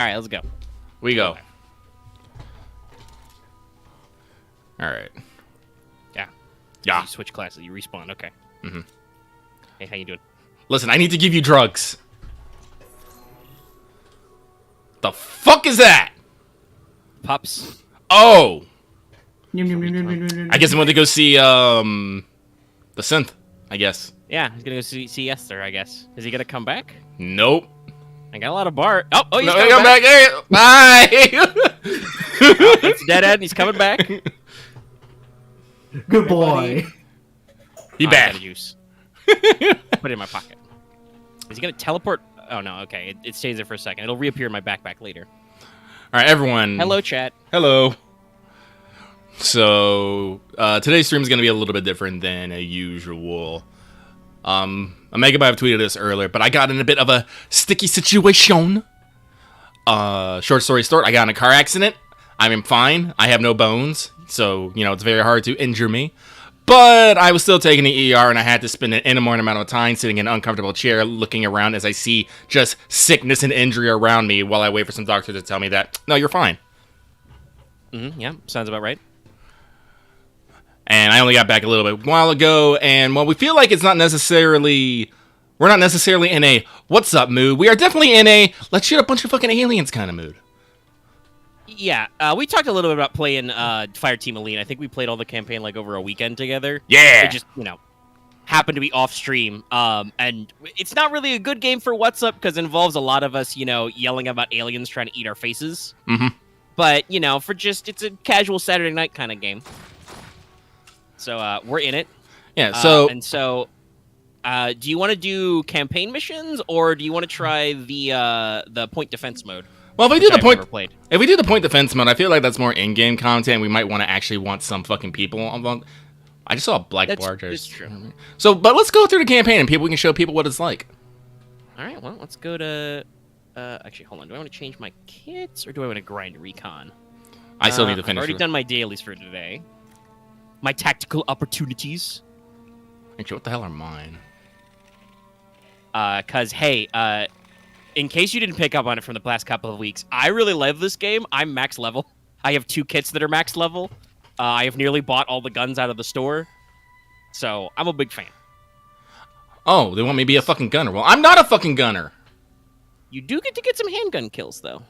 All right, let's go. We go. All right. Yeah. Yeah. You switch classes. You respawn. Okay. Mm-hmm. Hey, how you doing? Listen, I need to give you drugs. The fuck is that? Pups. Oh. I guess I went to go see the synth. I guess. Yeah, he's gonna go see Esther. I guess. Is he gonna come back? Nope. I got a lot of bar. Oh, he's No, coming come back. Hey, bye. It's dead end. He's coming back. Good boy. He I back. got a juice. Put it in my pocket. Is he gonna teleport? Oh no. Okay, it stays there for a second. It'll reappear in my backpack later. All right, everyone. Hello, chat. Hello. So today's stream is going to be a little bit different than usual. A Megabyte have tweeted this earlier, but I got in a bit of a sticky situation. Short story short, I got in a car accident. I'm fine. I have no bones, so you know it's very hard to injure me. But I was still taking the ER, and I had to spend an inordinate amount of time sitting in an uncomfortable chair, looking around as I see just sickness and injury around me, while I wait for some doctor to tell me that no, you're fine. Yeah, sounds about right. And I only got back a little bit while ago, and while we feel like we're not necessarily in a what's up mood, we are definitely in a let's shoot a bunch of fucking aliens kind of mood. Yeah, we talked a little bit about playing Fireteam Elite. I think we played all the campaign like over a weekend together. Yeah. It just, happened to be off stream. And it's not really a good game for What's Up because it involves a lot of us, yelling about aliens trying to eat our faces. Mm-hmm. But, it's a casual Saturday night kind of game. So we're in it. Yeah, so... do you want to do campaign missions, or do you want to try the point defense mode? Well, if we do the point defense mode, I feel like that's more in-game content. We might want to actually want some fucking people. I just saw a black bar. That's true. So, but let's go through the campaign, and we can show people what it's like. All right, well, let's go to... actually, hold on. Do I want to change my kits, or do I want to grind recon? I still need to finish. I've already done my dailies for today. My tactical opportunities. Actually, what the hell are mine? Because, hey, in case you didn't pick up on it from the past couple of weeks, I really love this game. I'm max level. I have 2 kits that are max level. I have nearly bought all the guns out of the store. So, I'm a big fan. Oh, they want me to be a fucking gunner. Well, I'm not a fucking gunner. You do get to get some handgun kills, though.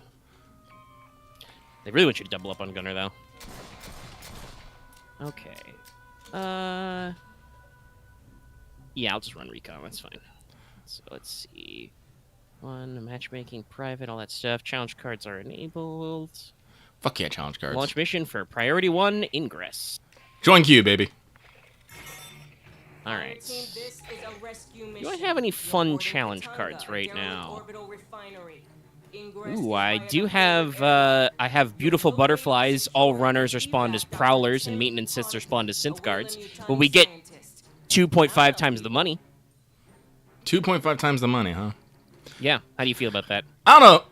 They really want you to double up on gunner, though. Okay. Yeah, I'll just run recon. That's fine. So, let's see. Matchmaking, private, all that stuff. Challenge cards are enabled. Fuck yeah, challenge cards. Launch mission for priority 1, ingress. Join queue, baby. Alright. Do I have any fun challenge cards right now? Ooh, I do have, I have beautiful butterflies. All runners are spawned as prowlers, and maintenance siths are spawned as synth guards. But we get 2.5 times the money. 2.5 times the money, huh? Yeah, how do you feel about that? I don't know.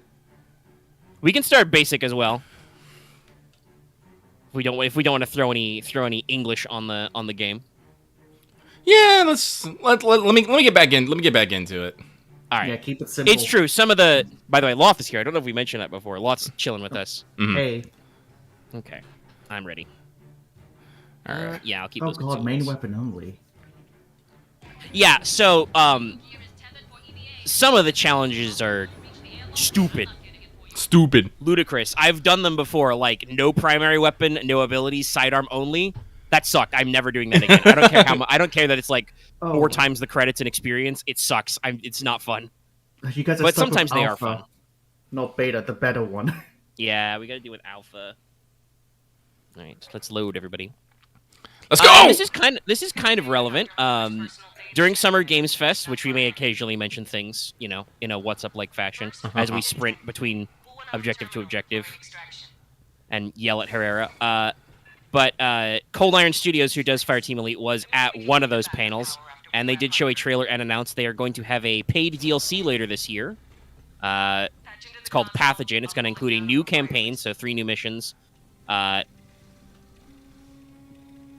We can start basic as well. If we don't want to throw any English on the game. Yeah, let me get back in. Let me get back into it. All right. Yeah, keep it simple. It's true. Some of the... By the way, Loth is here. I don't know if we mentioned that before. Loth's chilling with us. Mm-hmm. Hey. Okay. I'm ready. All right. Yeah, I'll keep Oh those god, main consumables. weapon only. Yeah, so, some of the challenges are stupid. Stupid. Ludicrous. I've done them before, like, no primary weapon, no abilities, sidearm only. That sucked. I'm never doing that again. I don't care how much. I don't care that it's like 4 times the credits and experience. It sucks. It's not fun. You guys are But stuck with sometimes they are alpha, fun. not beta, the better one. Yeah, we gotta do with alpha. All right, let's load everybody. Let's go. This is kind of relevant. During Summer Games Fest, which we may occasionally mention things, in a What's Up like fashion, as we sprint between objective to objective and yell at Herrera. But Cold Iron Studios, who does Fireteam Elite, was at one of those panels, and they did show a trailer and announced they are going to have a paid DLC later this year. It's called Pathogen. It's going to include a new campaign, so 3 new missions.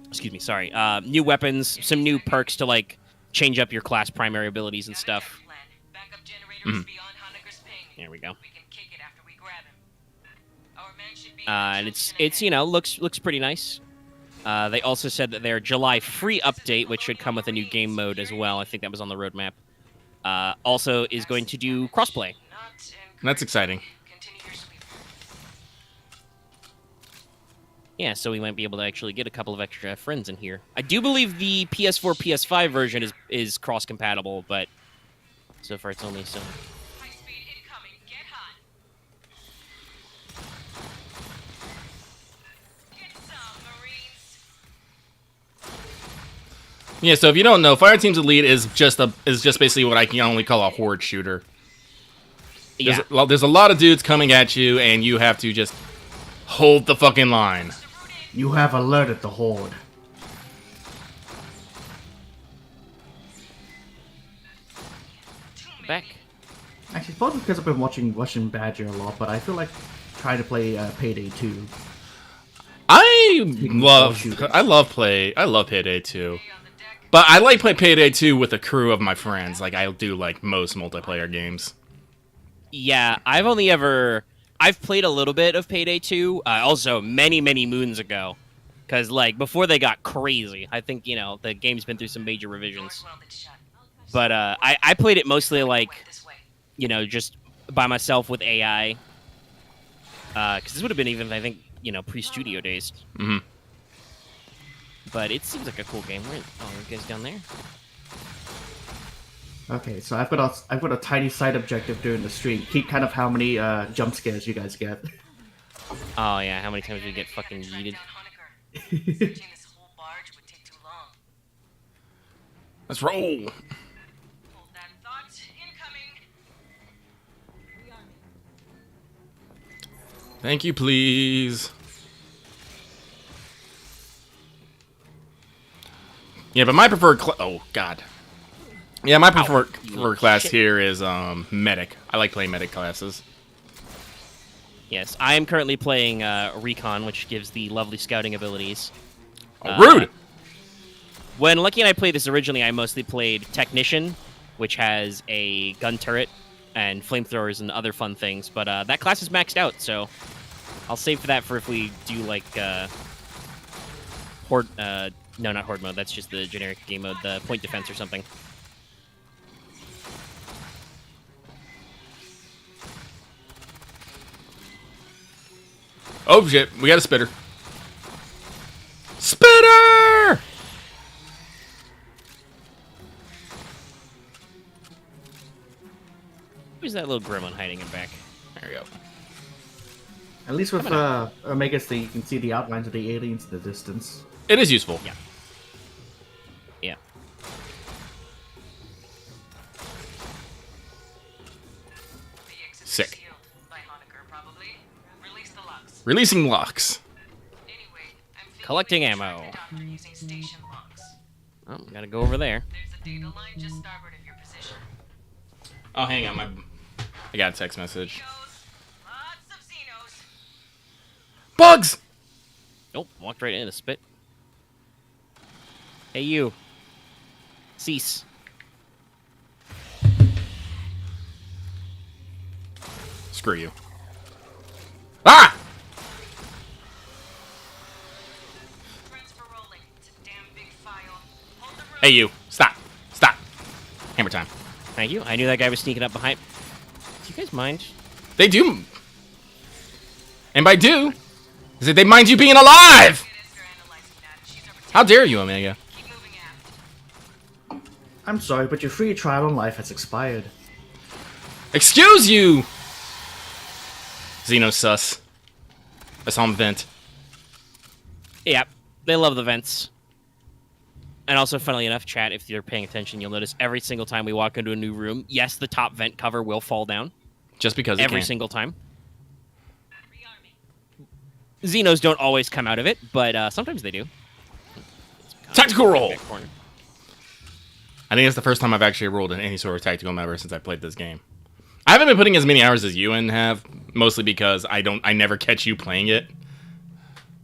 Excuse me, sorry. New weapons, some new perks to, like, change up your class primary abilities and stuff. Mm-hmm. There we go. And it's looks pretty nice. They also said that their July free update, which should come with a new game mode as well, I think that was on the roadmap, also is going to do crossplay. That's exciting. Yeah, so we might be able to actually get a couple of extra friends in here. I do believe the PS4, PS5 version is cross-compatible, but so far it's only some. Yeah, so if you don't know, Fireteam's Elite is just basically what I can only call a horde shooter. Yeah. There's a lot of dudes coming at you, and you have to just hold the fucking line. You have alerted the horde. Back. Actually, probably because I've been watching Russian Badger a lot, but I feel like trying to play Payday 2. I love Payday 2. But I like play Payday 2 with a crew of my friends, like I do like most multiplayer games. Yeah, I've played a little bit of Payday 2, also many moons ago, because like before they got crazy. I think the game's been through some major revisions. But I played it mostly like just by myself with AI, because this would have been even I think pre-studio days. Mm-hmm. But it seems like a cool game. Where are you guys down there? Okay, so I've got a tiny side objective during the stream. Keep kind of how many jump scares you guys get. Oh yeah, how many times do we get fucking yeeted? Let's roll. Thank you, please. Yeah, but my preferred oh god. Yeah, my preferred class here is medic. I like playing medic classes. Yes, I am currently playing Recon, which gives the lovely scouting abilities. Oh, rude! When Lucky and I played this originally, I mostly played Technician, which has a gun turret and flamethrowers and other fun things. But that class is maxed out, so I'll save for that for if we do like Horde. No, not Horde mode. That's just the generic game mode, the point defense or something. Oh shit, we got a spitter. Spitter! Who's that little gremlin hiding in back? There we go. At least with Omegas, you can see the outlines of the aliens in the distance. It is useful. Yeah. Yeah. Sick. Releasing locks. Collecting ammo. Oh, gotta go over there. Oh, hang on, I got a text message. Bugs! Nope, walked right into the spit. Hey, you. Cease. Screw you. Ah! Hey, you. Stop. Stop. Hammer time. Thank you. I knew that guy was sneaking up behind. Do you guys mind? They do. And by do, is that they mind you being alive! How dare you, Omega? I'm sorry, but your free trial on life has expired. Excuse you! Xeno sus. I saw him vent. Yeah, they love the vents. And also, funnily enough, chat, if you're paying attention, you'll notice every single time we walk into a new room, yes, the top vent cover will fall down. Just because it every can. single time. Xenos don't always come out of it, but sometimes they do. Tactical roll! I think it's the first time I've actually rolled in any sort of tactical map ever since I played this game. I haven't been putting as many hours as you and have, mostly because I never catch you playing it.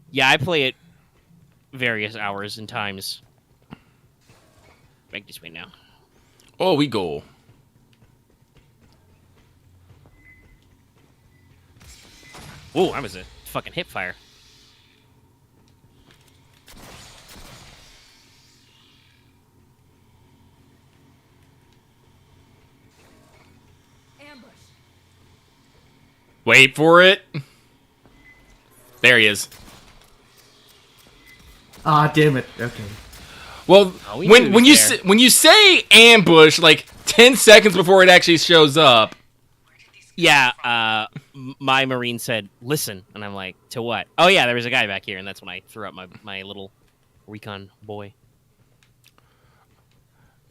Yeah, I play it various hours and times. Make this way now. Oh, we go. Ooh, that was a fucking hip fire. Ambush. Wait for it. There he is. Ah, damn it. Okay. Well, Oh, we knew he was there. when you say ambush, like 10 seconds before it actually shows up. Yeah, my Marine said, listen. And I'm like, to what? Oh, yeah, there was a guy back here. And that's when I threw up my little recon boy.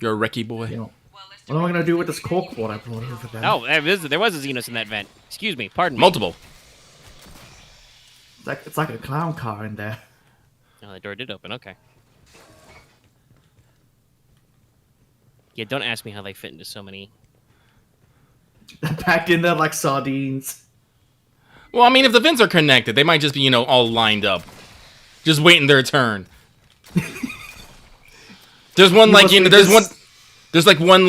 You're a recce boy. You know, what am I gonna do with this cork board I brought over there? Oh, there was a Xenos in that vent. Excuse me. Pardon me. Multiple. It's like a clown car in there. Oh, the door did open. Okay. Yeah, don't ask me how they fit into so many. Packed in there like sardines. Well, I mean, if the vents are connected, they might just be, you know, all lined up. Just waiting their turn. There's one, like, you know, there's like one,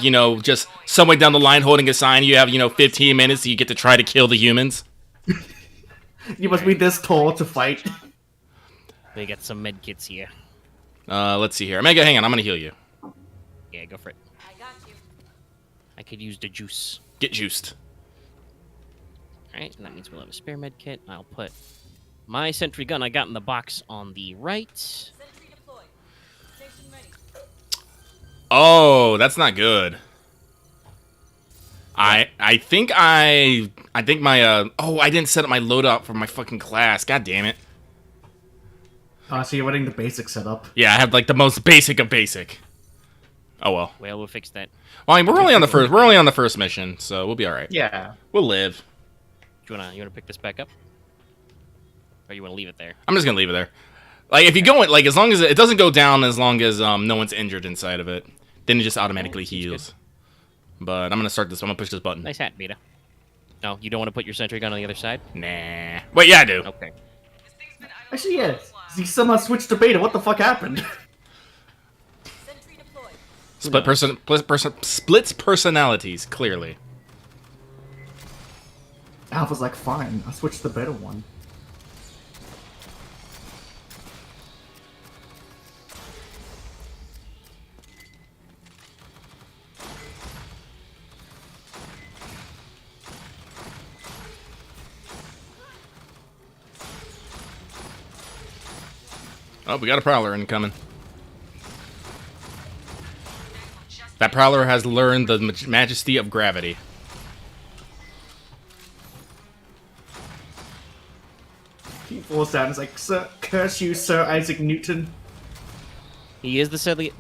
you know, just somewhere down the line holding a sign. You have, you know, 15 minutes, so you get to try to kill the humans. You must be this tall to fight. They got some med kits here. Let's see here. Omega, hang on, I'm gonna heal you. Yeah, go for it. I got you. I could use the juice. Get juiced. Alright, and that means we'll have a spare med kit. I'll put my sentry gun I got in the box on the right. Sentry deployed. Station ready. Oh, that's not good. I think my oh, I didn't set up my loadout for my fucking class. God damn it. So you're running the basic setup. Yeah, I have like the most basic of basic. Oh well. Well, we'll fix that. Well, I mean, we're only on the first mission, so we'll be all right. Yeah. We'll live. You wanna pick this back up? Or you wanna leave it there? I'm just gonna leave it there. Like, if you go in, like, as long as it doesn't go down, as long as no one's injured inside of it, then it just automatically heals. But I'm gonna start this. I'm gonna push this button. Nice hat, Beta. No, you don't want to put your sentry gun on the other side? Nah. Wait, yeah, I do. Okay. Actually, yeah. He somehow switched to beta. What the fuck happened? Sentry deployed. Splits personalities, clearly. Alpha's like, fine. I switched to the beta one. Oh, we got a Prowler incoming. That Prowler has learned the majesty of gravity. He falls down. It's like, Sir, curse you, Sir Isaac Newton. He is the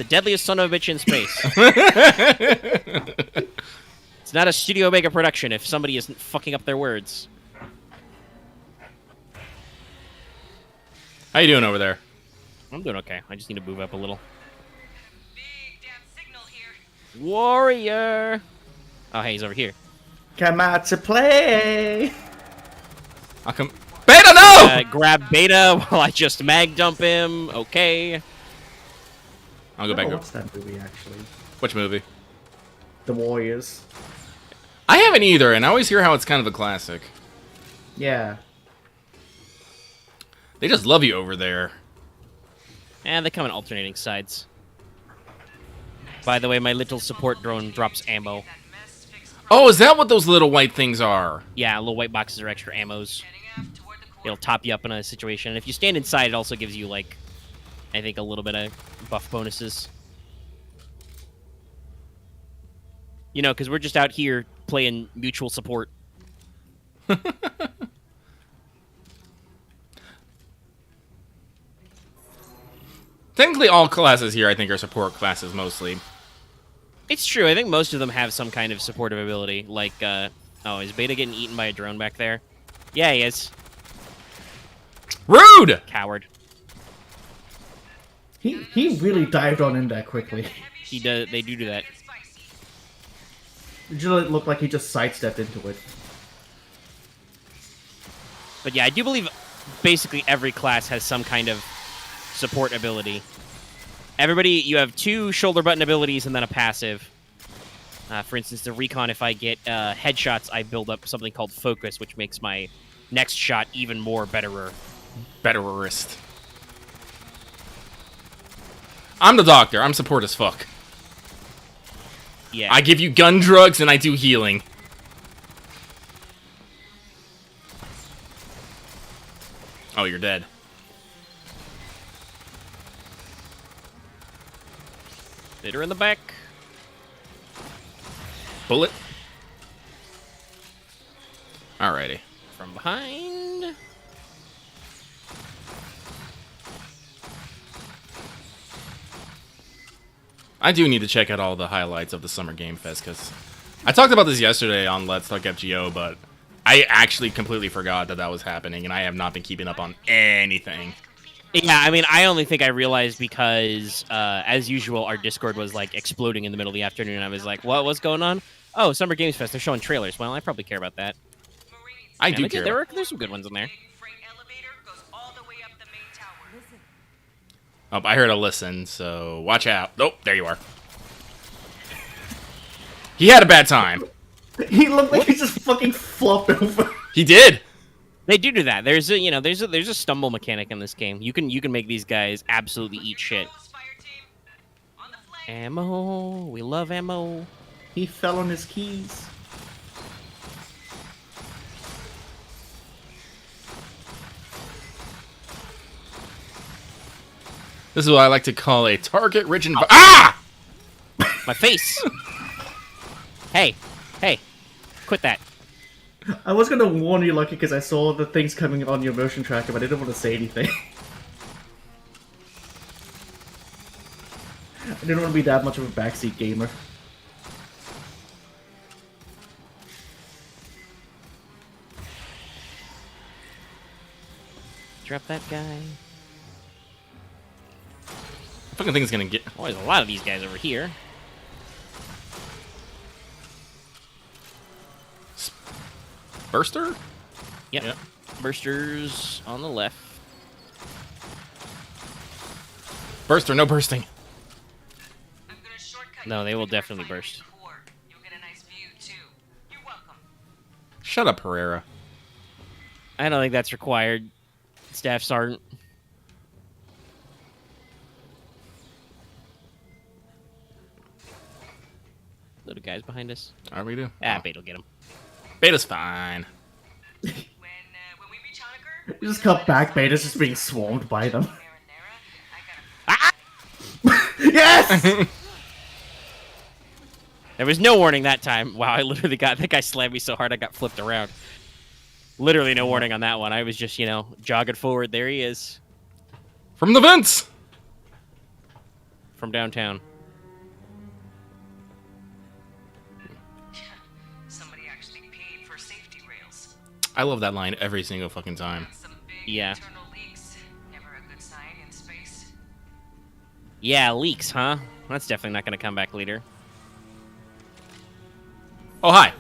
deadliest son of a bitch in space. It's not a Studio Omega production if somebody isn't fucking up their words. How you doing over there? I'm doing okay. I just need to move up a little. Big damn signal here. Warrior! Oh, hey, he's over here. Come out to play. I'll come. Beta, no! Grab Beta while I just mag dump him. Okay. I'll go back. What's that movie, actually? Which movie? The Warriors. I haven't either, and I always hear how it's kind of a classic. Yeah. They just love you over there. And they come in alternating sides. By the way, my little support drone drops ammo. Oh, is that what those little white things are? Yeah, little white boxes are extra ammos. It'll top you up in a situation. And if you stand inside, it also gives you, like, I think a little bit of buff bonuses. You know, because we're just out here playing mutual support. Technically, all classes here, I think, are support classes mostly. It's true. I think most of them have some kind of supportive ability. Like, oh, is Beta getting eaten by a drone back there? Yeah, he is. Rude! Coward. He really dived on in there quickly. He does. They do that. It just looked like he just sidestepped into it. But yeah, I do believe basically every class has some kind of support ability. Everybody, you have 2 shoulder button abilities and then a passive. For instance, the recon, if I get headshots, I build up something called focus, which makes my next shot even more betterer. Betterist. I'm the doctor. I'm support as fuck. Yeah. I give you gun drugs and I do healing. Oh, you're dead. Hit her in the back. Bullet. Alrighty. From behind. I do need to check out all the highlights of the Summer Game Fest, because I talked about this yesterday on Let's Talk FGO, but I actually completely forgot that that was happening, and I have not been keeping up on anything. Yeah, I mean, I only think I realized because, as usual, our Discord was, like, exploding in the middle of the afternoon. I was like, what's going on? Oh, Summer Games Fest, they're showing trailers. Well, I probably care about that. I Yeah, do look, care. there's some good ones in there. Freight elevator goes all the way up the main tower. Oh, I heard a listen, so watch out. Oh, there you are. He had a bad time. He looked like he just fucking flopped over. He did. They do that. There's a stumble mechanic in this game. You can make these guys absolutely eat shit. Fireteam, on the flank. Ammo. We love ammo. He fell on his keys. This is what I like to call a target-rich environment. Ah! My face. Hey, quit that. I was gonna warn you, Lucky, because I saw the things coming on your motion tracker, but I didn't want to say anything. I didn't want to be that much of a backseat gamer. Drop that guy. Fucking thing is gonna get. Oh, there's a lot of these guys over here. Burster? Yep. Yep. Bursters on the left. Burster, no bursting. I'm gonna shortcut No, you they to will the definitely refinery burst. core. You'll get a nice view too. You're welcome. Shut up, Pereira. I don't think that's required, Staff Sergeant. Little guys behind us. Are we do? Ah, Oh. Bait will get him. Beta's fine. When we reach Honecker, You just cut back, Beta's just being swarmed by them. I gotta Yes! There was no warning that time. Wow, I literally got that guy slammed me so hard I got flipped around. Literally no warning on that one. I was just, jogging forward. There he is From the vents! from downtown. somebody actually paid for safety rails. I love that line every single fucking time. Some big Yeah. internal leaks. Never a good sign in space. Yeah, leaks, huh? That's definitely not going to come back later. Oh, hi.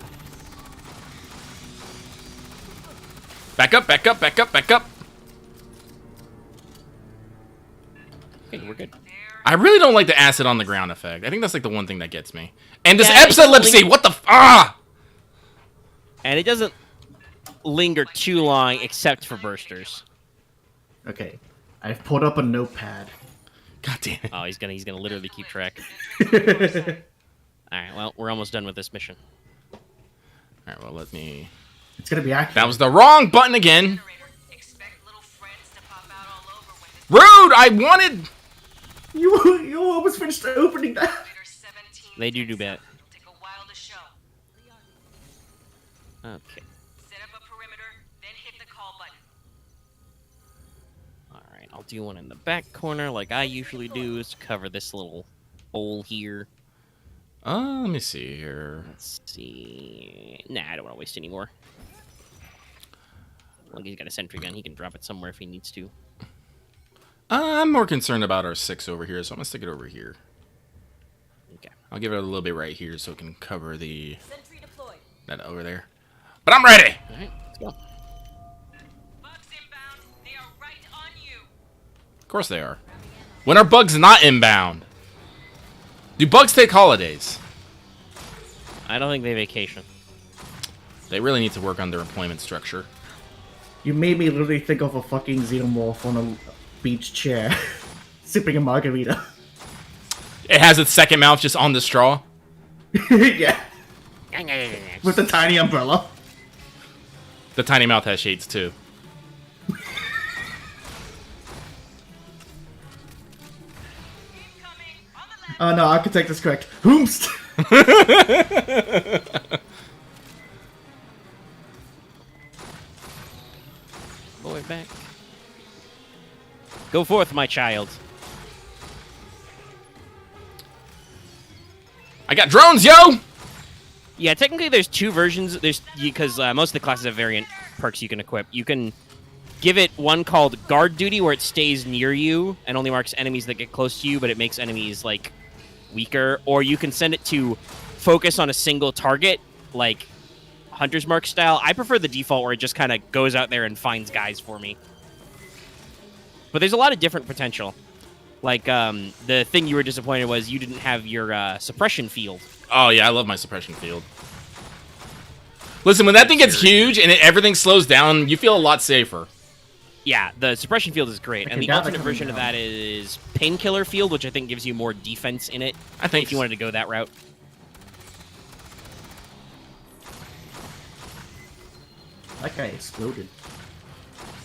Back up, back up, back up, back up. Okay, we're good. I really don't like the acid on the ground effect. I think that's like the one thing that gets me. And this Yeah, it doesn't epilepsy, link- what the ah! And it doesn't linger too long except for bursters. Okay, I've pulled up a notepad. God damn it. Oh, he's gonna literally keep track. It's All right, well, we're almost done with this mission. Alright, well, let me... gonna be accurate. That was the wrong button again. Generator. Expect little friends to pop out all over when this Rude! I wanted... You almost finished opening that. elevator 17 They do picks that. up. It'll take a while to show. Okay. Set up a perimeter, then hit the call button. All right, I'll do one in the back corner like I usually do, is cover this little hole here. Let me see here. Let's see. Nah, I don't want to waste any more. Well, he's got a sentry gun. He can drop it somewhere if he needs to. I'm more concerned about our 6 over here, so I'm gonna stick it over here. Okay. I'll give it a little bit right here so it can cover the... Sentry deployed. that over there. But I'm ready! All right, let's go. Bugs inbound. They are right on you. Of course they are. When are bugs not inbound? Do bugs take holidays? I don't think they vacation. They really need to work on their employment structure. You made me literally think of a fucking xenomorph on a beach chair, sipping a margarita. It has its second mouth just on the straw. Yeah, with the tiny umbrella. The tiny mouth has shades too. Incoming on the left. Oh no, Architect is correct. Hoomst! Boy, back. Go forth, my child. I got drones, yo! Yeah, technically there's two versions. There's because most of the classes have variant perks you can equip. You can give it one called Guard Duty, where it stays near you and only marks enemies that get close to you, but it makes enemies like weaker. Or you can send it to Focus on a single target, like Hunter's Mark style. I prefer the default where it just kind of goes out there and finds guys for me. But there's a lot of different potential. Like, the thing you were disappointed was you didn't have your suppression field. Oh yeah, I love my suppression field. Listen, when that thing gets huge and everything slows down, you feel a lot safer. Yeah, the suppression field is great. And the now they're alternate coming version of down. that is Painkiller Field, which I think gives you more defense in it. I think if you wanted to go that route. That guy exploded.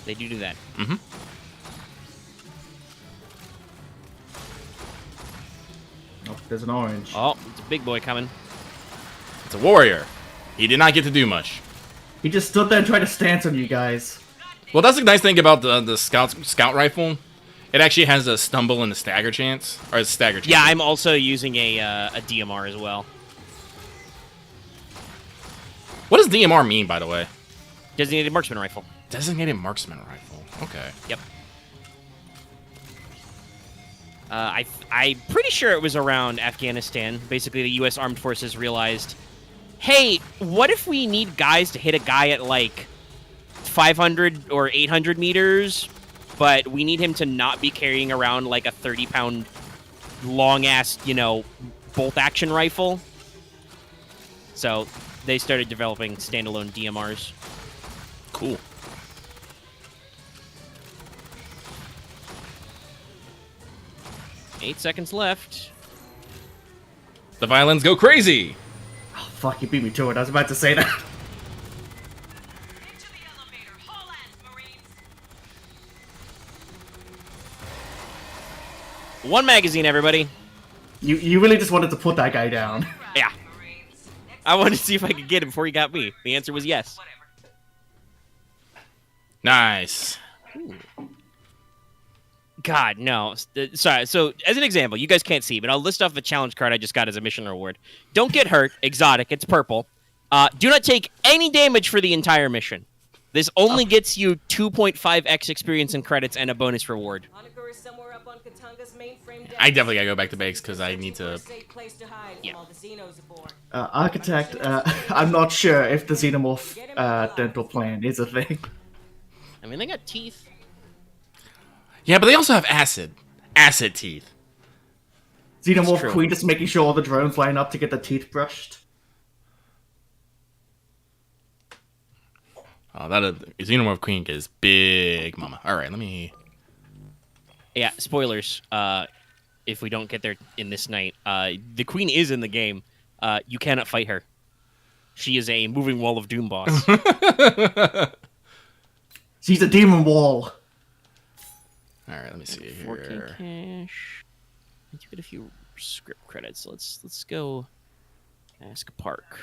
They do that. Mm-hmm. Oh, there's an orange. Oh, it's a big boy coming. It's a warrior. He did not get to do much. He just stood there and tried to stance on you guys. Well, that's the nice thing about the scout rifle. It actually has a stumble and a stagger chance, or a stagger chance. Yeah, I'm also using a DMR as well. What does DMR mean, by the way? Designated Marksman Rifle. Designated marksman rifle. Okay. Yep. I'm pretty sure it was around Afghanistan. Basically, the U.S. Armed Forces realized, hey, what if we need guys to hit a guy at, like, 500 or 800 meters, but we need him to not be carrying around, like, a 30-pound long-ass, bolt-action rifle? So they started developing standalone DMRs. Cool. Eight seconds left. The violins go crazy. Oh, fuck, you beat me to it. I was about to say that. Into the elevator. Haul ass, Marines. One magazine, everybody. You really just wanted to put that guy down. Yeah. Marines. Next I wanted to see if I could get him before he got me. The answer was yes. whatever. Nice. God, no. Sorry. So, as an example, you guys can't see, but I'll list off the challenge card I just got as a mission reward. Don't get hurt. Exotic. It's purple. Do not take any damage for the entire mission. This only gets you 2.5x experience and credits and a bonus reward. Honecker is somewhere up on Katanga's mainframe deck. I definitely gotta go back to base because I need to. Safe place to hide Yeah. while the Xenos aboard. Architect, I'm not sure if the Xenomorph dental plan is a thing. I mean, they got teeth. Yeah, but they also have acid. Acid teeth. Xenomorph true. Queen just making sure all the drones line up to get the teeth brushed. Oh, Xenomorph Queen is big, mama. All right, let me. Yeah, spoilers. If we don't get there in this night, the queen is in the game. You cannot fight her. She is a moving wall of doom boss. She's a demon wall. All right, let me see 14 here. cash. I do get a few script credits. Let's go ask a park.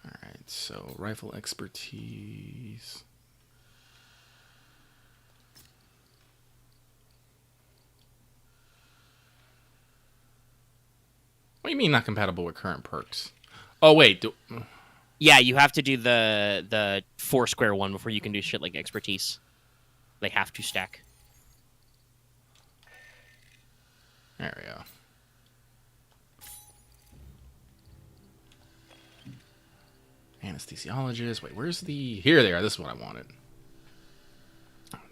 All right, so rifle expertise. What do you mean not compatible with current perks? Oh wait, Yeah, you have to do the four square one before you can do shit like expertise. They have to stack. there we go. Anesthesiologist. Wait, where's the? Here they are. This is what I wanted.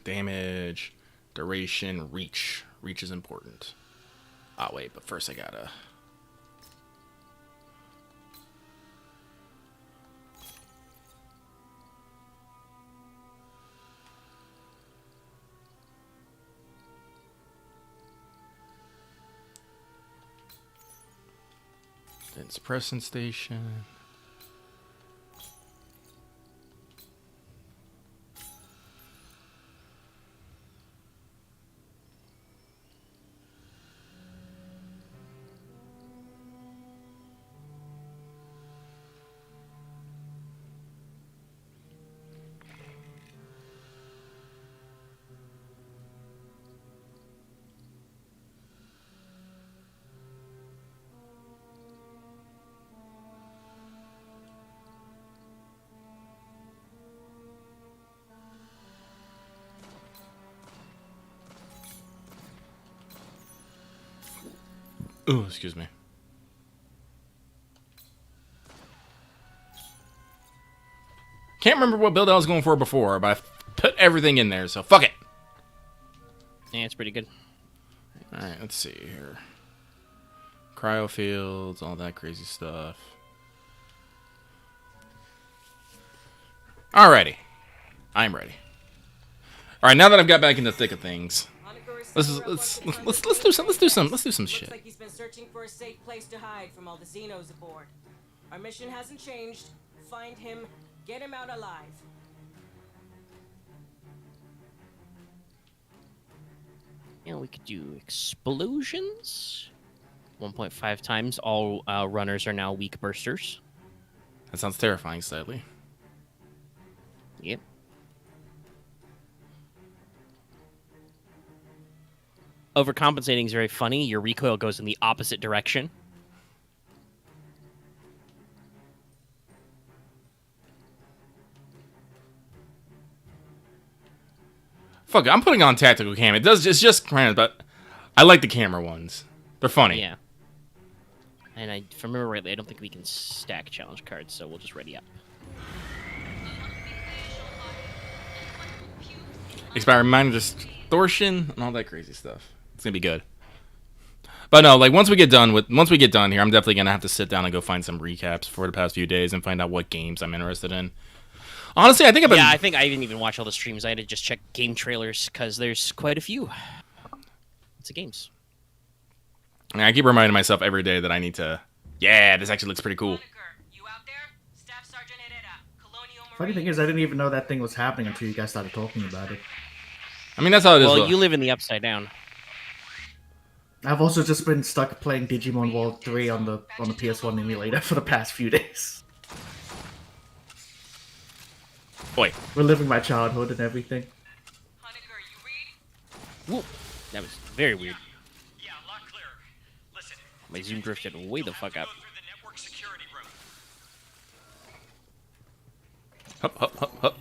Damage, duration, reach. Reach is important. Oh, wait, but first I gotta... Then suppressant station. Ooh, excuse me. Can't remember what build I was going for before, but I put everything in there, so fuck it. Yeah, it's pretty good. Alright, let's see here. Cryo fields, all that crazy stuff. Alrighty. I'm ready. Alright, now that I've got back in the thick of things, let's do some shit. Looks like he's been searching for a safe place to hide from all the Xenos aboard. Our mission hasn't changed. Find him, get him out alive. Yeah, we could do explosions. 1.5 times. All runners are now weak bursters. That sounds terrifying, slightly. Yep. Overcompensating is very funny. Your recoil goes in the opposite direction. Fuck it, I'm putting on tactical cam. It's just granted, but I like the camera ones. They're funny. Yeah. And if I remember rightly, I don't think we can stack challenge cards, so we'll just ready up. Expire reminder distortion and all that crazy stuff. It's gonna be good. But no, like once we get done here, I'm definitely gonna have to sit down and go find some recaps for the past few days and find out what games I'm interested in. Honestly, I think I think I didn't even watch all the streams. I had to just check game trailers because there's quite a few. It's a games. I keep reminding myself every day that I need to. Yeah, this actually looks pretty cool. You out there? Staff Sergeant Herrera, Colonial Funny thing is, I didn't even know that thing was happening until you guys started talking about it. I mean, that's how it is. Well, you live in the Upside Down. I've also just been stuck playing Digimon World 3 on the PS1 emulator for the past few days. Boy, Reliving my childhood and everything. Honecker, you read? Whoa, that was very weird. Yeah, a lot clearer. Listen. My zoom drifted way the fuck up. Go through the network security room. hup, hup, hup, hup.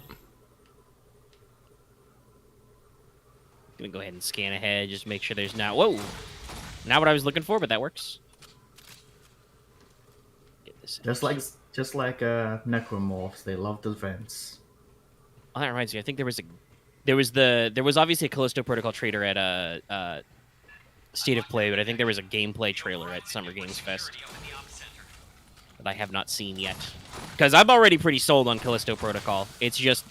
Gonna go ahead and scan ahead, just make sure there's not. Whoa, not what I was looking for, but that works. Get this. Just like necromorphs, they love the vents. Oh, that reminds me. I think there was obviously a Callisto Protocol trailer at State of Play, but I think there was a gameplay trailer at Summer Games Fest that I have not seen yet. Because I'm already pretty sold on Callisto Protocol. It's just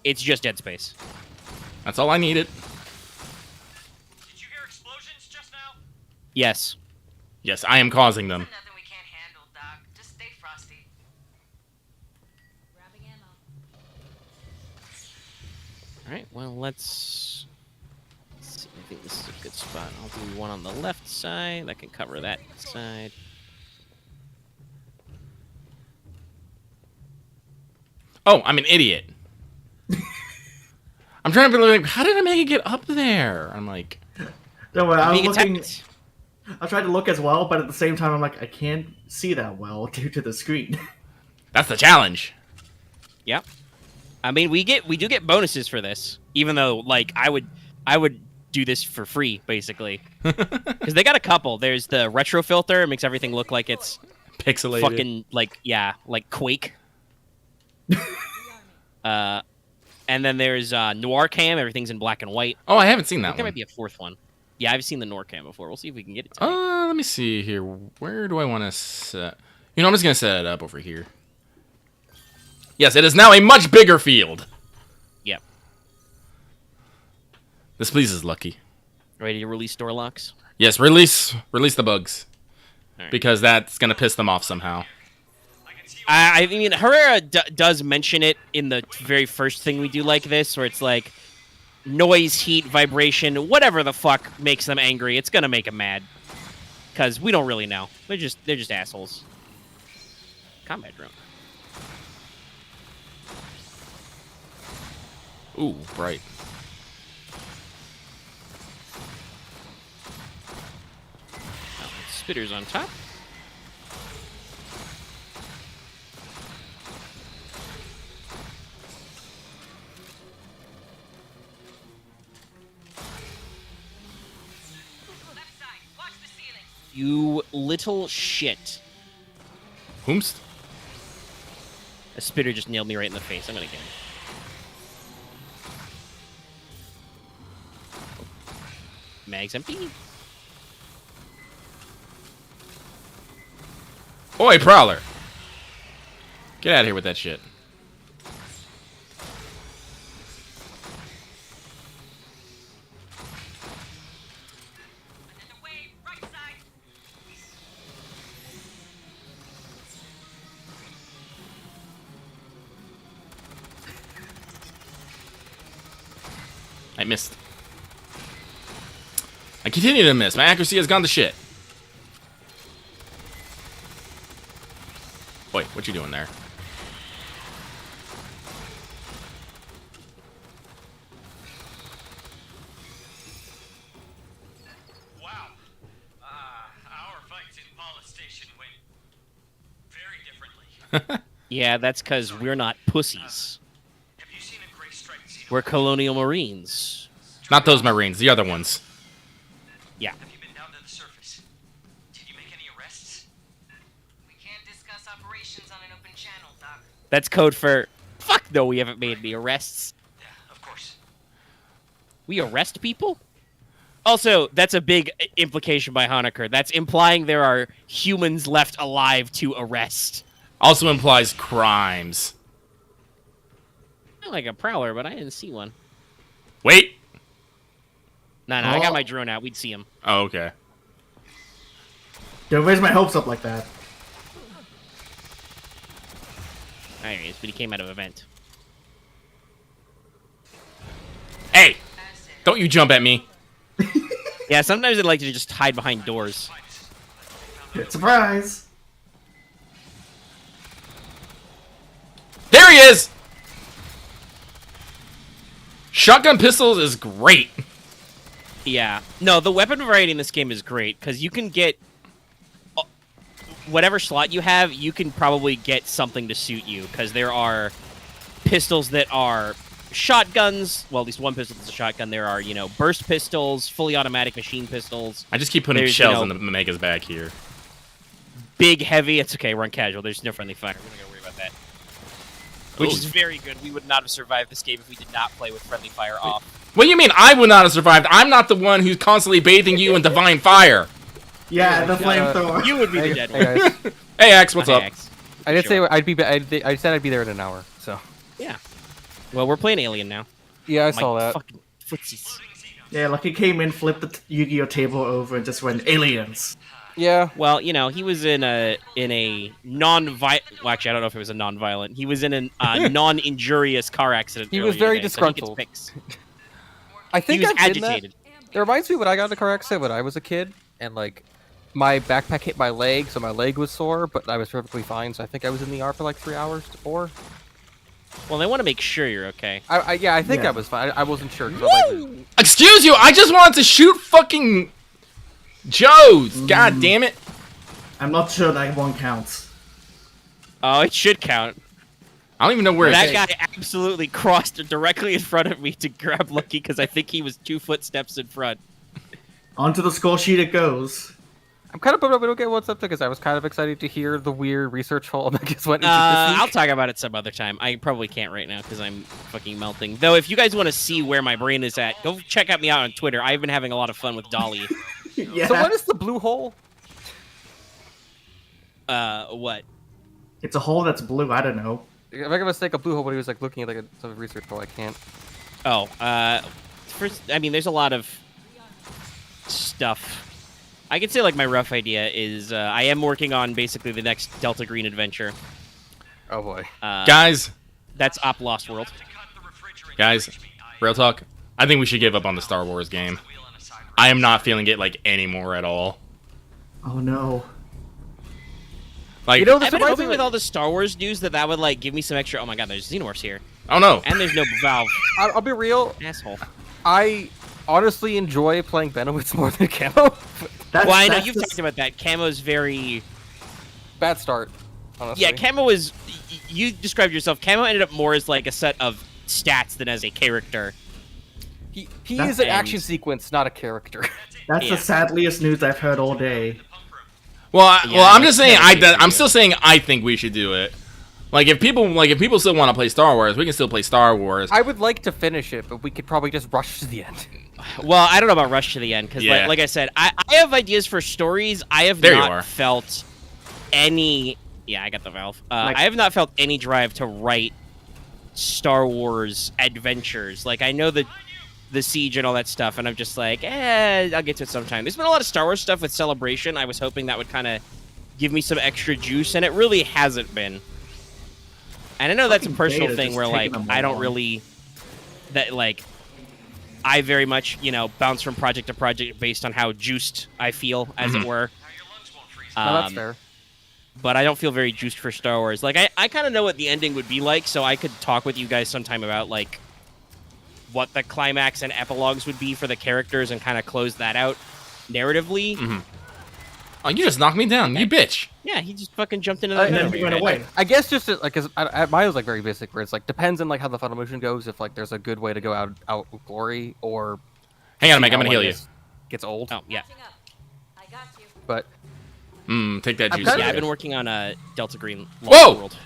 Dead Space. That's all I needed. Did you hear explosions just now? Yes. Yes, I am causing them. Nothing we can't handle, Doc. Just stay frosty. Grabbing ammo. All right. Well, let's see. I think this is a good spot. I'll do one on the left side. That can cover that side. Oh, I'm an idiot. I'm trying to be like, how did I make it get up there? I'm like, Don't worry, I was Being looking. attacked. I tried to look as well, but at the same time, I'm like, I can't see that well due to the screen. that's the challenge. Yep. I mean, we do get bonuses for this, even though like I would do this for free basically, because they got a couple. There's the retro filter; it makes everything look like it's Pixelated. fucking like Quake. And then there's Noir Cam. Everything's in black and white. Oh, I haven't seen I that think there one. might be a fourth one. Yeah, I've seen the NORCAM before. We'll see if we can get it tonight. Let me see here. Where do I want to set? You know, I'm just gonna set it up over here. Yes, it is now a much bigger field. Yep. This pleases Lucky. Ready to release door locks? Yes, release the bugs. Alright. Because that's gonna piss them off somehow. I mean, Herrera does mention it in the very first thing we do like this, where it's like noise, heat, vibration, whatever the fuck makes them angry. It's gonna make them mad. Because we don't really know. They're just assholes. Combat drone. Ooh, right. Spitters on top. Left side, watch the ceiling. You little shit. Whomst? A spitter just nailed me right in the face. I'm gonna get him. Mag's empty. Oi, Prowler! Get out of here with that shit. Another way, right side. I missed. I continue to miss. My accuracy has gone to shit. Wait, what you doing there? Wow. Our fights in Paula Station went very differently. Yeah, that's because we're not pussies. Have you seen a gray striped xenomorph? We're colonial marines. Not those Marines, the other ones. Yeah. Have you been down to the surface? Did you make any arrests? We can't discuss operations on an open channel, Doc. That's code for, fuck no, we haven't made any arrests. Yeah, of course. We arrest people? Also, that's a big implication by Honecker. That's implying there are humans left alive to arrest. Also implies crimes. I like a prowler, but I didn't see one. Wait! No, I got my drone out. We'd see him. Oh, okay. Don't raise my hopes up like that. There he is, but he came out of a vent. Hey! Don't you jump at me. Yeah, sometimes I'd like to just hide behind doors. Surprise! There he is! Shotgun pistols is great. Yeah. No, the weapon variety in this game is great, because you can get... whatever slot you have, you can probably get something to suit you, because there are pistols that are shotguns. Well, at least one pistol that's a shotgun. There are, burst pistols, fully automatic machine pistols. I just keep putting There's, shells in the Mega's bag here. Big, heavy. It's okay, run casual. There's no friendly fire. We're not going to worry about that. Which Ooh. is very good. We would not have survived this game if we did not play with friendly fire off. What do you mean I would not have survived? I'm not the one who's constantly bathing you in divine fire. Yeah, the flamethrower. You would be the dead Hey one. guys, Hey, Axe, what's Hi, up? Axe. I did Sure. say I'd be. I said I'd be there in an hour. So Yeah. Well, we're playing Alien now. yeah, I My saw that. fucking footsies. Yeah, like he came in, flipped the Yu-Gi-Oh table over, and just went aliens. Yeah, Well, he was in a non-violent. Well, actually, I don't know if it was a non-violent. He was in a non-injurious car accident. He was earlier very today, so he gets disgruntled. picks. I He think was I've been that. agitated. It reminds me when I got in a car accident when I was a kid, and like my backpack hit my leg, so my leg was sore, but I was perfectly fine. So I think I was in the ER for like 3 hours to 4. Well, they want to make sure you're okay. I think Yeah. I was fine. I wasn't sure. 'cause my leg was- Excuse you, I just wanted to shoot fucking Joes. God damn it. I'm not sure that one counts. Oh, it should count. I don't even know where That it's. guy absolutely crossed directly in front of me to grab Lucky because I think he was 2 footsteps in front. Onto the score sheet it goes. I'm kind of bummed out we don't get what's up because I was kind of excited to hear the weird research hole Omega's went into this I'll week. talk about it some other time. I probably can't right now because I'm fucking melting. Though, if you guys want to see where my brain is at, go check out me out on Twitter. I've been having a lot of fun with Dolly. Yeah. So what is the blue hole? What? It's a hole that's blue. I don't know. If I can mistake a blue hole when he was like looking at like some research hole, I can't. Oh, first, I mean, there's a lot of stuff. I could say like my rough idea is I am working on basically the next Delta Green adventure. Oh boy. Guys, That's Op Lost World. guys, real talk. I think we should give up on the Star Wars game. I am not feeling it like anymore at all. Oh no. Like, You know, the I've been surprising hoping with all the Star Wars news that would like give me some extra. Oh my god, there's Xenomorphs here, oh no. and there's no Valve. I'll be real. Asshole. I honestly enjoy playing Venomits more than Camo. That's, Well, I know that's you've the- talked about that. Camo's very. Bad start. Honestly. Yeah, Camo was. You described yourself. Camo ended up more as like a set of stats than as a character. He That's is an end. action sequence, not a character. That's Yeah. the sadliest news I've heard all day. Well, I'm that's just saying. never been I'm for still saying I think we should do it. Like if people still want to play Star Wars, we can still play Star Wars. I would like to finish it, but we could probably just rush to the end. Well, I don't know about Rush to the End because, Yeah. like I said, I have ideas for stories. I have There you not are. felt any. Yeah, I got the Valve. Like- I have not felt any drive to write Star Wars adventures. Like I know the Siege and all that stuff, and I'm just like, I'll get to it sometime. There's been a lot of Star Wars stuff with Celebration. I was hoping that would kind of give me some extra juice, and it really hasn't been. And I know that's a Fucking personal beta thing just where taking like them I don't along. really that like I very much bounce from project to project based on how juiced I feel, as it were. No, that's fair. But I don't feel very juiced for Star Wars. Like I kind of know what the ending would be like, so I could talk with you guys sometime about like what the climax and epilogues would be for the characters and kind of close that out narratively. Oh, you just knocked me down, you bitch. Yeah, he just fucking jumped into the And then Venom he went pit. away. I guess just to, like, cause mine was like very basic, where it's like depends on like how the final mission goes. If like there's a good way to go out with glory, or Hang on, Meg. I'm how, gonna heal like, you. this gets old. Oh yeah, I got you. But Take that I'm juice. kinda- yeah. Yeah, I've been working on a Delta Green Lost Whoa! World.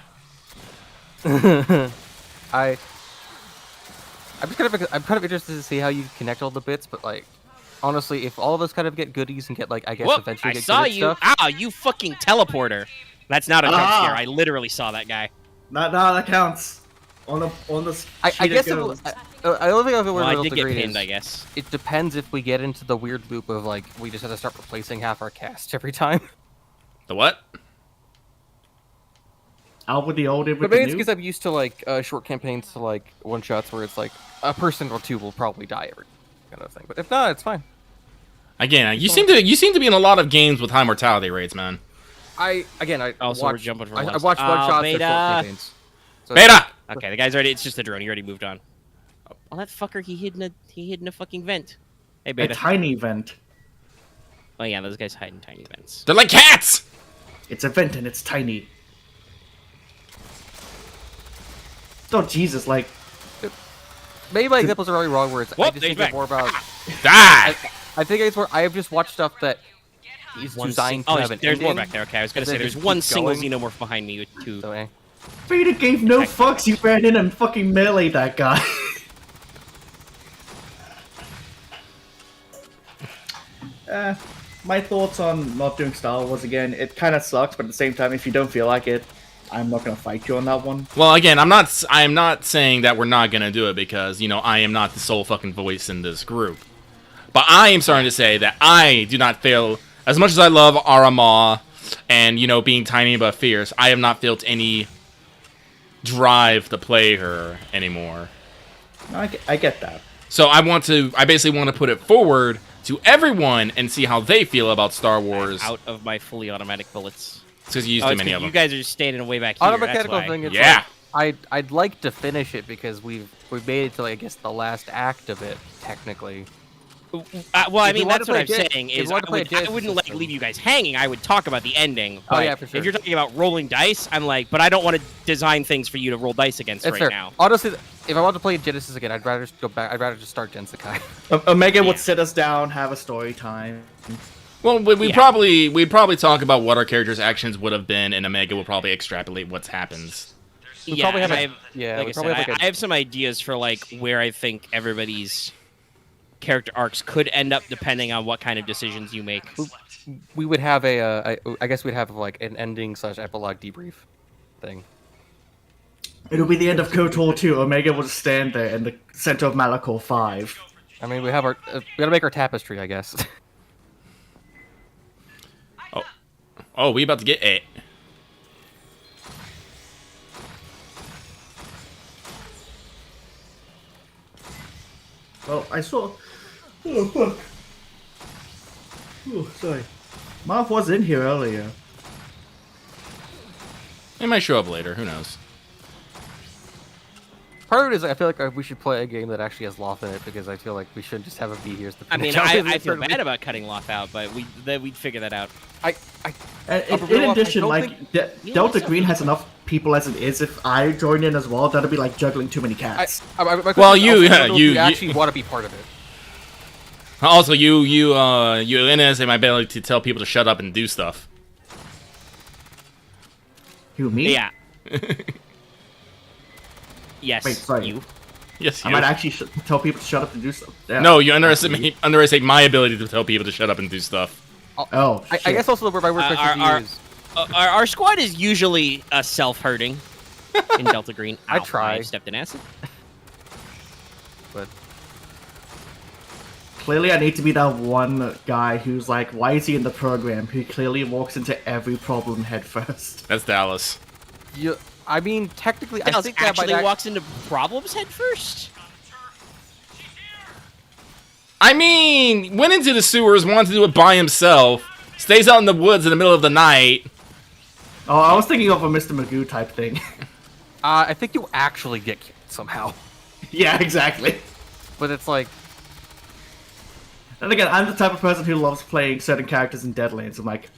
I'm kind of interested to see how you connect all the bits. But like honestly, if all of us kind of get goodies and get like I guess Whoop! eventually I get saw good at you. stuff. Ow! You fucking teleporter. That's not a jump Ah. scare. I literally saw that guy. No, that counts. On the I sheet guess it it, goes. I don't think I'll Well, I did get pinned, I guess. guess. It depends if we get into the weird loop of like we just have to start replacing half our cast every time. The what? Out with the old, in But with maybe the it's new. because I'm used to like short campaigns to like one shots where it's like a person or two will probably die every kind of thing. But if not, it's fine. Again, you seem to be in a lot of games with high mortality rates, man. I Also, we're watched, jumping from I Lost. watched one Oh, shots for short beta. campaigns. So Beta. Okay, the guy's already. It's just a drone. He already moved on. Oh, that fucker! He hid in a fucking vent. Hey, A beta. tiny vent. Oh yeah, those guys hide in tiny vents. They're like cats. It's a vent and it's tiny. Oh Jesus! Like maybe my examples are really wrong. Where it's I Whoop, just he's think back. it's more about. Die. I think it's where I have just watched stuff that is designed to Oh, have an there's more ending, back there. Okay, I was gonna and say then there's just one keep single going. xenomorph behind me with two. So, eh. Beta gave no fucks. You ran in and fucking meleeed that guy. My thoughts on not doing Star Wars again. It kind of sucks, but at the same time, if you don't feel like it, I'm not gonna fight you on that one. Well, again, I am not saying that we're not gonna do it because I am not the sole fucking voice in this group. But I am starting to say that I do not feel as much as I love Arama and being tiny but fierce. I have not felt any drive to play her anymore. I get that. So I basically want to put it forward to everyone and see how they feel about Star Wars. Out of my fully automatic bullets. Because you used Oh, too it's many 'cause of them. you guys are just standing way back here. On a that's mechanical why. thing, it's Yeah. like, I'd like to finish it because we've made it to like, I guess the last act of it technically. Well, I If you mean, wanna that's what play I'm Gen- saying. if you Is wanna play a I Genesis wouldn't like system- leave you guys hanging. I would talk about the ending. Oh, But yeah, for sure. If you're talking about rolling dice, I'm like, but I don't want to design things for you to roll dice against It's right fair. now. Honestly, if I want to play Genesis again, I'd rather just go back. I'd rather just start Gensakai. Omega Yeah. would sit us down, have a story time. Well, we Yeah. we'd probably talk about what our characters' actions would have been, and Omega will probably extrapolate what's happens. We probably have I a- have, yeah, like we I probably said, have, like, I have some ideas for like where I think everybody's character arcs could end up depending on what kind of decisions you make. We would have I guess we'd have like an ending / epilogue debrief thing. It'll be the end of KOTOR 2. Omega will just stand there in the center of Malachor 5. I mean, we have our we gotta make our tapestry, I guess. Oh, we about to get it. Well, I saw... Oh, fuck. Oh, sorry. Marv was in here earlier. It might show up later. Who knows? Part of it is I feel like we should play a game that actually has Loth in it because I feel like we shouldn't just have a B here. I mean, I feel bad about cutting Loth out, but we'd figure that out. In addition, don't like, Yeah, Delta myself. Green has enough people as it is. If I join in as well, that'd be like juggling too many cats. my question Well, is you- also, I yeah, don't know if you- you actually want to be part of it. Also, you NSA my ability to tell people to shut up and do stuff. Who, me? Yeah. Yes. Wait, sorry. You. Yes, I you. might actually tell people to shut up and do stuff. Yeah. No, you underestimate my ability to tell people to shut up and do stuff. Oh, I shit. guess also my word question to you is Our squad is usually self-hurting in Delta Green. I Ow, try. I stepped in acid. but Clearly, I need to be that one guy who's like, why is he in the program? Who clearly walks into every problem head first. That's Dallas. you, I mean, technically, I Dallas think that actually might walks into problems head first. I mean, went into the sewers, wanted to do it by himself, stays out in the woods in the middle of the night. Oh, I was thinking of a Mr. Magoo type thing. I think you actually get killed somehow. Yeah, exactly. But it's like, And again, I'm the type of person who loves playing certain characters in Deadlands. I'm like,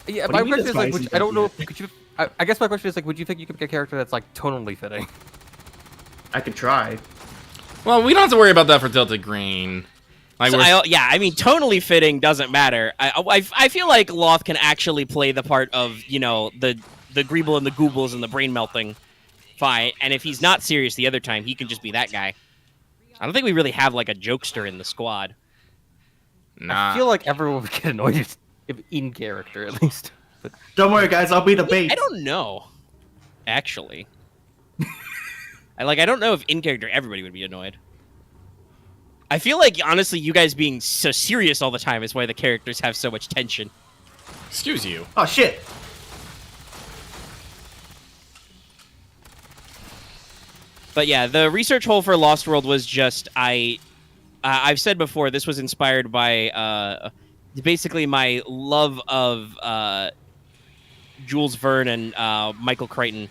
yeah, What do my you mean question this is like, guy's I don't know. idiot? Could you? I guess my question is like, would you think you could pick a character that's like tonally fitting? I could try. Well, we don't have to worry about that for Delta Green. Like, So we're- I mean, tonally fitting doesn't matter. I feel like Loth can actually play the part of, you know, the Greeble and the Goobles and the brain melting fine. And if he's not serious the other time, he can just be that guy. I don't think we really have like a jokester in the squad. nah. I feel like everyone would get annoyed if in character at least. But Don't worry, guys. I'll be the bait. I don't know, actually. I don't know if in character everybody would be annoyed. I feel like honestly, you guys being so serious all the time is why the characters have so much tension. Excuse you. Oh shit. But yeah, the research hole for Lost World was just I've said before this was inspired by basically my love of Jules Verne and Michael Crichton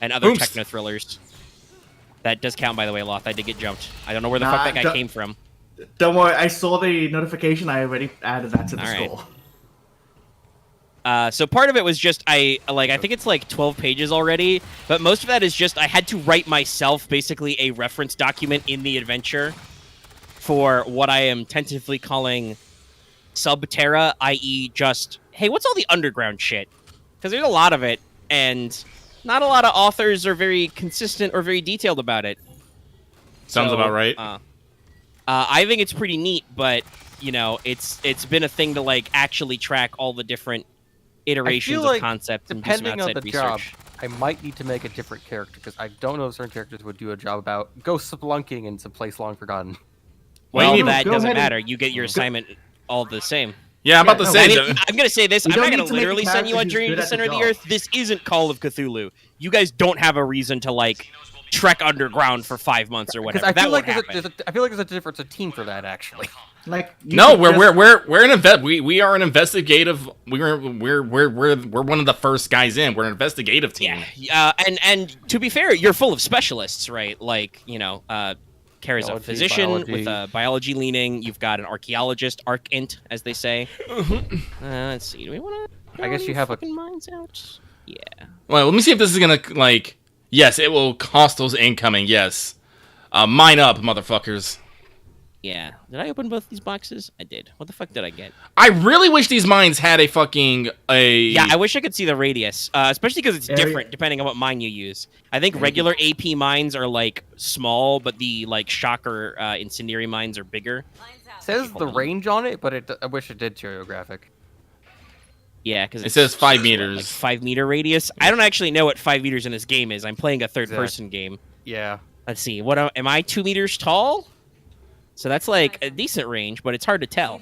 and other Oops. techno thrillers. That does count, by the way, Loth. I did get jumped. I don't know where the Nah, fuck that guy don't- came from. Don't worry. I saw the notification. I already added that to the All right. score. So part of it was just I think it's like 12 pages already, but most of that is just I had to write myself basically a reference document in the adventure for what I am tentatively calling Subterra, i.e. just, hey, what's all the underground shit? Because there's a lot of it, and not a lot of authors are very consistent or very detailed about it. Sounds So, about right. I think it's pretty neat, but you know, it's been a thing to like actually track all the different iterations like of concepts and do some depending on outside the job, research. I might need to make a different character because I don't know if certain characters would do a job about go spelunking in some place long forgotten. Well, Well, you need- that go doesn't ahead and- matter. You get your assignment all the same. Yeah, I'm about to no, say. I mean, that- I'm gonna say this. We I'm not don't gonna need to make a literally send you character on who's Journey to good the at Center the of the job. Earth. This isn't Call of Cthulhu. You guys don't have a reason to like trek underground for 5 months or Because whatever. I That feel like won't there's happen. I feel like there's a difference, a team for that actually. Like you No, could just- we're an we are an investigative. We're one of the first guys in. We're an investigative team. Yeah, and to be fair, you're full of specialists, right? Like, you know, Kara's a Biology, physician biology. with a biology leaning. You've got an archaeologist, arc-int, as they say. Let's see. Do we want to? I guess you have a- minds out. Yeah. Well, let me see if this is gonna like. Yes, it will cost those incoming. Yes, mine up, motherfuckers. Yeah. Did I open both these boxes? I did. What the fuck did I get? I really wish these mines had a fucking Yeah, I wish I could see the radius, especially because it's Area- different depending on what mine you use. I think regular AP mines are like small, but the like shocker incendiary mines are bigger. It says the range on it, but I wish it did stereographic. Yeah, because It says 5 meters. like 5 meter radius. I don't actually know what 5 meters in this game is. I'm playing a third person game. Yeah. Let's see. Am I 2 meters tall? So that's like a decent range, but it's hard to tell.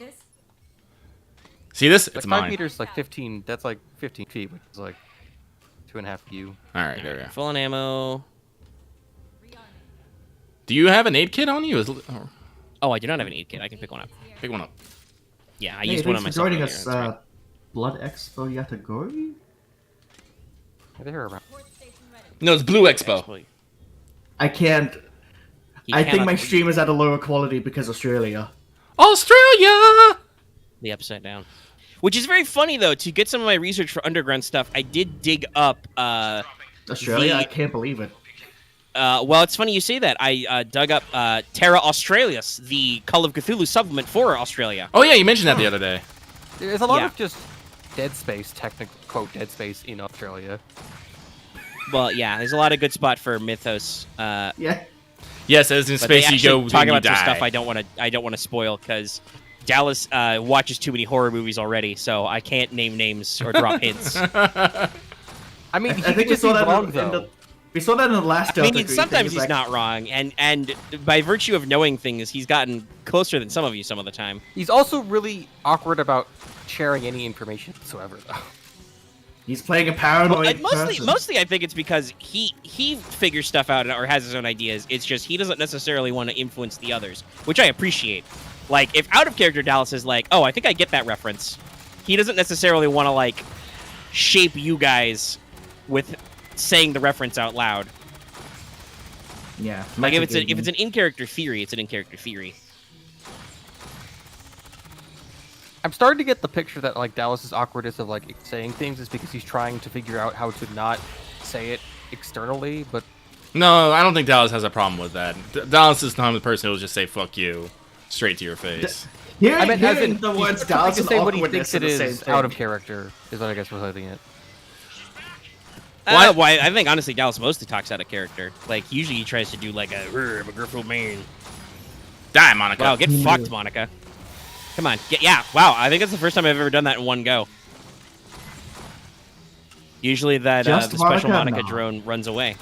See this? Like It's 5 mine. meters, like 15. That's like 15 feet, which is like 2.5 U. All right, there we go. Full on ammo. Do you have an aid kit on you? Oh, I do not have an aid kit. I can pick one up. Pick one up. Yeah, I Hey, used one on thanks for myself. joining earlier, us, that's right. Blood Expo Yatagori? They're around. No, it's Blue Expo. Actually, I can't. he I think cannot my read stream is at a lower quality because Australia. Australia! the upside down. Which is very funny though. To get some of my research for underground stuff, I did dig up. Australia? I can't believe it. Well, it's funny you say that. I dug up Terra Australis, the Call of Cthulhu supplement for Australia. Oh yeah, you mentioned that the other day. There's a lot Yeah. of just dead space, technical quote dead space in Australia. Well, yeah, there's a lot of good spot for Mythos. Yeah. Yes, as in But they space you actually go talk when you about some die. stuff I don't want to spoil because Dallas watches too many horror movies already, so I can't name names or drop hints. I mean, he I could think we just be saw that wrong in though. the. We saw that in the last I Delta mean, Green sometimes thing, he's not wrong, and by virtue of knowing things, he's gotten closer than some of you some of the time. He's also really awkward about sharing any information whatsoever, though. He's playing a paranoid person. Mostly, I think it's because he figures stuff out or has his own ideas. It's just he doesn't necessarily want to influence the others, which I appreciate. Like, if out of character Dallas is like, "Oh, I think I get that reference," he doesn't necessarily want to like shape you guys with saying the reference out loud. Yeah. Like, if it's metagaming. an in character theory, it's an in character theory. I'm starting to get the picture that like Dallas's awkwardness of like saying things is because he's trying to figure out how to not say it externally, but No, I don't think Dallas has a problem with that. Dallas is not the person who will just say "fuck you" straight to your face. Hearing, I meant as hearing in the he's words trying Dallas to and say what he awkwardness thinks are it the same is thing. out of character is what I guess we're letting it. Well, I think honestly Dallas mostly talks out of character. Like usually he tries to do like I'm a Griffo man. Die, Monica. Wow, get fucked, Monica. Come on, wow, I think that's the first time I've ever done that in one go. Usually that Just the special Monica? Monica No. drone runs away.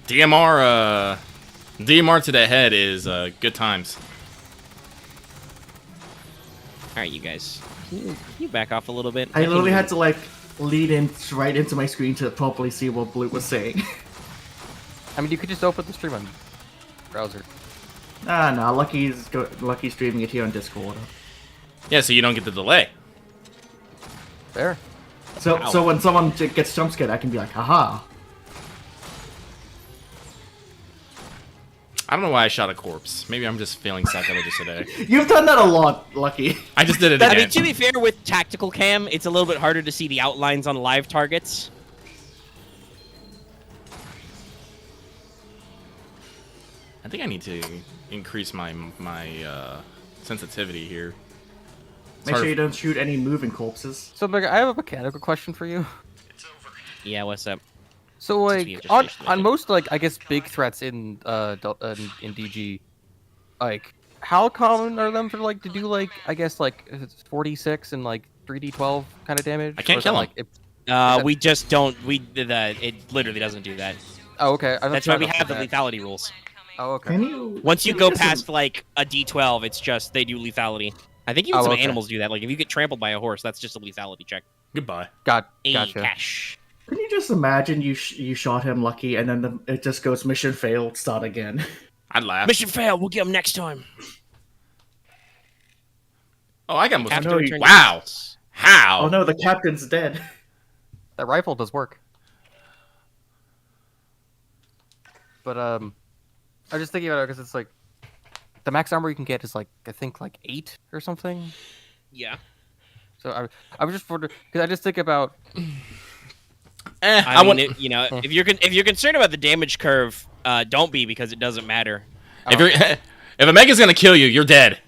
DMR to the head is good times. All right, you guys, can you back off a little bit? I literally had to like lead in right into my screen to properly see what Blue was saying. I mean, you could just open the stream on browser. Nah, Lucky's streaming it here on Discord. Yeah, so you don't get the delay. There. So when someone gets jump scared, I can be like, haha. I don't know why I shot a corpse. Maybe I'm just feeling sacrilegious today. You've done that a lot, Lucky. I just did it I again. mean, to be fair, with tactical cam, it's a little bit harder to see the outlines on live targets. I think I need to increase my sensitivity here. Make hard- sure you don't shoot any moving corpses. So, Mega, I have a mechanical question for you. Yeah, what's up? So, Since like, we just on finished the mission. most, like, I guess big threats in in DG, like, how common are them for like to do like I guess like 46 and like 3d12 kind of damage? I can't Or is that, kill 'em. like, that- We just don't. It literally doesn't do that. Oh, okay. I'm That's not why we sure have the about that. lethality rules. Oh, okay. Can you? Once you can go just- past like a D12, it's just they do lethality. I think even Oh, some okay. animals do that. Like if you get trampled by a horse, that's just a lethality check. Goodbye. A Gotcha. cash. Can you just imagine you shot him, Lucky, and then it just goes mission failed, start again. I'd laugh. Mission failed. We'll get them next time. Oh, I got most. After know you- return- Wow. How? Oh no, the captain's dead. That rifle does work. But I was just thinking about it because it's like the max armor you can get is like I think like 8 or something. Yeah. So I was just wondering because I just think about I mean, want. if you're concerned about the damage curve, don't be because it doesn't matter. If If a mega's gonna kill you, you're dead.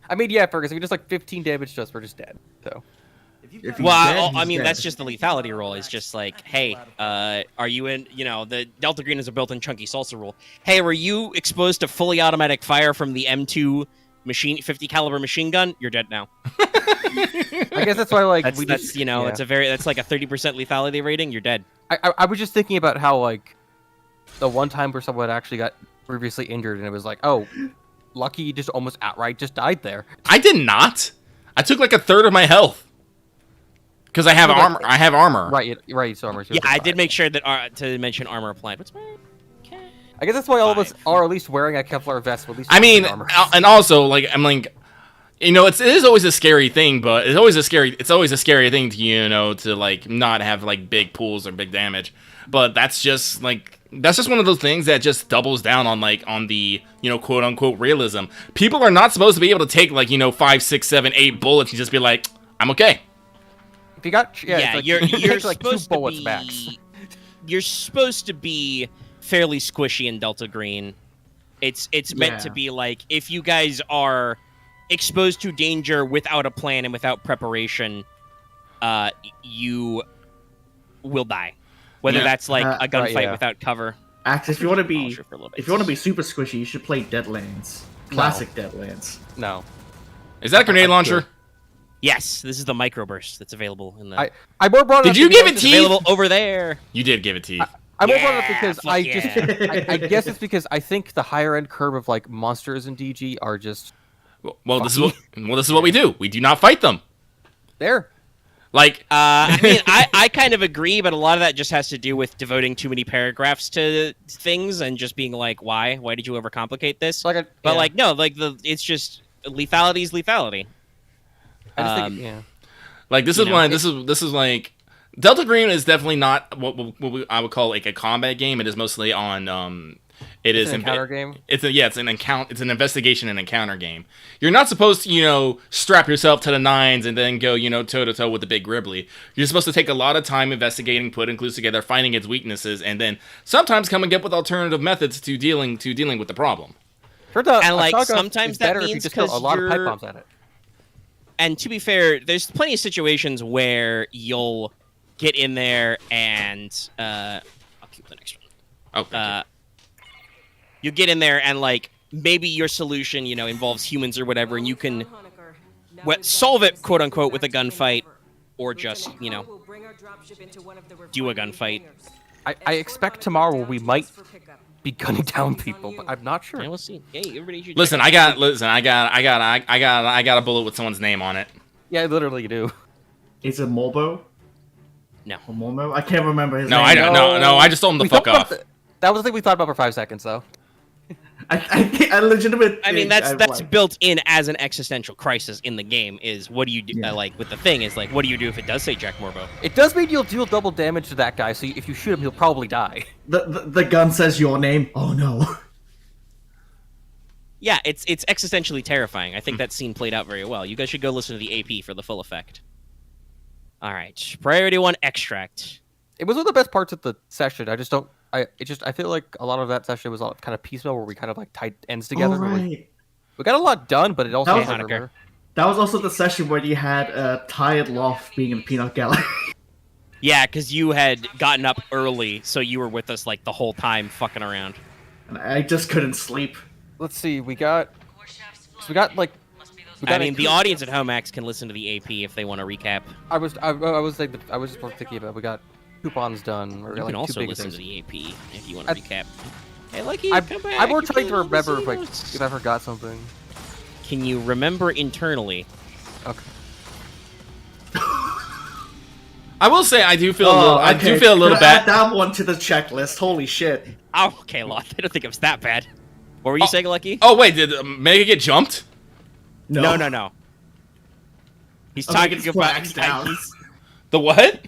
I mean, yeah, Fergus, if you just like 15 damage to us, we're just dead. So. If he's Well, dead, I he's mean, dead. that's just the lethality rule. It's just like, hey, are you in? You know, the Delta Green is a built-in chunky salsa rule. Hey, were you exposed to fully automatic fire from the M2 50 caliber machine gun? You're dead now. I guess that's why, like, That's that's like a 30% lethality rating. You're dead. I was just thinking about how, like, the one time where someone actually got previously injured, and it was like, oh, Lucky you just almost outright just died there. I did not. I took like a third of my health. Because I have armor. I have armor. Right, right. So armor. Yeah, I did make sure that to mention armor applied. What's my? I guess that's why all of us are at least wearing a Kevlar vest with at least. I mean, armor. and also like I'm like, you know, it is always a scary thing, but it's always a scary thing to to like not have like big pools or big damage. But that's just one of those things that just doubles down on the quote unquote realism. People are not supposed to be able to take 5, 6, 7, 8 bullets and just be like, I'm okay. If you got you're take, like, supposed 2 bullets to be, max. You're supposed to be fairly squishy in Delta Green. It's meant to be like if you guys are exposed to danger without a plan and without preparation, you will die. Whether that's like a gunfight without cover. Axis, if you want to be for a little bit. if you want to be super squishy, you should play Deadlands. Classic Deadlands. No. Is that a grenade launcher? Yes, this is the microburst that's available in the. I more brought it Did up you because give it it's teeth? available over there. You did give it teeth. I more brought it up Yeah, because fuck I yeah. just I guess it's because I think the higher end curve of like monsters in DG are just Well, this is what we do. We do not fight them. there. Like, I mean, I kind of agree, but a lot of that just has to do with devoting too many paragraphs to things and just being like, why? Why did you overcomplicate this? Like No, it's just lethality is lethality. I just think like this is like Delta Green is definitely not what I would call like a combat game. It is mostly on it's an encounter game. It's an investigation and encounter game. You're not supposed to, strap yourself to the nines and then go, toe to toe with the big Gribbly. You're supposed to take a lot of time investigating, putting clues together, finding its weaknesses, and then sometimes coming up with alternative methods to dealing with the problem. Turns out, And, a like, shotgun sometimes is that better if you means just throw a 'cause lot of pipe you're- bombs at it. And to be fair, there's plenty of situations where you'll get in there and I'll keep the next one. Oh, thank You get in there and maybe your solution, involves humans or whatever, and you can solve it, quote unquote, with a gunfight, or just do a gunfight. I expect tomorrow we might be gunning down people, but I'm not sure. Yeah, we'll see. Hey, everybody should Listen, I got a bullet with someone's name on it. Yeah, literally you do. Is it Morbo? No. Or Mormo? I can't remember his No, name. I don't. No, I just told him to We fuck thought about off. that was the thing we thought about for 5 seconds, though. I legitimately. I mean, that's built in as an existential crisis in the game. Is what do you do? Yeah. With the thing is what do you do if it does say Jack Morbo? It does mean you'll deal double damage to that guy, so if you shoot him, he'll probably die. The gun says your name. Oh no. Yeah, it's existentially terrifying. I think that scene played out very well. You guys should go listen to the AP for the full effect. All right, priority 1 extract. It was one of the best parts of the session. I feel like a lot of that session was all kind of piecemeal, where we kind of tied ends together. All where right. We got a lot done, but it also That was- had Honecker. That was also the session where you had Tired Loft being in Peanut Gallery. Yeah, because you had gotten up early, so you were with us the whole time, fucking around. And I just couldn't sleep. Let's see, we got I mean, the audience at home, Max, can listen to the AP if they want to recap. I was just thinking about we got coupons done. Or You can two also big listen things. to the AP if you want to recap. Hey, Lucky, I'm come back. more You trying can to remember see if notes. I forgot something. Can you remember internally? Okay. I will say I do feel I do feel a little Add bad. that one to the checklist. Holy shit. Oh, okay, Lot. I don't think it was that bad. What were you saying, Lucky? Oh wait, did Mega get jumped? No. He's Oh, talking he gets about. flags down. The what?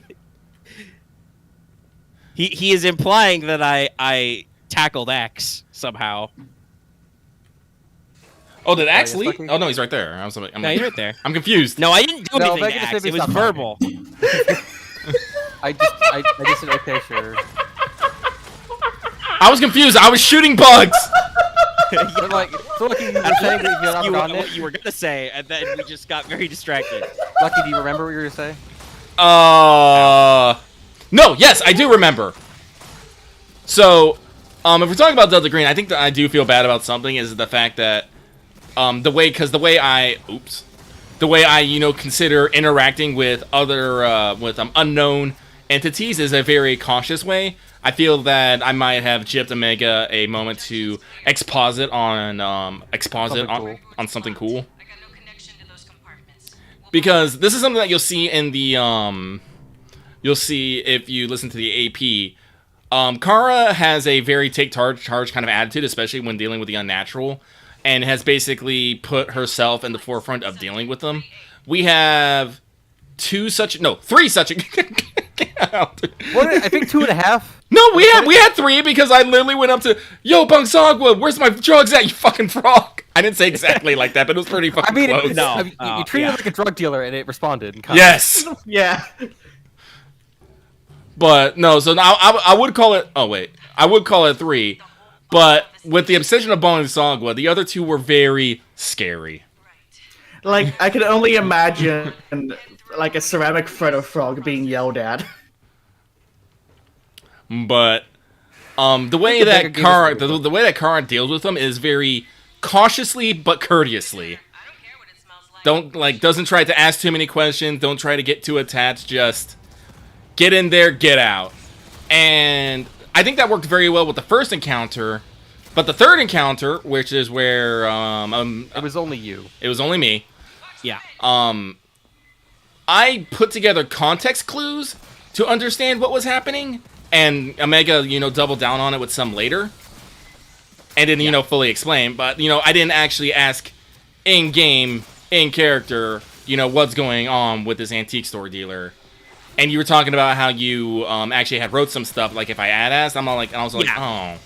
He is implying that I tackled Axe somehow. Oh, did Axe yes, leave? Lucky. Oh no, he's right there. I'm No, he's right there. I'm confused. No, I didn't do No, anything Megan to just Axe. made me It was stop verbal. I just said okay, sure. I was confused. I was shooting bugs. But, So Lucky, you were saying that you had You, not gotten what it? you were gonna say, and then we just got very distracted. Lucky, do you remember what you were gonna say? No, yes, I do remember. So, if we're talking about Delta Green, I think that I do feel bad about something is the fact that, the way I consider interacting with other, unknown entities is a very cautious way. I feel that I might have gypped Omega a moment to exposit on something cool. I got no connection to those compartments. Because this is something that you'll see in the, you'll see if you listen to the AP. Kara has a very take charge kind of attitude, especially when dealing with the unnatural, and has basically put herself in the forefront of dealing with them. We have three such. What? I think 2.5. No, we had three because I literally went up to, yo, Bungsagwa, where's my drugs at, you fucking frog? I didn't say exactly like that, but it was pretty fucking I mean, close. No. I mean, you treated it like a drug dealer, and it responded. And Yes. Yeah. But no, so now I would call it. Oh wait, I would call it 3, but with the obsession of Bungsagwa, the other 2 were very scary. Like, I can only imagine, like, a ceramic Freddo frog being yelled at. But the way that Kara, the way that Kara deals with them is very cautiously but courteously. I don't care what it smells like. Doesn't try to ask too many questions. Don't try to get too attached. Just get in there, get out. And I think that worked very well with the first encounter. But the third encounter, which is where it was only you. it was only me. Yeah. I put together context clues to understand what was happening, and Omega, doubled down on it with some later, and didn't, fully explain. But I didn't actually ask in game, in character, what's going on with this antique store dealer. And you were talking about how you actually had wrote some stuff. Like if I had asked, I was like, Yeah. oh,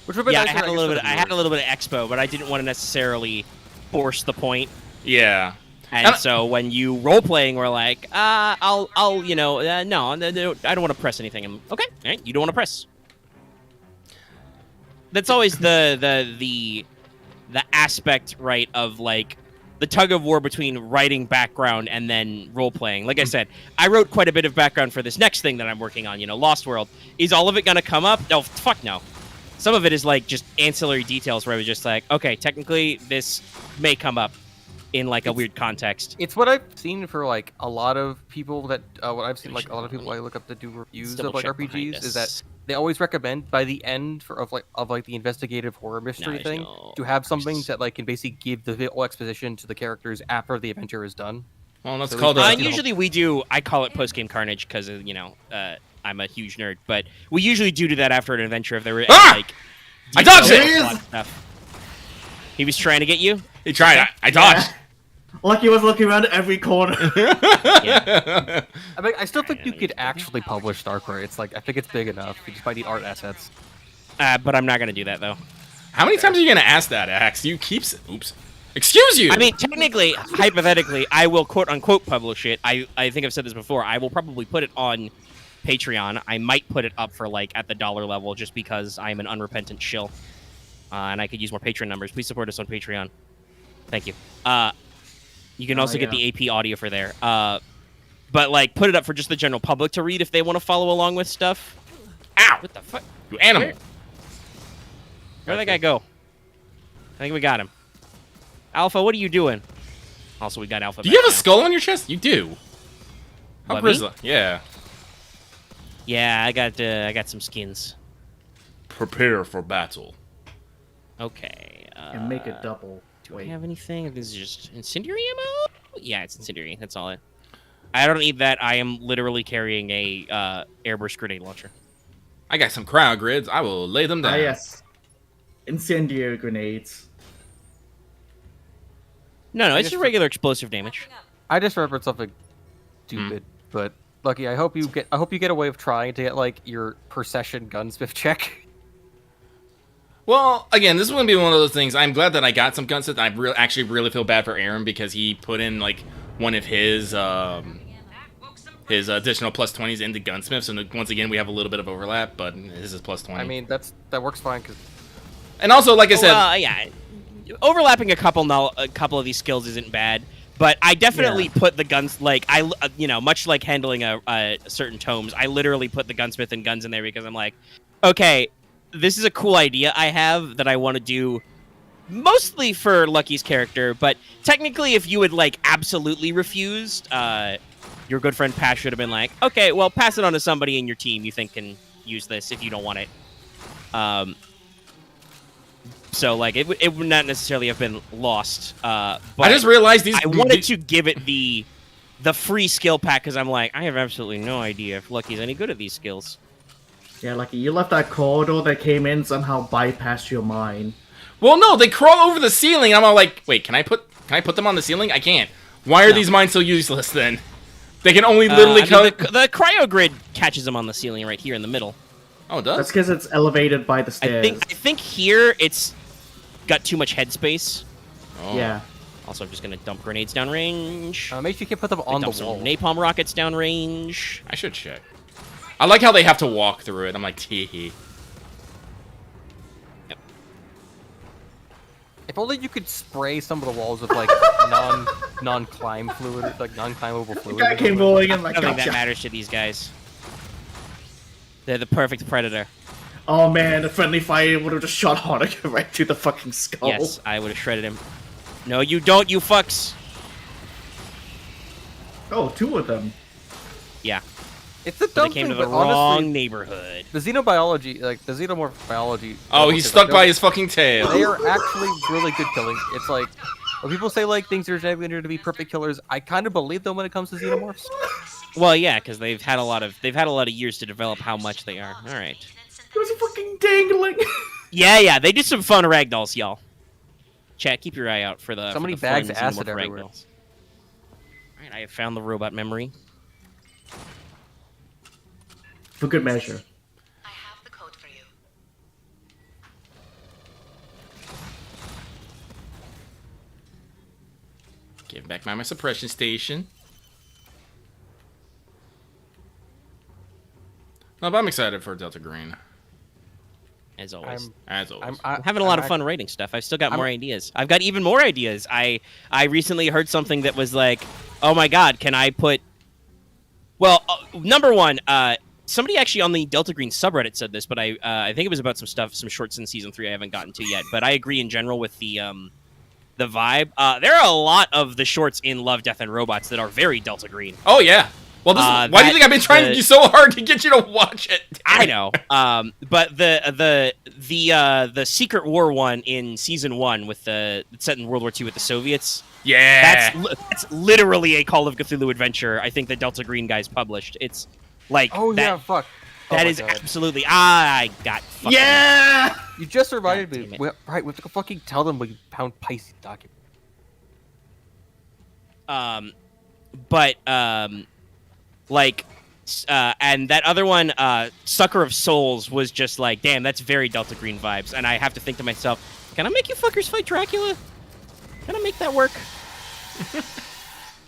Which would be Yeah, nicer, I had a guess, little for bit. the I had a viewers. little bit of expo, but I didn't want to necessarily force the point. yeah. And so when you role playing, we're like, no, I don't want to press anything. I'm okay. All right, you don't want to press. That's always the aspect, right, of like the tug of war between writing background and then role playing. Like I said, I wrote quite a bit of background for this next thing that I'm working on. Lost World. Is all of it gonna come up? No, fuck no. Some of it is like just ancillary details where I was just like, okay, technically this may come up in like a weird context. It's what I've seen for like a lot of people that what I've seen like a lot of people I look up to do reviews of like double-check behind RPGs is us. that they always recommend by the end of the investigative horror mystery there's thing no- to have something that like can basically give the whole exposition to the characters after the adventure is done. Well, that's So called we- a. And usually I call it post game carnage because I'm a huge nerd, but we usually do that after an adventure if there were like. I dodged detailed it! plot stuff. He was trying to get you. He tried. I dodged. Lucky was looking around every corner. Yeah. I mean, I still think you could actually publish Starcrow. It's like I think it's big enough. You just might need art assets. But I'm not gonna do that though. How many times are you gonna ask that, Axe? You keep. Oops. Excuse you. I mean, technically, hypothetically, I will quote unquote publish it. I think I've said this before. I will probably put it on Patreon. I might put it up for like at the $1 level just because I'm an unrepentant shill. And I could use more Patreon numbers. Please support us on Patreon. Thank you. You can also get the AP audio for there. But like, put it up for just the general public to read if they want to follow along with stuff. Ow! What the fuck? You animal. Where'd that guy go? I think we got him. Alpha, what are you doing? Also, we got Alpha. Do you back have a now. skull on your chest? You do. How What, me? Grizzly? Yeah. Yeah, I got some skins. Prepare for battle. Okay. And make a double. Do I have anything? This is just incendiary ammo? Yeah, it's incendiary. That's all I don't need that. I am literally carrying a airburst grenade launcher. I got some cryo grids. I will lay them down. Ah, yes. Incendiary grenades. No, it's just just regular explosive damage. I just remembered something stupid, but Lucky, I hope you get a way of trying to get like your per session gunsmith check. Well, again, this is going to be one of those things. I'm glad that I got some gunsmith. I actually really feel bad for Aaron because he put in like one of his additional plus 20s into gunsmiths, and once again we have a little bit of overlap, but his is plus 20. I mean, that works fine because and also, like I said, Yeah. overlapping a couple of these skills isn't bad. But I definitely put the guns, like, much like handling a certain tomes, I literally put the gunsmith and guns in there because I'm like, okay, this is a cool idea I have that I want to do mostly for Lucky's character, but technically if you had, like, absolutely refused, your good friend Pash should have been like, okay, well, pass it on to somebody in your team you think can use this if you don't want it. So, like, it would not necessarily have been lost. But I just realized these. I wanted to give it the free skill pack because I'm like, I have absolutely no idea if Lucky's any good at these skills. Yeah, Lucky, you left that corridor that came in somehow bypassed your mind. Well, no, they crawl over the ceiling. I'm all like, wait, can I put them on the ceiling? I can't. Why are these mines so useless then? They can only literally come. The cryo grid catches them on the ceiling right here in the middle. Oh, it does? That's because it's elevated by the stairs. I think here it's got too much headspace. Oh. Yeah. Also, I'm just gonna dump grenades downrange. Make sure you can put them on the wall. Napalm rockets downrange. I should check. I like how they have to walk through it. I'm like, tee hee. Yep. If only you could spray some of the walls with like non-climb fluid, like non-climbable fluid. Guy came rolling in like, I don't think that gotcha. matters to these guys. They're the perfect predator. Oh man, the friendly fire would have just shot Hanukkah right through the fucking skull. Yes, I would have shredded him. No, you don't, you fucks. Oh, 2 of them. Yeah, It's the but dumb they came thing, to the but honestly, wrong neighborhood. the xenobiology, like the xenomorph biology. Oh, he's stuck by his fucking tail. They are actually really good killing. It's like when people say like things are genetically engineered to be perfect killers, I kind of believe them when it comes to xenomorphs. Well, yeah, because they've had a lot of years to develop how much they are. All right. It was fucking dangling. Yeah, they do some fun ragdolls, y'all. Chat, keep your eye out for the. So many for the bags fun of acid xenomorph everywhere. ragdolls. All right, I have found the robot memory. For good measure. I have the code for you. Give back my suppression station. No, but I'm excited for Delta Green. As always. As always. I'm having a lot of fun writing stuff. I've still got more ideas. I've got even more ideas. I recently heard something that was like, oh my god, can I put... Well, number one, somebody actually on the Delta Green subreddit said this, but I think it was about some shorts in Season 3 I haven't gotten to yet. But I agree in general with the vibe. There are a lot of the shorts in Love, Death, and Robots that are very Delta Green. Oh, yeah. Well, why do you think I've been trying so hard to get you to watch it? I know. But the Secret War one in Season 1 with it's set in World War II with the Soviets. Yeah. That's literally a Call of Cthulhu adventure. I think the Delta Green guys published. It's like Yeah, fuck. That is absolutely. I got. Fucking, Yeah. You just reminded God me. damn it. Right, we have to go fucking tell them we found Pisces document. And that other one, Sucker of Souls, was just like, damn, that's very Delta Green vibes. And I have to think to myself, can I make you fuckers fight Dracula? Can I make that work?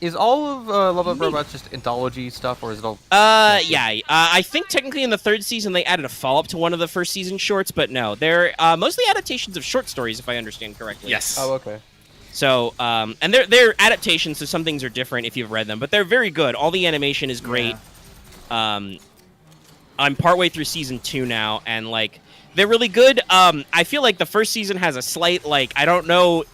Is all of Love of Robots just anthology stuff, or is it all? Yeah. I think technically in the 3rd season they added a follow-up to one of the first season shorts, but no, they're mostly adaptations of short stories, if I understand correctly. Yes. Oh, okay. So, and they're adaptations, so some things are different if you've read them, but they're very good. All the animation is great. Yeah. I'm partway through season 2 now, and like they're really good. I feel like the first season has a slight I don't know.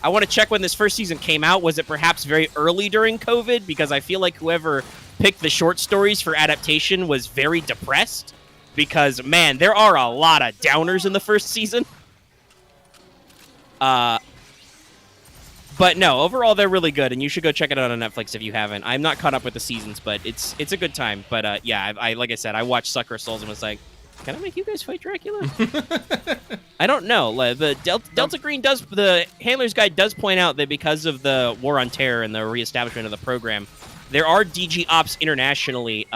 I want to check when this first season came out. Was it perhaps very early during COVID? Because I feel like whoever picked the short stories for adaptation was very depressed. Because, man, there are a lot of downers in the first season. But no, overall they're really good, and you should go check it out on Netflix if you haven't. I'm not caught up with the seasons, but it's a good time. But yeah, I like I said, I watched Sucker of Souls and was like, can I make you guys fight Dracula? I don't know. The Delta Green the Handler's Guide does point out that because of the War on Terror and the reestablishment of the program, there are DG ops internationally,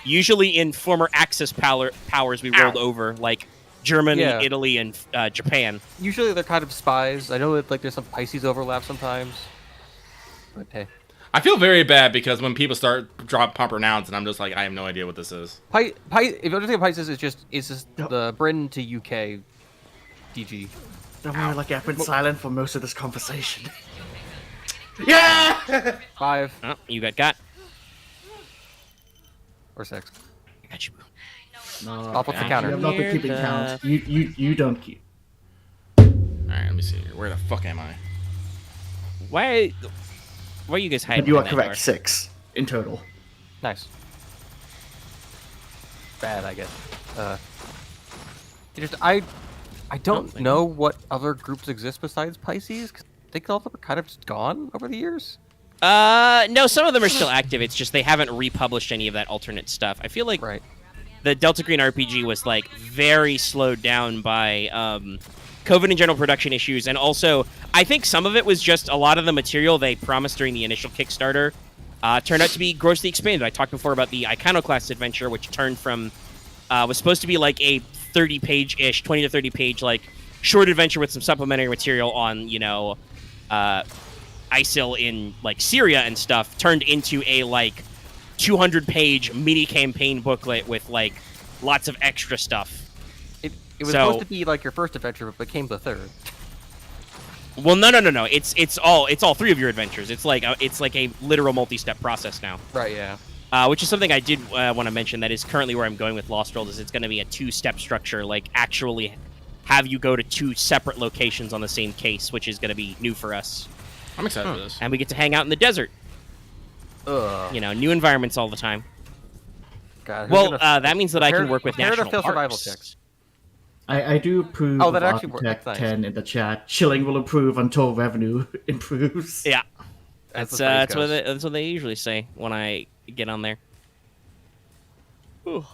usually in former Axis powers we rolled over, like Germany, Italy, and Japan. Usually they're kind of spies. I know that there's some Pisces overlap sometimes. But hey. I feel very bad because when people start proper nouns, and I'm just like, I have no idea what this is. If you understand Pisces, it's just the Britain to UK DG. Don't worry, Lucky, I've been silent for most of this conversation. Yeah! 5 Oh, you got. or 6. I got you. No, I'll put the you counter. have not been keeping count. You don't keep. Alright, let me see here. Where the fuck am I? Why are you guys hiding? But you are behind that correct, 6 in total. Nice. Bad, I guess. I don't know what other groups exist besides Pisces. 'Cause I think all of them are kind of just gone over the years. No, some of them are still active. It's just they haven't republished any of that alternate stuff. I feel like Right. the Delta Green RPG was like very slowed down by COVID and general production issues, and also I think some of it was just a lot of the material they promised during the initial Kickstarter turned out to be grossly expanded. I talked before about the Iconoclast adventure, which turned from was supposed to be like a 30-page-ish, 20 to 30-page like short adventure with some supplementary material on ISIL in like Syria and stuff, turned into a like 200-page mini campaign booklet with like lots of extra stuff. It was supposed to be like your first adventure, but became the third. Well, no. It's all 3 of your adventures. It's like a literal multi-step process now. Right. Yeah. Which is something I did want to mention. That is currently where I'm going with Lost World. Is it's going to be a 2-step structure, like actually have you go to 2 separate locations on the same case, which is going to be new for us. I'm excited for this. And we get to hang out in the desert. Ugh. You know, new environments all the time. God. who's Well, gonna- that means that I can work with prepare to national fail survival parks. checks. I do approve Oh, that of actually worked. Architect Nice. 10 in the chat. Chilling will improve until revenue improves. Yeah, As that's the phrase goes. that's what they usually say when I get on there. Ooh.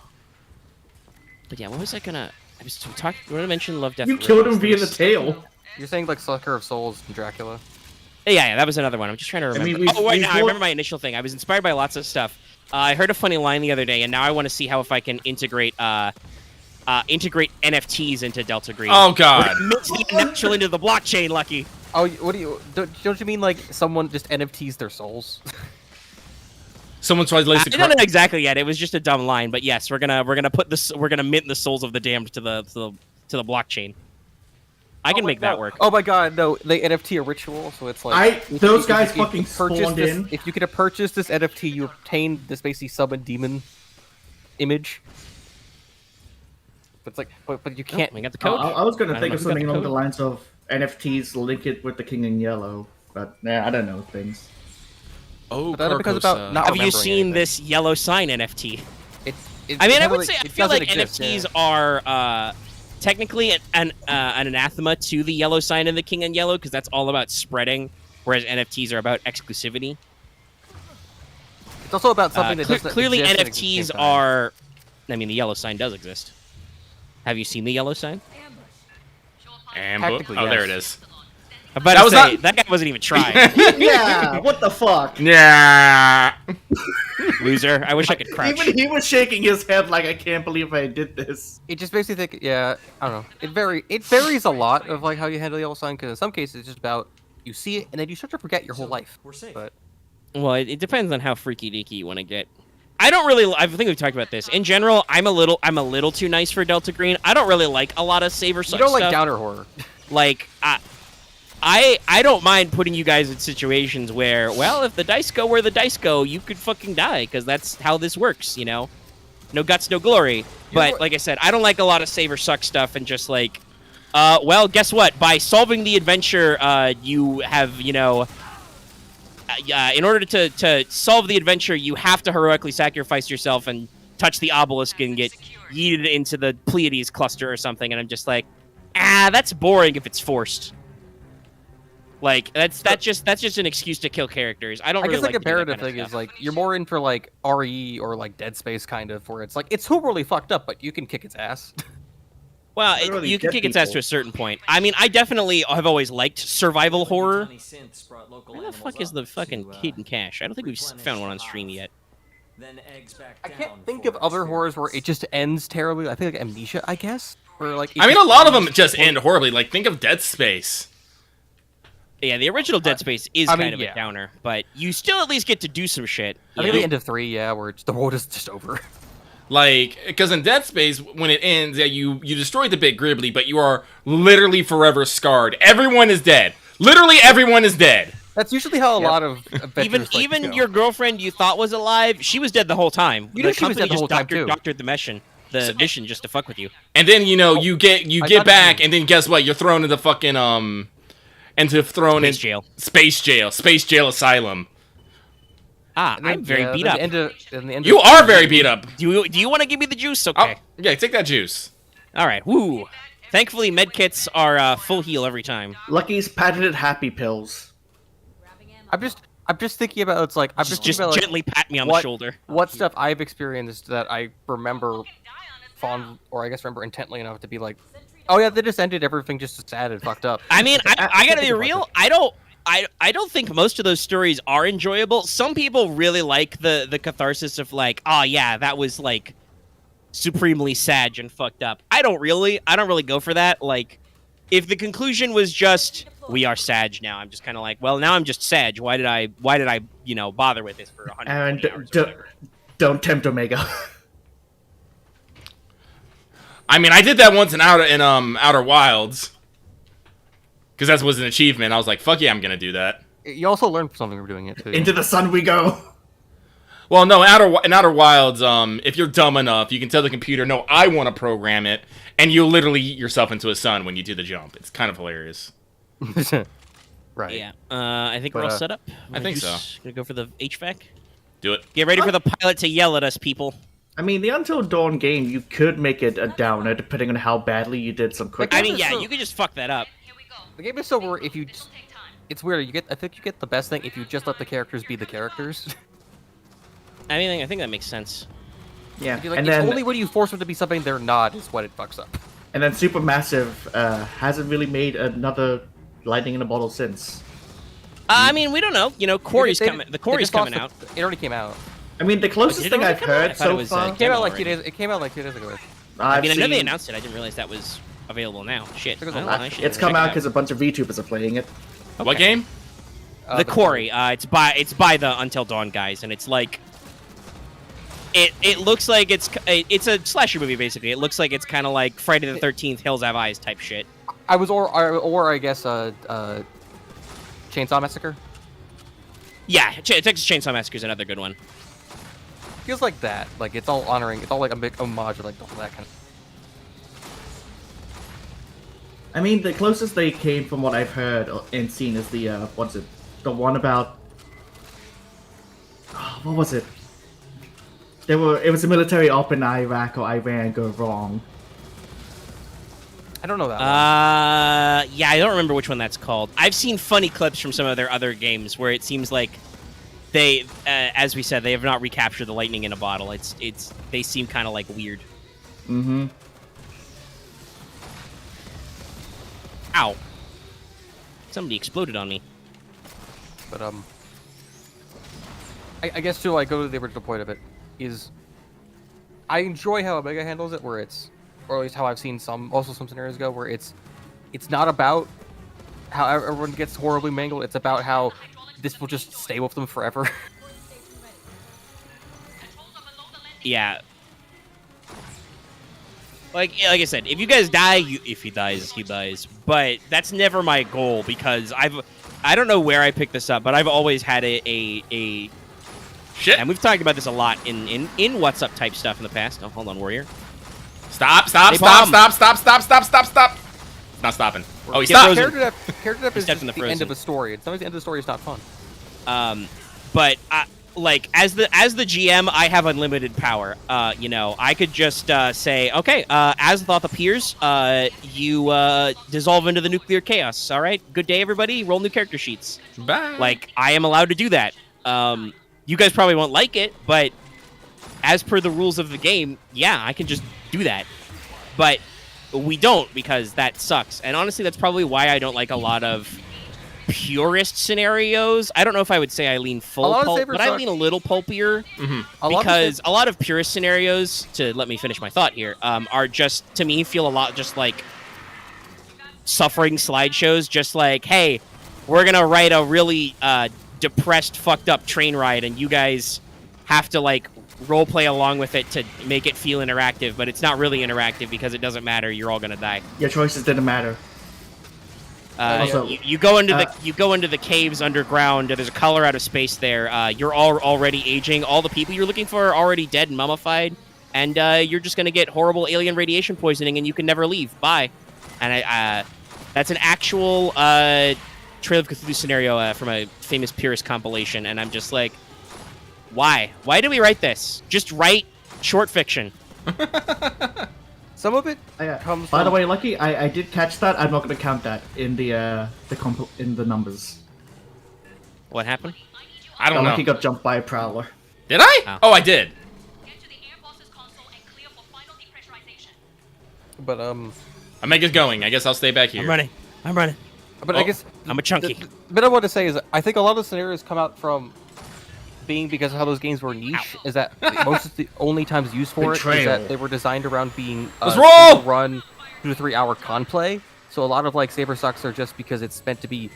But yeah, what was I gonna? I was talking. We're gonna mention Love, Death. You and killed him Robots. via the tail. You're saying like Sucker of Souls and Dracula. Yeah, that was another one. I'm just trying to remember. mean, Oh wait, we've no, I all- remember my initial thing. I was inspired by lots of stuff. I heard a funny line the other day, and now I want to see how if I can integrate NFTs into Delta Green. Oh god. Mix the natural into the blockchain, Lucky. Oh, what do you? Don't you mean like someone just NFTs their souls? Someone tries to lace I don't know exactly yet. It was just a dumb line, but yes, we're gonna put this. We're gonna mint the souls of the damned to the blockchain. I can make that work. Oh my god, no! They NFT a ritual, so it's like Those guys fucking purchase spawned this, in. If you could have purchased this NFT, you obtain this basically summon demon image. But it's like, but you can't. We got the code. I was gonna I think don't of know who got something the along the code. lines of NFTs link it with the King in Yellow, but I don't know things. Oh, But that because about not Have you remembering seen anything. this yellow sign NFT? It I mean, I doesn't would really- say I it feel doesn't like exist, NFTs yeah. are technically an anathema to the yellow sign and the King in Yellow because that's all about spreading, whereas NFTs are about exclusivity. It's also about something that doesn't Clearly, exist at the same NFTs time. are. I mean, the yellow sign does exist. Have you seen the yellow sign? Technically, Oh, there it yes. is. I'm about That to was say, not- that guy wasn't even trying. Yeah, what the fuck? Yeah. Loser. I wish I could crouch. Even he was shaking his head like, I can't believe I did this. It just makes me think. Yeah, I don't know. It varies a lot of like how you handle the yellow sign because in some cases it's just about you see it and then you start to forget your whole life. We're safe. But Well, it depends on how freaky deaky you want to get. I don't really. I think we've talked about this. In general, I'm a little too nice for Delta Green. I don't really like a lot of save or you suck don't stuff. like downer horror. Like, I don't mind putting you guys in situations where, well, if the dice go where the dice go, you could fucking die because that's how this works. You know, no guts, no glory. But what- like I said, I don't like a lot of save or suck stuff and just like, well, guess what? By solving the adventure, you have, you know. In order to solve the adventure, you have to heroically sacrifice yourself and touch the obelisk and get yeeted into the Pleiades cluster or something. And I'm just like, that's boring if it's forced. Like that's just an excuse to kill characters. I don't. I really guess the like to do that comparative kind of thing is stuff. like you're more in for like RE or like Dead Space kind of where it's like it's really fucked up, but you can kick its ass. Well, Literally you can dead kick its ass people. to a certain point. I mean, I definitely have always liked survival horror. Where the fuck is the fucking hidden cache? I don't think we've found one on stream yet. Then eggs back I down can't think for of other horrors where it experiments. just ends terribly. I think like Amnesia, I guess. Or like I mean, a lot of them just end horribly. Like, think of Dead Space. Yeah, the original Dead Space is I kind mean, of yeah. a downer, but you still at least get to do some shit. I you think know? the end of 3, yeah, where the world is just over. Like, because in Dead Space, when it ends, yeah, you destroyed the big Gribbly, but you are literally forever scarred. Everyone is dead. Literally everyone is dead. That's usually how a lot of Even go. your girlfriend you thought was alive, she was dead the whole time. You knew she was dead company the whole just time, too. doctored the mission just to fuck with you. And then you get I get thought back, it- and then guess what? You're thrown into fucking space jail asylum. I'm very beat up. You are very beat up. Do you want to give me the juice? Oh, Okay. yeah, take that juice. All right. Woo. Thankfully, medkits are full heal every time. Lucky's patented happy pills. I'm just thinking about it's like I'm Just thinking about, like, gently pat me on the what- shoulder. what stuff I've experienced that I remember remember intently enough to be like, oh yeah, they just ended everything just as sad and fucked up. I mean, I gotta be think about real. I don't think most of those stories are enjoyable. Some people really like the catharsis of like, oh yeah, that was like supremely sad and fucked up. I don't really go for that. Like, if the conclusion was just we are Sag now, I'm just kind of like, well, now I'm just Sag. Why did I bother with this for 100 And hours? or whatever? don't tempt Omega. I mean, I did that once in Outer Wilds, because that was an achievement. I was like, fuck yeah, I'm gonna do that. You also learn something from doing it too. Into the sun we go. Well, no, in Outer Wilds, if you're dumb enough, you can tell the computer, no, I want to program it, and you literally eat yourself into a sun when you do the jump. It's kind of hilarious. Right. Yeah. I think we're all set up. I think so. Gonna go for the HVAC. Do it. Get ready for the pilot to yell at us, people. I mean, the Until Dawn game, you could make it a downer depending on how badly you did some quick. I mean, yeah, you could just fuck that up. The game is so weird if you. It's weird. I think you get the best thing if you just let the characters be the characters. I think that makes sense. Yeah, Like, and it's then only when you force them to be something they're not is what it fucks up. Supermassive hasn't really made another lightning in a bottle since. I mean, we don't know. You know, Corey's They- coming. The they Corey's just lost coming out. It already came out. I mean, the closest did it thing already I've come out? I heard thought it so was, far. It came out like already. 2 days. It came out like 2 days ago. I mean, I know seen- they announced it. I didn't realize that was available now. Shit. Because I don't know, I should It's check come it out because a bunch of VTubers are playing it. What game? The Quarry. It's by the Until Dawn guys, and it's like it looks like it's a slasher movie basically. It looks like it's kind of like Friday the 13th, Hills Have Eyes type shit. I I guess Chainsaw Massacre. Yeah, Texas Chainsaw Massacre is another good one. Feels like that. Like it's all honoring. It's all like a big homage, like all that kind of. I mean, the closest they came from what I've heard and seen is the what's it? The one about what was it? It was a military op in Iraq or Iran go wrong. I don't know that. Yeah, I don't remember which one that's called. I've seen funny clips from some of their other games where it seems like they, as we said, they have not recaptured the lightning in a bottle. They seem kind of like weird. Mm-hmm. Ow! Somebody exploded on me. But I guess to like go to the original point of it is, I enjoy how Omega handles it, where it's, or at least how I've seen some scenarios go, where it's not about how everyone gets horribly mangled. It's about how this will just stay with them forever. Yeah. Like I said, if you guys die, if he dies, he dies. But that's never my goal because I don't know where I picked this up, but I've always had a Shit. and we've talked about this a lot in What's Up type stuff in the past. Oh, hold on, Warrior. Stop. Hey, It's bomb. not stopping. Oh, he Get stopped. frozen. Character death is stepped just in the the end frozen. of a story. And sometimes the end of the story is not fun. But like as the GM, I have unlimited power. You know, I could just say, okay, Azathoth appears. You dissolve into the nuclear chaos. All right, good day, everybody. Roll new character sheets. Bye. Like I am allowed to do that. You guys probably won't like it, but as per the rules of the game, yeah, I can just do that. But we don't because that sucks. And honestly, that's probably why I don't like a lot of purist scenarios. I don't know if I would say I lean full lot of pulp, savers but I are- lean a little pulpier A lot of because a lot of purist scenarios, to let me finish my thought here, are just, to me, feel a lot just like suffering slideshows. Just like, hey, we're going to write a really depressed, fucked up train ride, and you guys have to, like, role play along with it to make it feel interactive, but it's not really interactive because it doesn't matter. You're all gonna die. Your choices didn't matter. Also, You go into the caves underground. There's a color out of space there. You're all already aging. All the people you're looking for are already dead and mummified, and you're just gonna get horrible alien radiation poisoning, and you can never leave. Bye. And that's an actual Trail of Cthulhu scenario from a famous Purist compilation, and I'm just like, why? Why do we write this? Just write short fiction. Some of it Yeah. comes By the from- way, Lucky, I did catch that. I'm not going to count that in in the numbers. What happened? I don't know. Lucky got jumped by a prowler. Did I? Oh, I did. Get to the air boss's console and clear for final depressurization. But Omega's going. I guess I'll stay back here. I'm running. I guess I'm a chunky. The bit I want to say is I think a lot of the scenarios come out from being because of how those games were niche. Is that most of the only times used for it is Betrayal. that they were designed around being Let's roll! run 2 to 3 hour con play. So a lot of like Saber Sucks are just because it's meant to be.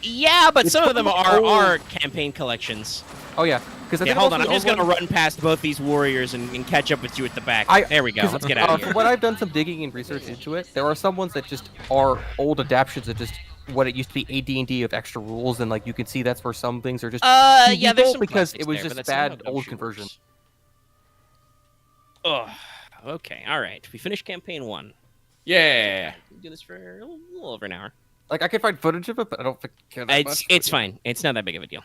Yeah, but It's some of them probably are old. campaign collections. Oh yeah, because Yeah, hold on. I'm just gonna run past both these warriors and catch up with you at the back. There we go. 'cause, Let's get out of From here. what I've done some digging and research into it, there are some ones that just are old adaptations of just what it used to be AD&D of extra rules, and like you can see that's where some things are just Yeah, there's evil some because classics it was there, just but that's not bad how old Gumshoe conversion. works. Ugh. Okay. All right. We finished campaign 1. Yeah. We do this for a little over an hour. Like I can find footage of it, but I don't care that much. It's fine. It's not that big of a deal.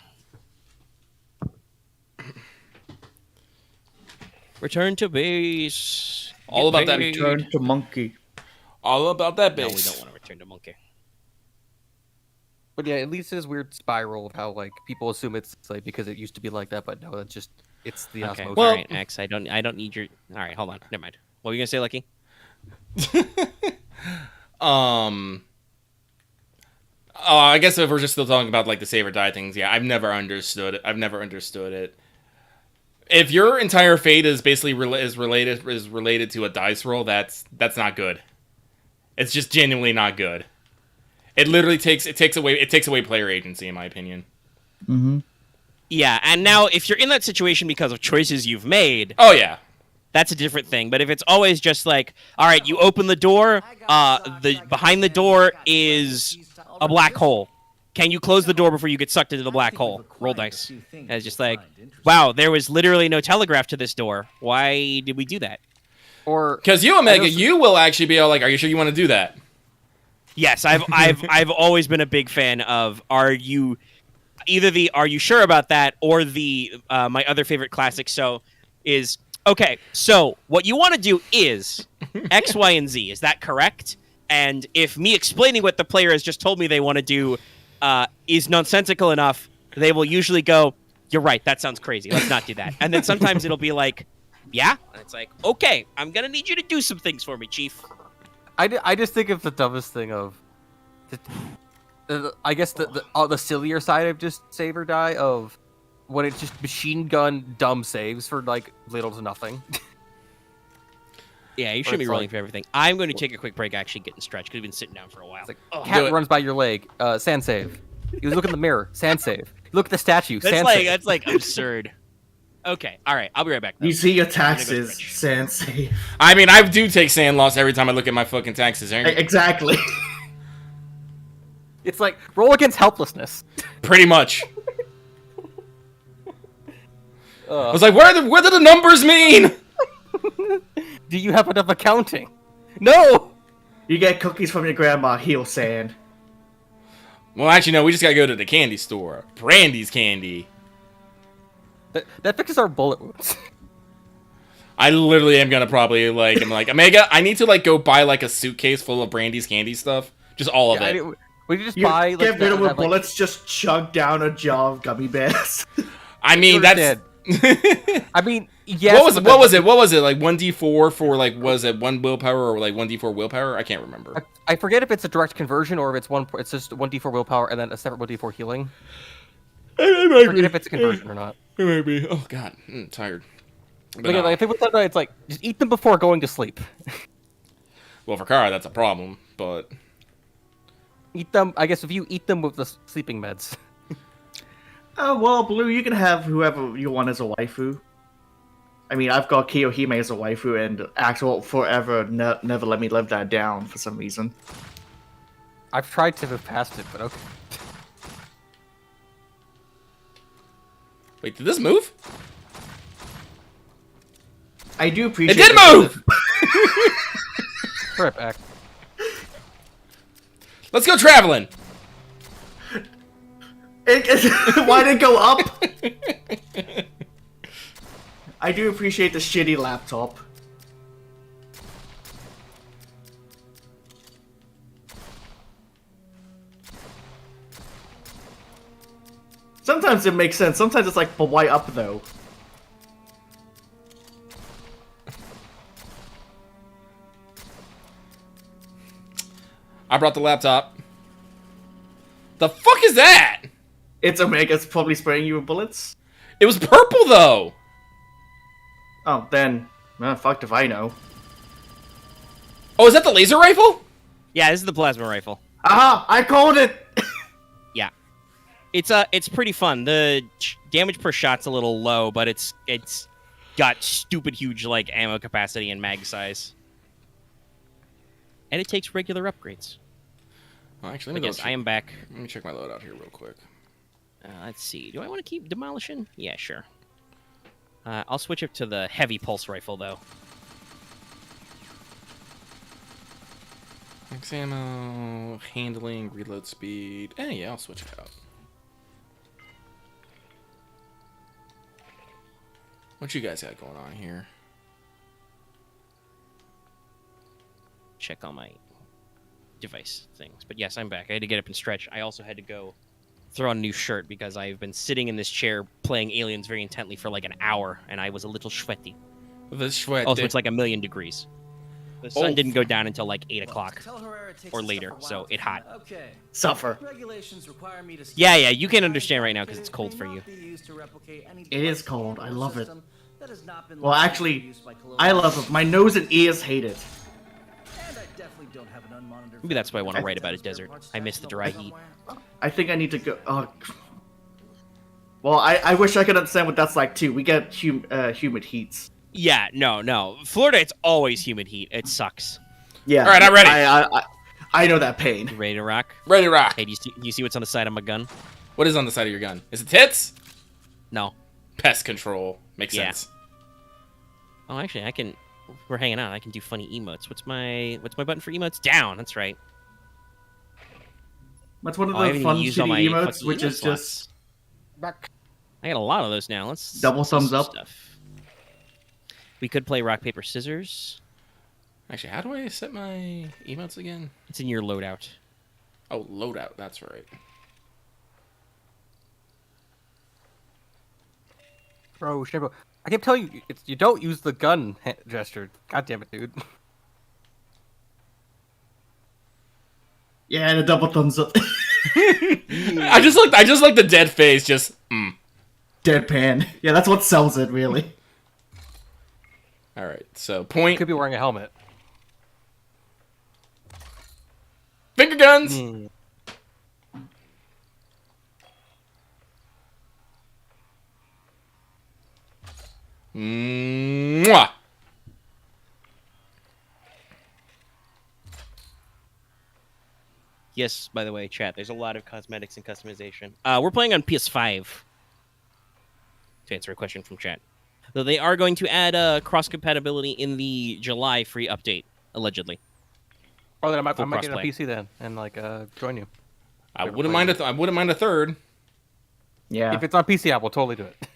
Return to base. All Get about that paid. Turn to monkey. All about that No, base. we don't want to return to monkey. But yeah, it leads to this weird spiral of how like people assume it's like because it used to be like that, but no, it's the Okay. osmosis. All right, X. I don't need your. All right. Hold on. Never mind. What were you gonna say, Lucky? I guess if we're just still talking about like the save or die things, yeah, I've never understood it. If your entire fate is basically related to a dice roll, that's not good. It's just genuinely not good. It literally takes away player agency, in my opinion. Mm-hmm. Yeah, and now if you're in that situation because of choices you've made, Oh yeah, that's a different thing. But if it's always just like, all right, you open the door, the behind the door is a black hole. Can you close the door before you get sucked into the black hole? Roll dice. And it's just like, wow, there was literally no telegraph to this door. Why did we do that? Or because you, Omega, you will actually be all like, "Are you sure you want to do that?" Yes, I've always been a big fan of are you sure about that or the my other favorite classic is okay, so what you want to do is X, Y, and Z. Is that correct? And if me explaining what the player has just told me they want to do is nonsensical enough, they will usually go, "You're right, that sounds crazy. Let's not do that." And then sometimes it'll be like, "Yeah," and it's like, "Okay, I'm gonna need you to do some things for me, Chief." I just think of the dumbest thing of, I guess the sillier side of just save or die of when it's just machine gun dumb saves for like little to nothing. Yeah, you Or should be it's rolling like- for everything. I'm going to take a quick break, actually getting stretched, because we've been sitting down for a while. It's like Ugh. Do cat it. runs by your leg, sand save. You look in the mirror, sand save. Look at the statue, sand save. That's like absurd. Okay, all right, I'll be right back. though. You see your go taxes, stretch. Sensei. I mean, I do take sand loss every time I look at my fucking taxes. Exactly. It's like roll against helplessness. Pretty much. I was like, what do the numbers mean? Do you have enough accounting? No. You get cookies from your grandma, heal sand. Well, actually, no. We just gotta go to the candy store. Brandy's candy. That fixes our bullet wounds. I literally am gonna probably I'm like, Omega, I need to like go buy like a suitcase full of Brandy's candy stuff. Just all of Yeah, it. we could just You buy like get rid of that, the bullets, just chug down a jar of gummy bears. I mean, that's. dead. I mean, yes. What was it? Like 1d4 for like was it 1 willpower or like 1d4 willpower? I can't remember. I forget if it's a direct conversion or if it's just 1d4 willpower and then a separate 1d4 healing. I forget if it's a conversion or not. It might be. Oh god, I'm tired. But But yeah, no. I think with that, it's like just eat them before going to sleep. Well, for Kara, that's a problem. But Eat them. I guess if you eat them with the sleeping meds. Oh, well, Blue, you can have whoever you want as a waifu. I mean, I've got Kiyohime as a waifu, and Axel forever never let me live that down for some reason. I've tried to move past it, but okay. Wait, did this move? I do It appreciate did the- move! Right back. Let's go traveling! Why did it go up? I do appreciate the shitty laptop. Sometimes it makes sense. Sometimes it's like, but why up though? I brought the laptop. The fuck is that? It's Omega's probably spraying you with bullets. It was purple though. Oh, then, fuck if I know. Oh, is that the laser rifle? Yeah, this is the plasma rifle. Aha! I called it. Yeah, it's pretty fun. The damage per shot's a little low, but it's got stupid huge like ammo capacity and mag size, and it takes regular upgrades. Oh, actually, But yes, I am back. Let me check my loadout here real quick. Let's see. Do I want to keep demolishing? Yeah, sure. I'll switch up to the heavy pulse rifle though. Max ammo, handling, reload speed. Yeah, I'll switch it out. What you guys got going on here? Check all my device things. But yes, I'm back. I had to get up and stretch. I also had to go throw on a new shirt because I've been sitting in this chair playing Aliens very intently for like an hour, and I was a little sweaty. The sweat. Also, it's like 1,000,000 degrees. The sun Oh. didn't go down until like 8 o'clock. Tell Herrera it takes or the later, stuff a so while it to hot. find- Okay. Suffer. Regulations require me to Yeah, you can understand right now because it's cold for you. It is cold. I love it. That has not been Well, lawfully actually, used by I love it. My nose and ears hate it. And I definitely don't have an unmonitored Maybe that's why I want to factory write about a spare desert. parts I miss the dry heat. somewhere. I think I need to go. Well, I wish I could understand what that's like too. We get humid heats. Yeah, no. Florida, it's always humid heat. It sucks. Yeah. All right, I'm ready. I know that pain. You ready to rock? Ready to rock. Hey, do you see what's on the side of my gun? What is on the side of your gun? Is it tits? No. Pest control. Makes Yeah. sense. Oh, actually, I can. We're hanging out. I can do funny emotes. What's my button for emotes? Down. That's right. That's one of Oh, I the haven't fun even used all shitty my emotes, fucking which emote is just slots. Back. I got a lot of those now. Let's Double do thumbs some up. Stuff. We could play rock paper scissors. Actually, how do I set my emotes again? It's in your loadout. Oh, loadout. That's right. Bro, Shabo, I kept telling you, you don't use the gun gesture. God damn it, dude. yeah, and a double thumbs up. I just like the dead face. Just. Deadpan. Yeah, that's what sells it, really. All right. So point. Could be wearing a helmet. Finger guns. Mwah. Yes, by the way, chat. There's a lot of cosmetics and customization. We're playing on PS5. To answer a question from chat, though they are going to add cross compatibility in the July free update, allegedly. Oh, then I might Full get a crossplay. PC then and like join you. I wouldn't mind I wouldn't mind a third. Yeah. If it's on PC, I will totally do it.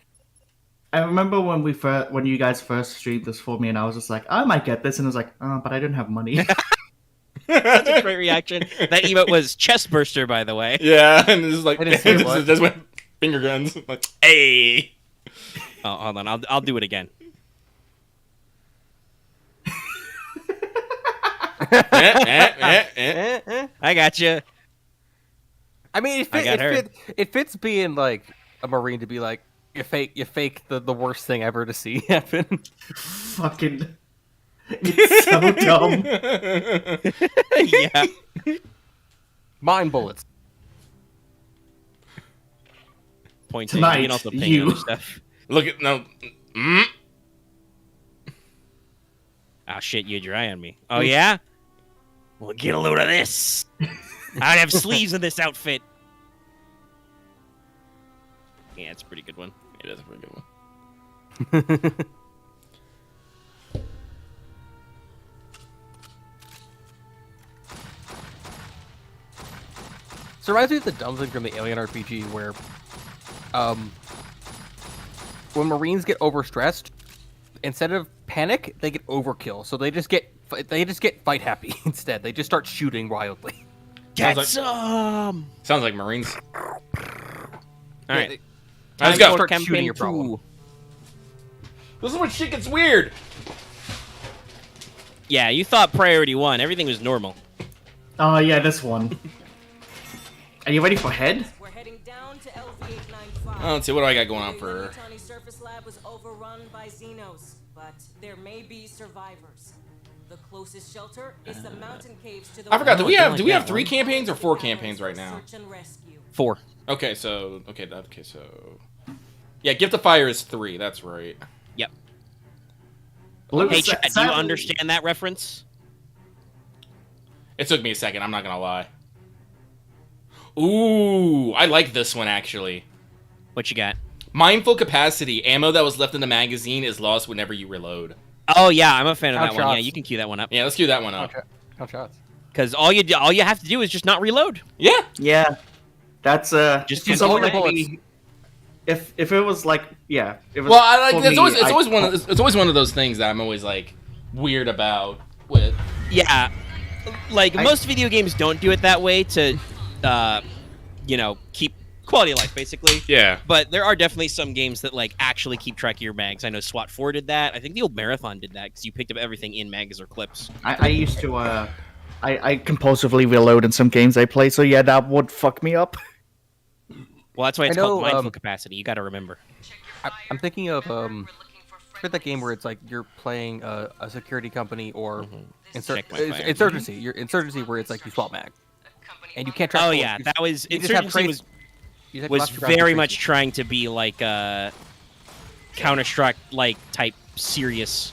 I remember when when you guys first streamed this for me, and I was just like, I might get this, and I was like, oh, but I didn't have money. That's a great reaction. That emote was chest burster, by the way. Yeah, and this is like I didn't say what. just went finger guns. Like, hey. Oh, hold on. I'll do it again. I got you. I mean, I got her. it fits being like a Marine to be like, you fake the worst thing ever to see happen. Fucking. It's so dumb. Yeah. Mine bullets. Pointing. Tonight, You can also ping you- other stuff. Look at no. Oh shit, you had your eye on me. Oh yeah? Well, get a load of this. I have sleeves in this outfit. Yeah, it's a pretty good one. It is a pretty good one. So it reminds me of the dumb thing from the Alien RPG where, when Marines get overstressed, instead of panic, they get overkill. So they just get fight happy instead. They just start shooting wildly. Get like- some. Sounds like Marines. All right, Let's go. Start campaign shooting your problem. 2. This is when shit gets weird. Yeah, you thought priority 1. Everything was normal. Oh yeah, this one. Are you ready for head? We're heading down to LV-895. Let's see, what do I got going on The for... Yonatani surface lab was overrun by Xenos, but there may be survivors. The closest shelter is the mountain caves to the I forgot, do we have like 3 that campaigns or 4 campaigns right now? Search and rescue. 4. Okay, so... Yeah, Gift of Fire is 3, that's right. Yep. Blue, Hey, sa- Chad, do you sadly- understand that reference? It took me a second, I'm not gonna lie. Ooh, I like this one, actually. What you got? Mindful capacity. Ammo that was left in the magazine is lost whenever you reload. Oh yeah, I'm a fan of Count that one. Yeah, shots. you can cue that one up. Yeah, let's cue that one up. Count shots. Because all you have to do is just not reload. Yeah. Yeah, that's Just something hold your that bullets. we- if it was like it was. Well, I like for it's me, always I- it's always one of those things that I'm always like weird about with. Yeah, like most video games don't do it that way to, keep quality of life basically. Yeah. But there are definitely some games that like actually keep track of your mags. I know SWAT 4 did that. I think the old Marathon did that because you picked up everything in mags or clips. I used to I compulsively reload in some games I play, so yeah, that would fuck me up. Well, that's why it's I know, called mindful capacity. You got to remember. I'm thinking of forget that game where it's like you're playing a security company or Check my fire. insurgency. You're insurgency where it's like you swap mag, and you can't track. Oh bullets. yeah, You that was you just have Insurgency trace- you just have was left your very traces. much trying to be like a Counter-Strike like type serious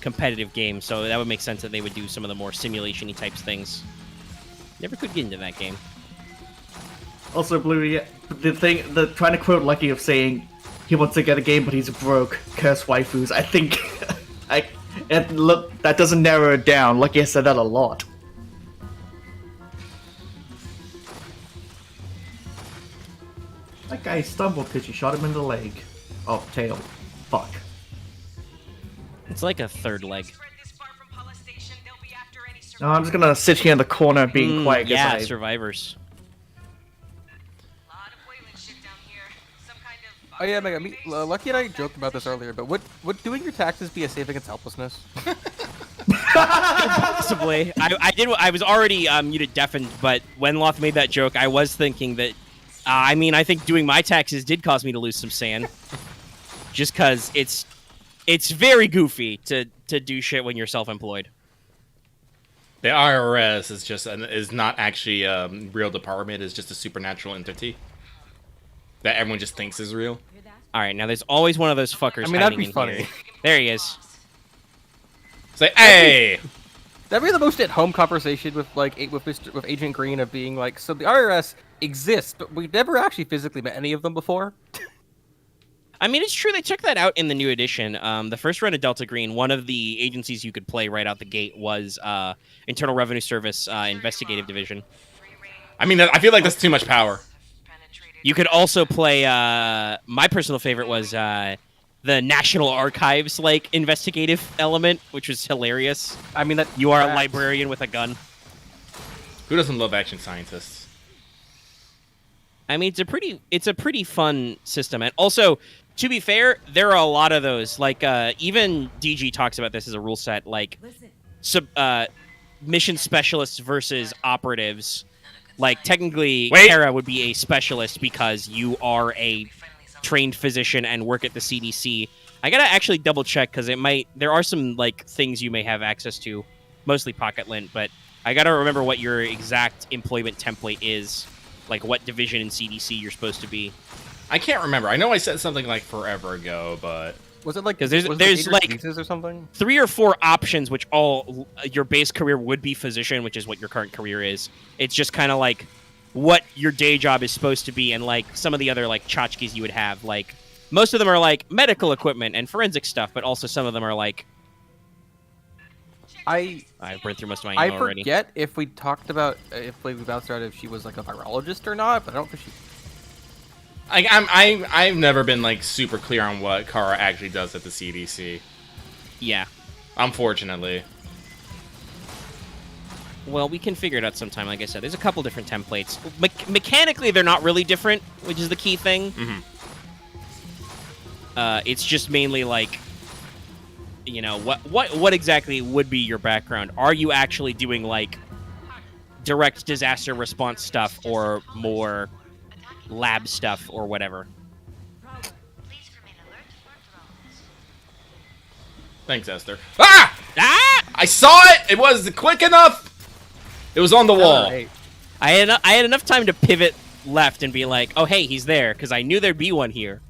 competitive game. So that would make sense that they would do some of the more simulation-y types things. Never could get into that game. Also, Blue, yeah, the trying to quote Lucky of saying he wants to get a game but he's broke. Curse waifus. I think, look, that doesn't narrow it down. Lucky has said that a lot. That guy stumbled because you shot him in the leg. Oh, tail. Fuck. It's like a third leg. Spread this far from Pala Station, they'll be after any No, I'm just gonna sit here in the corner being quiet. 'cause Yeah, I- survivors. lot of Wayland shit down here. Some kind of Oh yeah, Mega. Lucky and I joked about this earlier, but would doing your taxes be a save against helplessness? Possibly. I was already muted deafened, but when Loth made that joke, I was thinking that. I think doing my taxes did cause me to lose some sand. Just because it's very goofy to do shit when you're self-employed. The IRS is not actually a real department. It's just a supernatural entity that everyone just thinks is real. All right, now there's always one of those fuckers. I mean, that'd hiding be in funny. here. There he is. It's like, hey, That'd be the most at-home conversation with with Agent Green of being like, so the IRS exists, but we've never actually physically met any of them before. I mean, it's true. They took that out in the new edition. The first run of Delta Green, one of the agencies you could play right out the gate was Internal Revenue Service Investigative Division. I mean, I feel like that's too much power. You could also play. My personal favorite was the National Archives like investigative element, which was hilarious. I mean, that You are a tracks. librarian with a gun. Who doesn't love action scientists? I mean, it's a pretty fun system, and also, to be fair, there are a lot of those. Like even DG talks about this as a rule set, like mission specialists versus operatives. Like technically, Wait. Kara would be a specialist because you are a trained physician and work at the CDC. I gotta actually double check because there are some like things you may have access to, mostly pocket lint, but I gotta remember what your exact employment template is, like what division in CDC you're supposed to be. I can't remember. I know I said something like forever ago, but Was it like 'Cause there's- was it there's, eight like- diseases or something? 3 or 4 options, which all your base career would be physician, which is what your current career is. It's just kind of like what your day job is supposed to be, and like some of the other like tchotchkes you would have. Like most of them are like medical equipment and forensic stuff, but also some of them are like I've read through most of my I email already. forget if we talked about if we bounced out if she was like a virologist or not, but I don't think she. I've never been like super clear on what Kara actually does at the CDC. Yeah. Unfortunately. Well, we can figure it out sometime. Like I said, there's a couple different templates. Mechanically, they're not really different, which is the key thing. It's just mainly like, you know, what exactly would be your background? Are you actually doing like direct disaster response stuff, or more lab stuff, or whatever? Thanks, Esther. Ah! Ah! I saw it! It was quick enough! It was on the wall. Hey, I had enough time to pivot left and be like, oh, hey, he's there, because I knew there'd be one here.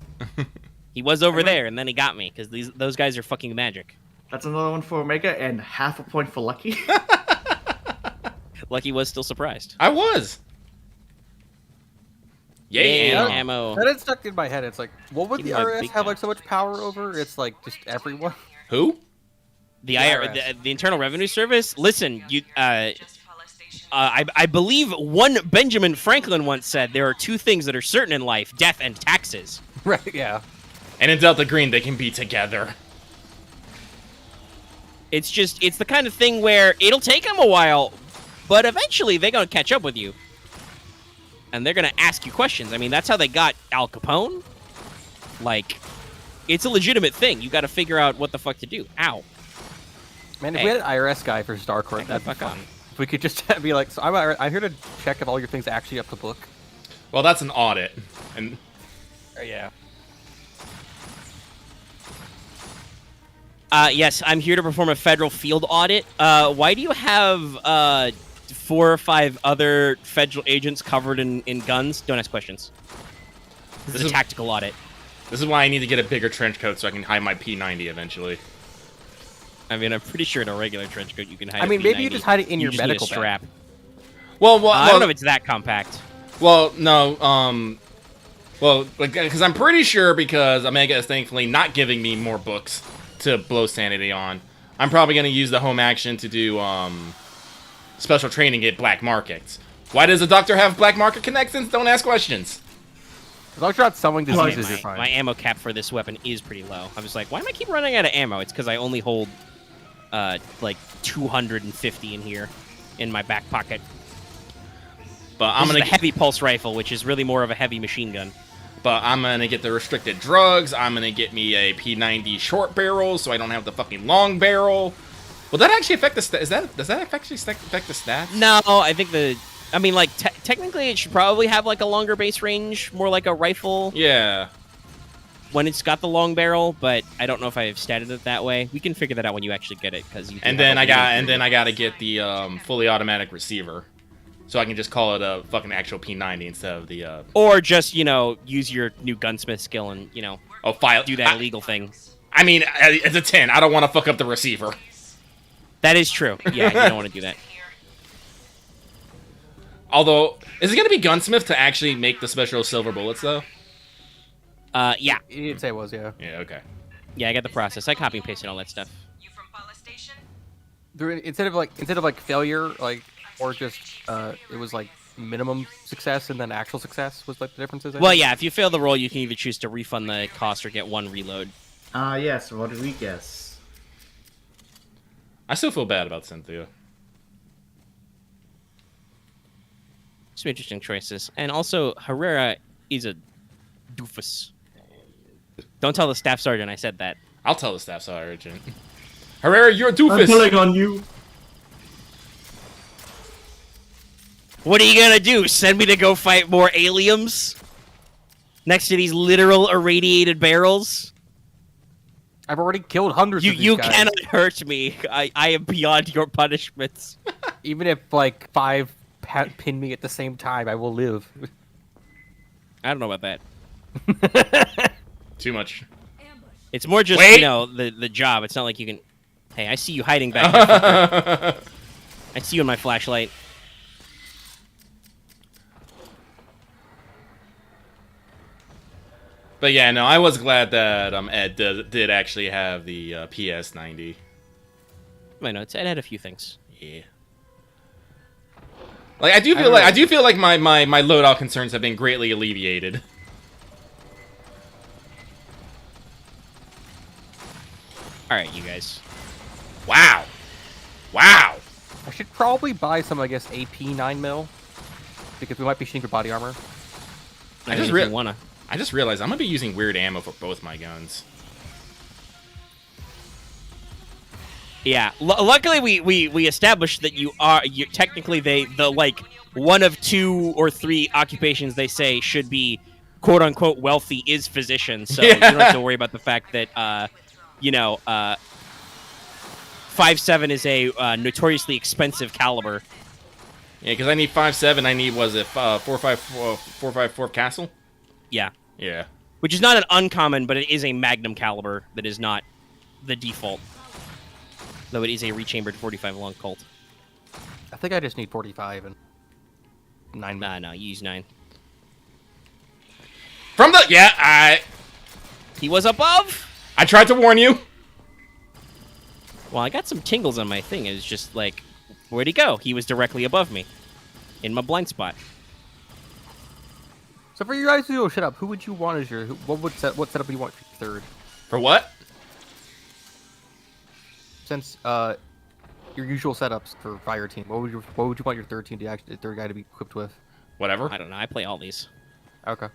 He was over there, and then he got me, because those guys are fucking magic. That's another one for Omega, and half a point for Lucky. Lucky was still surprised. I was. Yay, Yeah. ammo. that had stuck in my head. It's like, what would Give the me my IRS big have gun. like so much power over? It's like just everyone. Who? The IRS. the Internal Revenue Service. Listen, I believe one Benjamin Franklin once said there are 2 things that are certain in life: death and taxes. Right? Yeah. And in Delta Green, they can be together. It's the kind of thing where it'll take them a while, but eventually they're gonna catch up with you, and they're gonna ask you questions. I mean, that's how they got Al Capone. Like, it's a legitimate thing. You got to figure out what the fuck to do. Ow. Man, if Hey. we had an IRS guy for Starcourt, Back the that'd be fuck fun. on. If we could just be like, so I'm here to check if all your things are actually up to book. Well, that's an audit. And Yeah. Yes, I'm here to perform a federal field audit. Why do you have 4 or 5 other federal agents covered in guns? Don't ask questions. This is a tactical audit. this is why I need to get a bigger trench coat so I can hide my P90 eventually. I mean, I'm pretty sure in a regular trench coat you can hide. I mean, a maybe you P90. just hide it in your just need a medical bag. strap. Well, I don't know if it's that compact. well, no, well, because I'm pretty sure because Omega is thankfully not giving me more books to blow sanity on. I'm probably going to use the home action to do special training at black markets. Why does the doctor have black market connections? Don't ask questions. As long as you're not selling diseases, you're My, fine. my ammo cap for this weapon is pretty low. I was like, why am I keep running out of ammo? It's because I only hold like 250 in here in my back pocket. But I'm gonna heavy pulse rifle, which is really more of a heavy machine gun. But I'm gonna get the restricted drugs. I'm gonna get me a P90 short barrel, so I don't have the fucking long barrel. Will that actually affect the does that actually affect the stats? No, I think I mean, like, technically it should probably have, like, a longer base range, more like a rifle Yeah. when it's got the long barrel, but I don't know if I've statted it that way. We can figure that out when you actually get it, because you And then I gotta get the fully automatic receiver, so I can just call it a fucking actual P90 instead of the Or just, you know, use your new gunsmith skill and, you know, do that I, illegal thing. I mean, it's a 10. I don't want to fuck up the receiver. That is true. Yeah, you don't want to do that. Although, is it gonna be gunsmith to actually make the special silver bullets though? Yeah. You didn't say it was, yeah. Yeah. Okay. Yeah, I got the process. I copy and pasted all that stuff. You from Pala Station? Instead of like failure, like, or just it was like minimum success and then actual success was like the differences. I Well, think? yeah, if you fail the roll, you can either choose to refund the cost or get 1 reload. Yes, what did we guess? I still feel bad about Cynthia. Some interesting choices. And also, Herrera is a doofus. Don't tell the staff sergeant I said that. I'll tell the staff sergeant. Herrera, you're a I'm doofus. pulling on you. What are you gonna do? Send me to go fight more aliens? Next to these literal irradiated barrels? I've already killed hundreds of these You guys. cannot hurt me. I am beyond your punishments. Even if like 5 pin me at the same time, I will live. I don't know about that. Too much. It's more just Wait. the job. It's not like you can. Hey, I see you hiding back there. Fucker. I see you in my flashlight. But yeah, no, I was glad that Ed did actually have the PS90. I know it had a few things. Yeah. Like I do feel like my loadout concerns have been greatly alleviated. All right, you guys. Wow. Wow. I should probably buy some, I guess, AP 9mm because we might be shooting for body armor. I just realized I'm gonna be using weird ammo for both my guns. Yeah. Luckily, we established that you're technically the like one of 2 or 3 occupations they say should be quote unquote wealthy is physician. So you don't have to worry about the fact that 5.7 is a notoriously expensive caliber. Yeah, because I need 5.7. I need 4.54 Castle. Yeah. Yeah. Which is not an uncommon, but it is a magnum caliber that is not the default. Though it is a rechambered 45 long Colt. I think I just need 45 and 9. No, you use 9. From the He was above. I tried to warn you. Well, I got some tingles on my thing. It was just like, where'd he go? He was directly above me, in my blind spot. So for you guys who shut up, who would you want as your what setup would you want for your third? For what? Since your usual setups for Fireteam, what would you want your third guy to be equipped with? Whatever. I don't know. I play all these. Okay.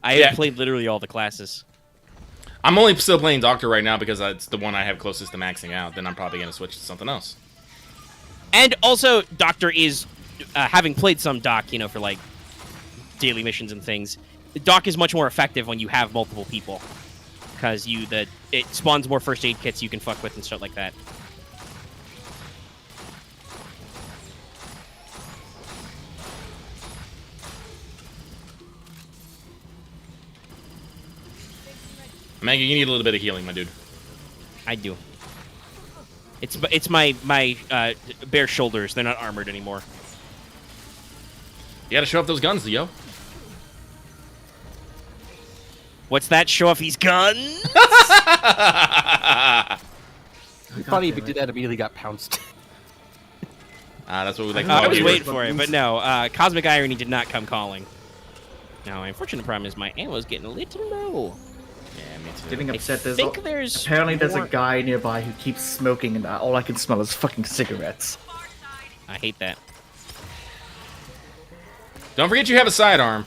I played literally all the classes. I'm only still playing Doctor right now because it's the one I have closest to maxing out. Then I'm probably gonna switch to something else. And also, Doctor is having played some Doc, for like daily missions and things. Doc is much more effective when you have multiple people, because it spawns more first aid kits you can fuck with and stuff like that. Maggie, you need a little bit of healing, my dude. I do. It's my bare shoulders. They're not armored anymore. You gotta show off those guns, Leo. What's that? Show off his guns? Funny if he did that immediately got pounced. That's what we like to I call was you. waiting for it, but no. Cosmic Irony did not come calling. Now, my unfortunate problem is my ammo's getting a little low. Yeah, me too. Getting upset. Apparently There's a guy nearby who keeps smoking, and all I can smell is fucking cigarettes. I hate that. Don't forget you have a sidearm.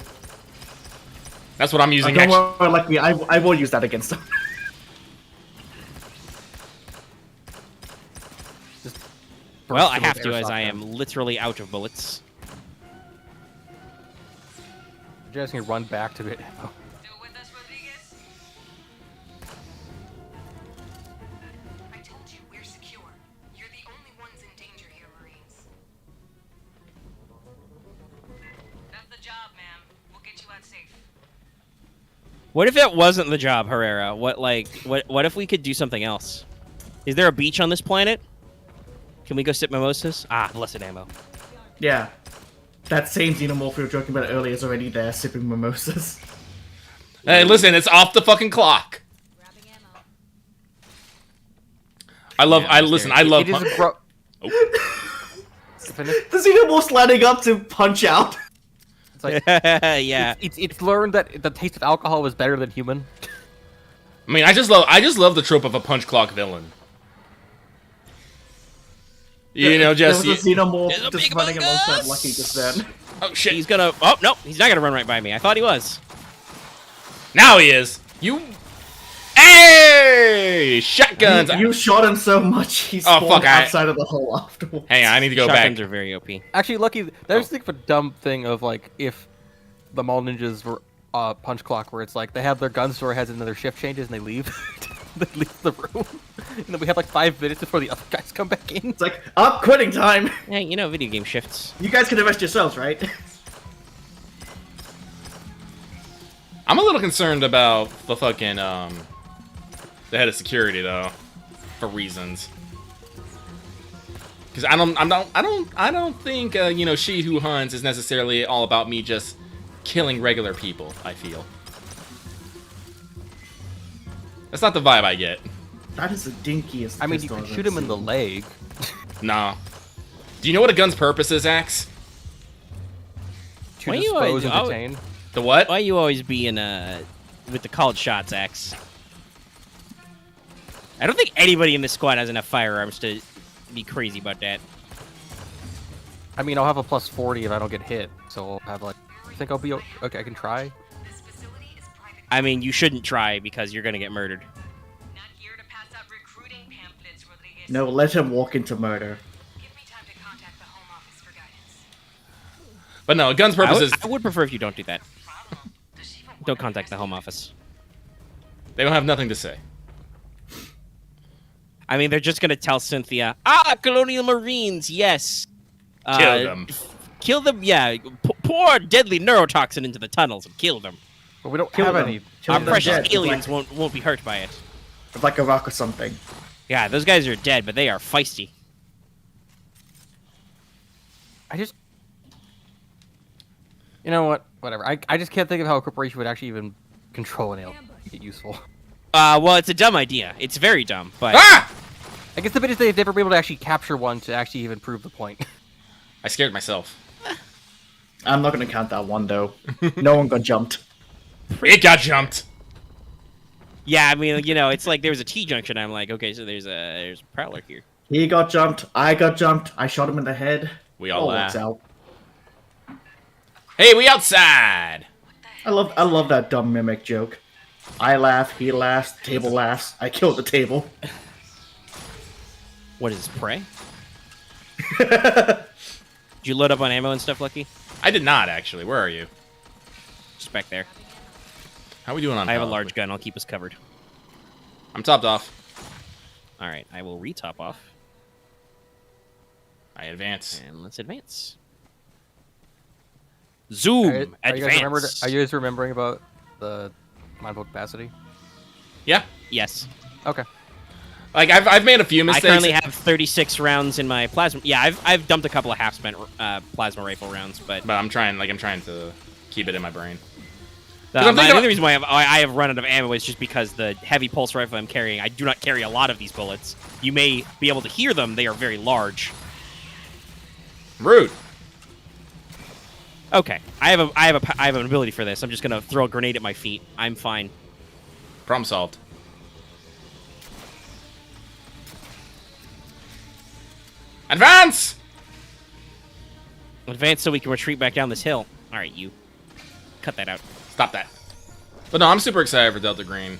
That's what I'm using. Don't worry, like me, I will use that against him. Well, I have to, as I am literally out of bullets. You guys can run back to it. Still with us, Rodriguez? I told you we're secure. You're the only ones in danger here, Marines. That's the job, ma'am. We'll get you out safe. What if that wasn't the job, Herrera? What if we could do something else? Is there a beach on this planet? Can we go sip mimosas? Ah, blessed ammo. Yeah. That same xenomorph we were joking about earlier is already there sipping mimosas. Hey, listen, it's off the fucking clock. I love. Yeah, I listen. I love. It is a bro. The xenomorph's lining up to punch out. It's like, Yeah. it's learned that the taste of alcohol is better than human. I mean, I just love the trope of a punch clock villain. You know, just there was a xenomorph There's a just big running among alongside us. Lucky just then. oh shit. He's gonna. Oh no, he's not gonna run right by me. I thought he was. Now he is. You. Hey, shotguns. You shot him so much he Oh, spawned fuck, outside of the hole afterwards. Hang on, I need to go Shotguns back. are very OP. Actually, Lucky, there's like a dumb thing of like if the mall ninjas were punch clock, where it's like they have their guns to their heads and then their shift changes and they leave. They leave the room, and then we have like 5 minutes before the other guys come back in. It's like, up, quitting time. Hey, video game shifts. You guys can arrest yourselves, right? I'm a little concerned about the fucking the head of security though, for reasons. Because I don't think you know, she who hunts is necessarily all about me just killing regular people. I feel that's not the vibe I get. That is the dinkiest. I mean, you pistol can I've shoot ever him in the seen. leg. Nah. Do you know what a gun's purpose is, Axe? To Why you dispose always- and oh- detain. The what? Why you always being with the called shots, Axe? I don't think anybody in this squad has enough firearms to be crazy about that. I mean, I'll have a plus 40 if I don't get hit. So I'll have like. I think I'll be okay. I can try. This facility is private. I mean, you shouldn't try because you're gonna get murdered. Not here to pass out recruiting pamphlets, Rodriguez. No, let him walk into murder. Give me time to contact the Home Office for guidance. But no, a gun's purpose is I would prefer if you don't do that. Does she even Don't contact the Home Office. they don't have nothing to say. I mean, they're just gonna tell Cynthia, Colonial Marines, yes. Kill them. Kill them, yeah. Pour deadly neurotoxin into the tunnels and kill them. But we don't Kill have them. any. Kill Our them precious dead. aliens won't be hurt by it. With like a rock or something. Yeah, those guys are dead, but they are feisty. I just. You know what? Whatever. I just can't think of how a corporation would actually even control an alien. Make it useful. Well, it's a dumb idea. It's very dumb, but Ah! I guess the bit is they've never been able to actually capture one to actually even prove the point. I scared myself. I'm not gonna count that one though. No one got jumped. It got jumped. yeah, I mean, you know, it's like there's a T-junction. I'm like, okay, so there's a prowler here. He got jumped. I got jumped. I shot him in the head. We all works laugh. out. Hey, we outside. I love that dumb mimic joke. I laugh. He laughs. The table laughs. I killed the table. What is this, prey? Did you load up on ammo and stuff, Lucky? I did not actually. Where are you? Just back there. How are we doing on? I have a top? large gun. I'll keep us covered. I'm topped off. All right, I will retop off, I advance. and let's advance. Zoom, Are you guys advance. Are you guys remembering about the mindful capacity? Yeah. Yes. Okay. Like I've made a few I mistakes. currently have 36 rounds in my plasma. Yeah, I've dumped a couple of half-spent plasma rifle rounds, but But I'm trying to keep it in my brain. the I'm thinking only about- reason why I have run out of ammo is just because the heavy pulse rifle I'm carrying, I do not carry a lot of these bullets. You may be able to hear them; they are very large. Rude. Okay, I have an ability for this. I'm just gonna throw a grenade at my feet. I'm fine. Problem solved. Advance! Advance so we can retreat back down this hill. All right, you. Cut that out. Stop that. But no, I'm super excited for Delta Green.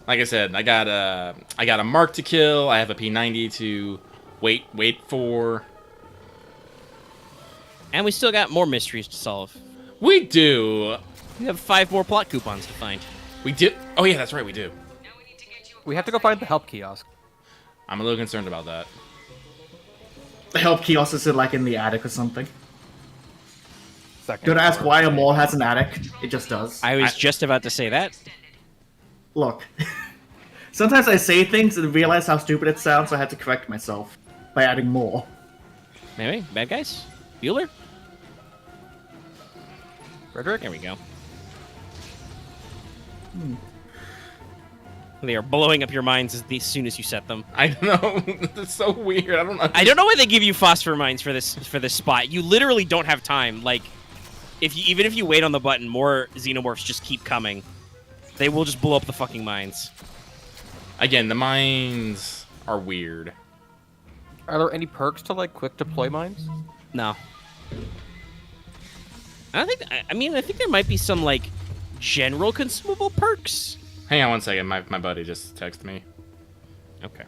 Like I said, I got a mark to kill. I have a P90 to wait for. And we still got more mysteries to solve. We do. We have 5 more plot coupons to find. We do. Oh yeah, that's right. We do. Now we need to get you We have to go find the help kiosk. I'm a little concerned about that. The help kiosk is like in the attic or something. Second. Don't ask why a mall has an attic. It just does. I was just about to say that. Look. Sometimes I say things and realize how stupid it sounds, so I had to correct myself by adding more. Maybe bad guys. Bueller. Frederick? There we go. They are blowing up your minds as soon as you set them. I don't know. That's so weird. I don't know. I don't know why they give you phosphor mines for this spot. You literally don't have time. Like, even if you wait on the button, more xenomorphs just keep coming. They will just blow up the fucking mines. Again, the mines are weird. Are there any perks to like quick deploy mines? No. I don't think. I mean, I think there might be some like general consumable perks. Hang on one second. My buddy just texted me. Okay.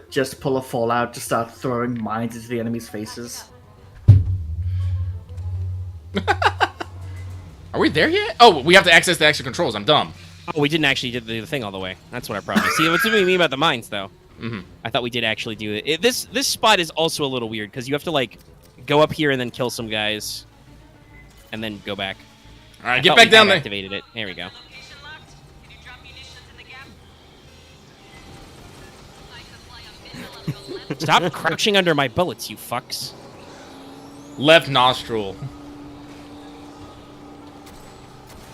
Just pull a Fallout, just start throwing mines into the enemy's faces. Are we there yet? Oh, we have to access the extra controls. I'm dumb. Oh, we didn't actually do the thing all the way. That's what I probably see. What's what you mean about the mines, though? Mm-hmm. I thought we did actually do it. This spot is also a little weird because you have to like go up here and then kill some guys, and then go back. All right, I get thought back we down had there. Activated it. There we go. location locked. Can you drop munitions in the gap? Stop crouching under my bullets, you fucks. Left nostril.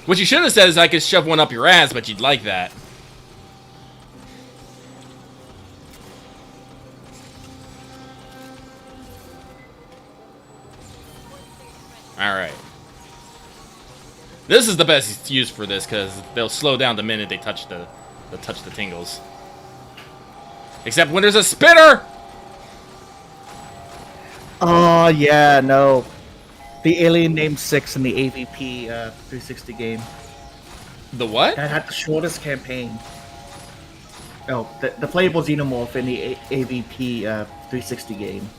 What you should have said is I could shove one up your ass, but you'd like that. Alright. This is the best use for this, because they'll slow down the minute they touch the tingles. Except when there's a spitter! Oh, yeah, no. The alien named 6 in the AVP 360 game. The what? That had the shortest campaign. Oh, the playable xenomorph in the AVP 360 game.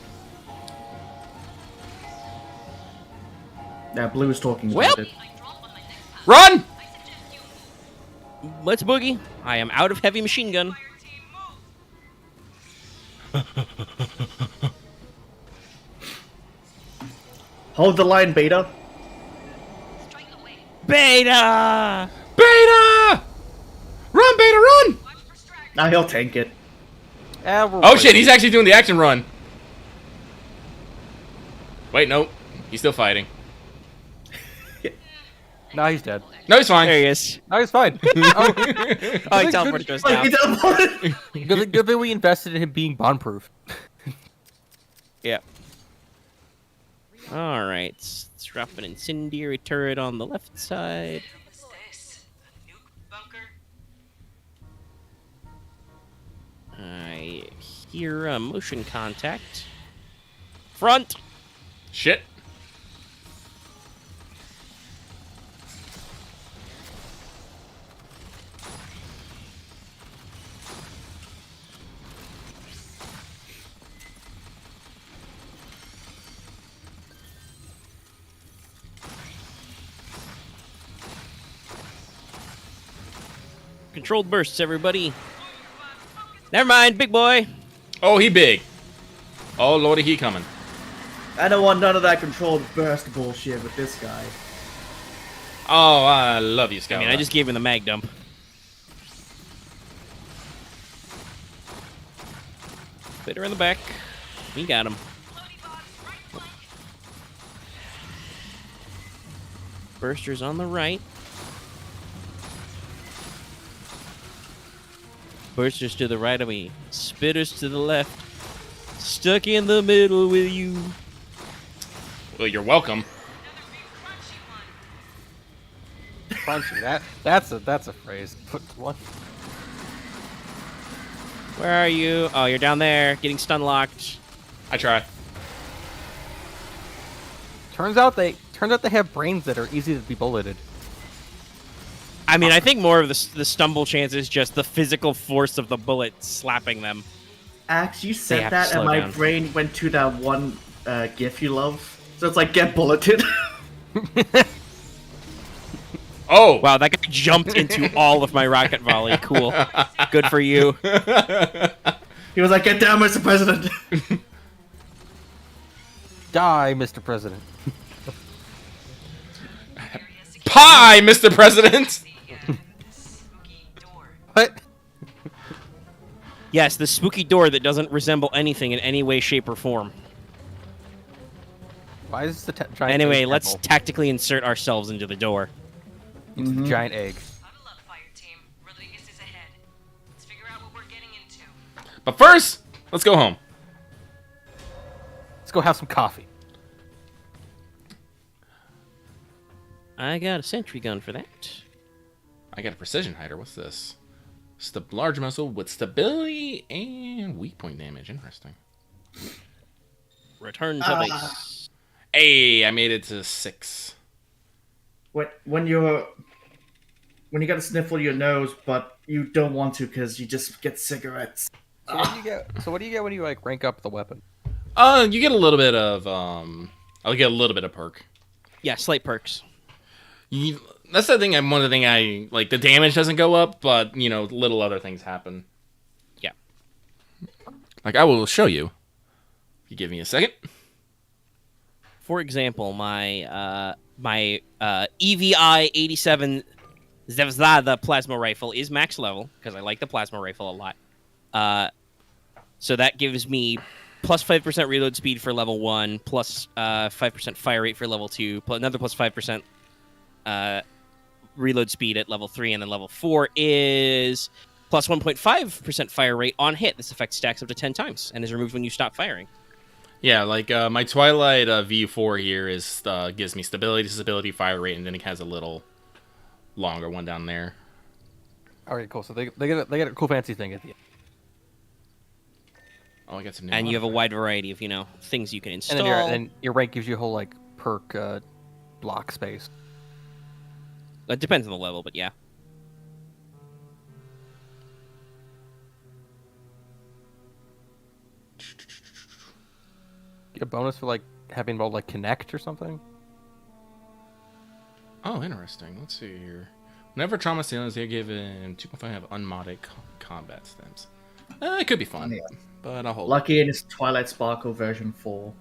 Yeah, Blue is talking Well- about it. Run! Let's boogie. I am out of heavy machine gun. Hold the line, Beta. Beta! Beta! Run, Beta, run! Now he'll tank it. Oh shit, he's actually doing the action run. Wait, nope. He's still fighting. No, he's dead. No, he's fine. There he is. No, he's fine. Oh, he teleported to us Like, now. he teleported. Good thing we invested in him being bond-proof. Yeah. All right. Let's drop an incendiary turret on the left side. What's this? A nuke bunker? I hear a motion contact. Front. Shit. Controlled bursts, everybody. Never mind, big boy. Oh, he big. Oh, lordy, he coming. I don't want none of that controlled burst bullshit with this guy. Oh, I love you, I Scout. mean, I just gave him the mag dump. Spitter in the back. We got him. Bursters on the right. Bursters to the right of me. Spitters to the left. Stuck in the middle with you. Well, you're welcome. Crunchy. That's a phrase. Put one. Where are you? Oh, you're down there, getting stun locked. I try. Turns out they have brains that are easy to be bulleted. I mean, I think more of the stumble chance is just the physical force of the bullet slapping them. Axe, you They said have to that, slow and my down. brain went to that one GIF you love. So it's like, get bulleted. Oh! Wow, that guy jumped into all of my rocket volley. Cool. Good for you. He was like, get down, Mr. President. Die, Mr. President. Pie, Mr. President! Spooky door. What? Yes, the spooky door that doesn't resemble anything in any way, shape, or form. Why is this a giant Anyway, egg let's temple? tactically insert ourselves into the door. It's a giant egg. Gotta love Fireteam. Rodriguez is ahead. Let's figure out what we're getting into. But first, let's go home. Let's go have some coffee. I got a sentry gun for that. I got a precision hider. What's this? Large missile with stability and weak point damage. Interesting. Return to base. Hey, I made it to 6. when you gotta sniffle your nose, but you don't want to because you just get cigarettes. So what do you get? So what do you get when you like rank up the weapon? You get a little bit of I'll get a little bit of perk. Yeah, slight perks. That's the thing. One of the thing I like. The damage doesn't go up, but you know, little other things happen. Yeah. Like I will show you. If you give me a second. For example, my EVI 87 Zevzada plasma rifle is max level because I like the plasma rifle a lot. So that gives me plus 5% reload speed for level 1, plus 5% fire rate for level 2, plus another plus 5% reload speed at level 3, and then level 4 is plus 1.5% fire rate on hit. This effect stacks up to 10 times and is removed when you stop firing. Yeah, like my Twilight V4 here is gives me stability, fire rate, and then it has a little longer one down there. Alright, cool. So they get a cool fancy thing at the end. Oh, I got some new And you have a modifiers. wide variety of, things you can And install. then your rank gives you a whole like perk block space. It depends on the level, but yeah. Get a bonus for like having rolled like connect or something. Oh, interesting. Let's see here. Whenever trauma assailants, they're given 2.5 of unmodded combat stems. It could be fun, Yeah. but I'll hold it. Lucky in his Twilight Sparkle version 4.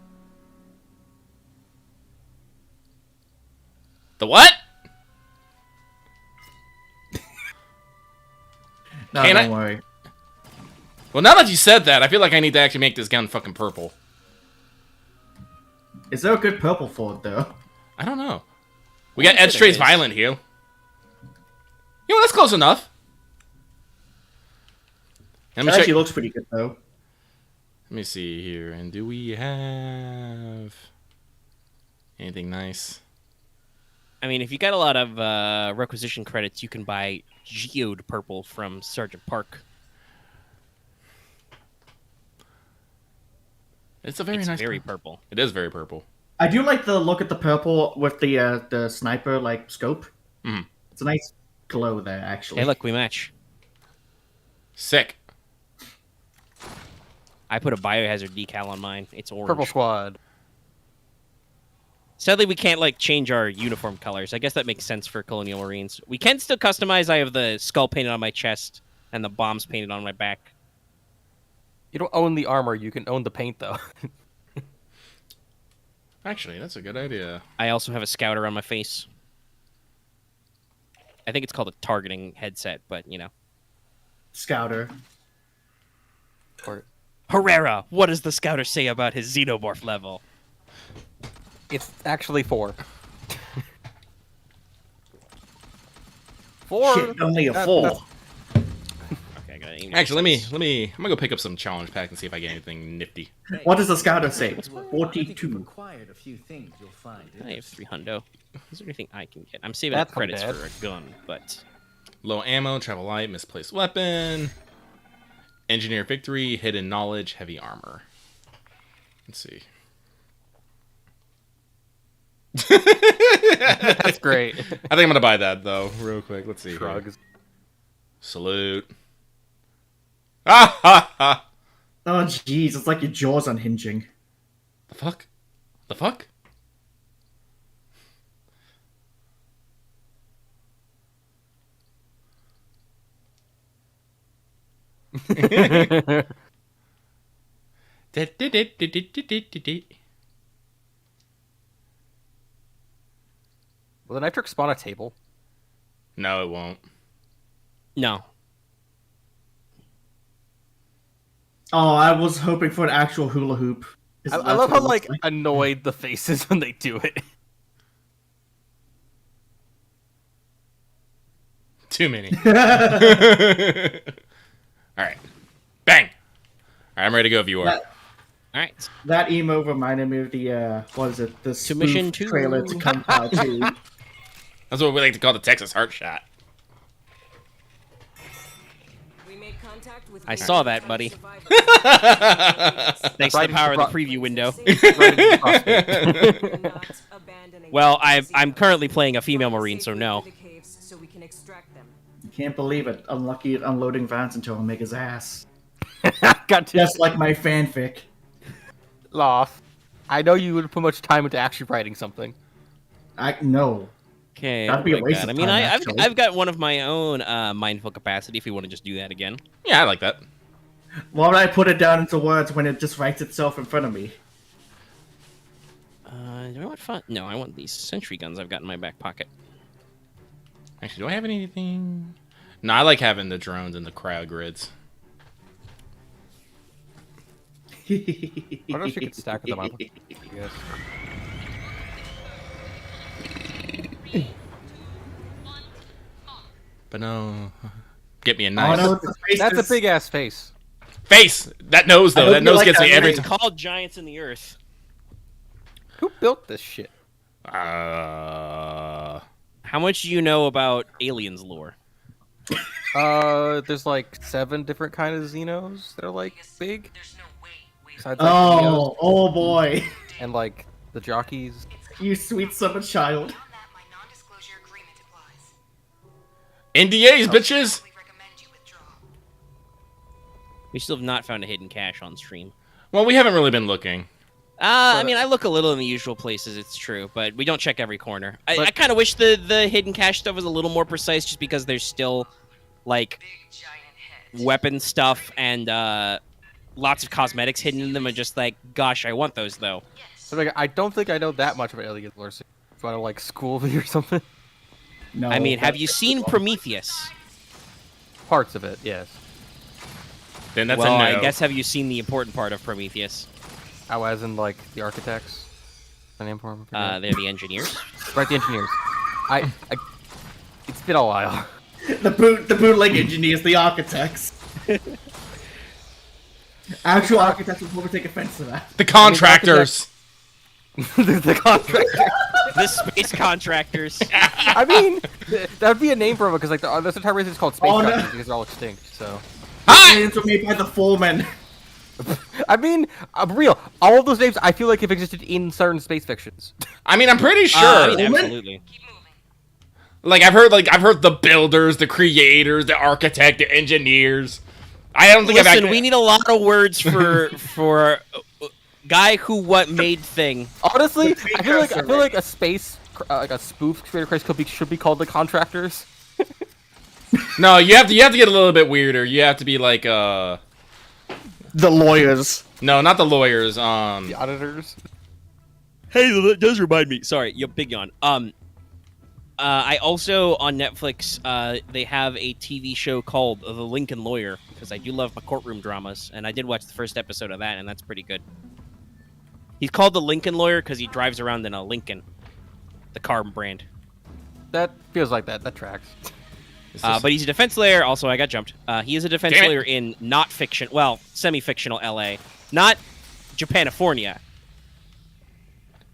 The what? No, Can don't I- worry. Well, now that you said that, I feel like I need to actually make this gun fucking purple. Is there a good purple for it, though? I don't know. We got sure Ed Strays there is. Violent here. You know, that's close enough. Let It me check. actually looks pretty good, though. Let me see here. And do we have anything nice? I mean, if you got a lot of requisition credits, you can buy Geode Purple from Sergeant Park. It's a very It's nice. very purple. purple. It is very purple. I do like the look at the purple with the sniper like scope. Mhm. It's a nice glow there, actually. Hey, look, we match. Sick. I put a biohazard decal on mine. It's orange. Purple squad. Sadly, we can't change our uniform colors. I guess that makes sense for Colonial Marines. We can still customize. I have the skull painted on my chest and the bombs painted on my back. You don't own the armor. You can own the paint though. Actually, that's a good idea. I also have a scouter on my face. I think it's called a targeting headset, but Scouter. Or Herrera, what does the scouter say about his xenomorph level? it's actually 4. 4. Shit, only a That- 4. that's- Okay, I gotta aim Actually, this. let me. I'm gonna go pick up some challenge pack and see if I get anything nifty. What does the scouter say? I think you've 42. acquired a few things you'll find. I have 300. Is there anything I can get? I'm saving That's up credits not for bad. a gun, but Low ammo, travel light, misplaced weapon, engineer victory, hidden knowledge, heavy armor. Let's see. That's great. I think I'm gonna buy that though, real quick. Let's see. here. Shrugs. Salute. Ah ha ha. Oh, jeez, it's like your jaw's unhinging. The fuck? The fuck? Will the nitric spawn a table? No, it won't. no. Oh, I was hoping for an actual hula hoop. I love how like annoyed the face is when they do it. Too many. All right. Bang. All right, I'm ready to go if you are. That- All right. That emo reminded me of the, what is it? The Submission spoof 2. trailer to Compile 2. That's what we like to call the Texas Heart Shot. We made contact with I saw that, buddy. survivors. Thanks to Right the power of the into preview window. Right into the crossfit. Not abandoning Well, the I'm Xenos. currently playing a female Find marine, so safely no. through the caves so we can extract them. Can't believe it. Unlucky at unloading Vance until Omega's ass. Got to Just like my fanfic. laugh. I know you would put much time into actually writing something. No. Okay. That'd be a waste I of mean, time, I've actually. I've got one of my own mindful capacity. If we want to just do that again. Yeah, I like that. Why would I put it down into words when it just writes itself in front of me? Do I want fun? No, I want these sentry guns I've got in my back pocket. Actually, do I have anything? No, I like having the drones and the cryo grids. I wonder if you could stack them up. Yes. But no, get me a Oh nice no, it's a That's a big ass face. face. That nose I though, hope that you nose like gets that me every name. time. Called giants in the earth. Who built this shit? Uh, How much do you know about aliens lore? There's like 7 different kind of Xenos that are like big. There's no way. Besides like the Neos Oh boy. and like the jockeys. You sweet summer child. Beyond that, my non-disclosure agreement applies. NDAs, bitches. We recommend you withdraw. We still have not found a hidden cache on stream. Well, we haven't really been looking. I mean, I look a little in the usual places, it's true, but we don't check every corner. I But- kind of wish the hidden cache stuff was a little more precise, just because there's still, like, Big giant head. weapon stuff and lots of cosmetics hidden in them. And just like, gosh, I want those, though. So like, I don't think I know that much about alien lore. So if I want to like school me or something. No. I mean, have you seen Prometheus? Parts of it, yes. Then that's well, a no. I guess have you seen the important part of Prometheus? Oh, as in like the architects. The name for them. They're the engineers. Right, the engineers. I it's been a while. the bootleg engineers, the architects. Actual architects will probably take offense to that. The contractors. The contractor. The space contractors. I mean, that would be a name for them because like this entire race is called space Oh, no. contractors because they're all extinct. So. Aliens were made by the foreman. I mean, I'm real. All of those names I feel like have existed in certain space fictions. I mean, I'm pretty sure. I mean, absolutely. Like I've heard the builders, the creators, the architect, the engineers. I don't think Listen, I've we need a lot of words for guy who what made thing. Honestly, The I feel like precursor, a space like a spoof creator Christ should be called the contractors. No, you have to get a little bit weirder. You have to be like The lawyers. no, not the lawyers. The auditors. Hey, that does remind me. Sorry, big yawn. I also on Netflix. They have a TV show called The Lincoln Lawyer because I do love my courtroom dramas, and I did watch the first episode of that, and that's pretty good. He's called the Lincoln Lawyer because he drives around in a Lincoln, the car brand. That feels like that. That tracks. But he's a defense lawyer. Also, I got jumped. He is a defense Damn it. lawyer in not fiction, well, semi-fictional LA, not Japanifornia.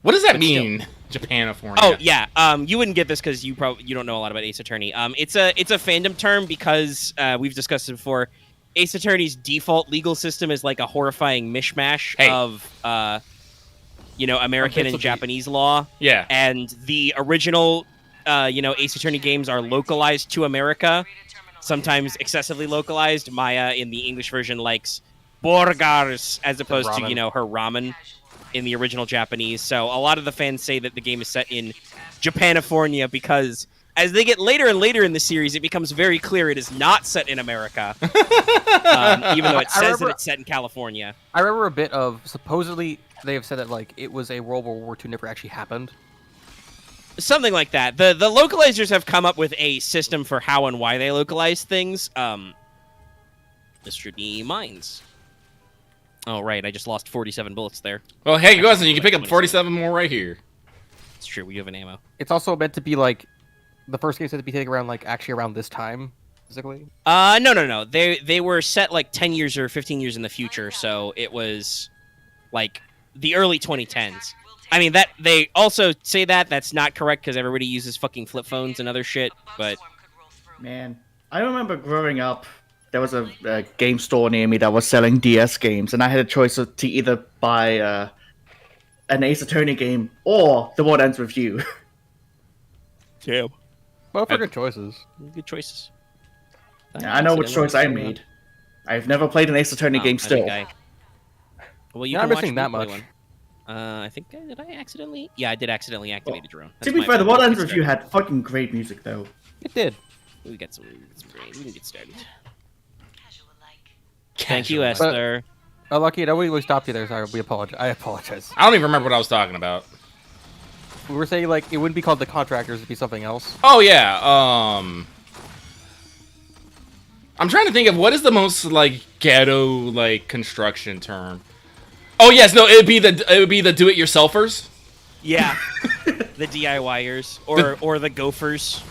what does that But still. mean? Japanifornia. Oh yeah, you wouldn't get this because you don't know a lot about Ace Attorney. It's a fandom term because we've discussed it before. Ace Attorney's default legal system is like a horrifying mishmash Hey. of American and Basically- Japanese law, Yeah. and the original Ace Attorney games are localized to America, sometimes excessively localized. Maya in the English version likes burgers as opposed to ramen. her ramen in the original Japanese. So a lot of the fans say that the game is set in Japanifornia because as they get later and later in the series, it becomes very clear it is not set in America, even though it I says remember- that it's set in California. I remember a bit of supposedly they have said that like it was a World War II never actually happened. Something like that. The localizers have come up with a system for how and why they localize things. Mr. D mines. Oh right, I just lost 47 bullets there. Well, hey, go ahead. You can pick up 47 more right here. It's true. We have an ammo. It's also meant to be like the first game said to be taken around like actually around this time physically. No. They were set like 10 years or 15 years in the future, so it was like the early 2010s. I mean that they also say that's not correct because everybody uses fucking flip phones and other shit. But Man, I remember growing up, there was a game store near me that was selling DS games, and I had a choice to either buy an Ace Attorney game or The World Ends With You. damn, Well, for good choices. good choices. I know which choice I made. I've never played an Ace Attorney game still. Well, you You're can not watch missing me that play much. one. I think did I accidentally? Yeah, I did accidentally activate a drone. To That's be my fair, The bad. World We Ends can With get You started. had fucking great music, though. It did. We get some great. We can get started. Casual like. Thank you, Casual. Esther. Oh, Lucky, we stopped you there. Sorry, we apologize. I apologize. I don't even remember what I was talking about. We were saying like it wouldn't be called the contractors; it'd be something else. Oh yeah. I'm trying to think of what is the most like ghetto like construction term. Oh yes, no, it would be the do-it-yourselfers. Yeah, the DIYers or the gophers.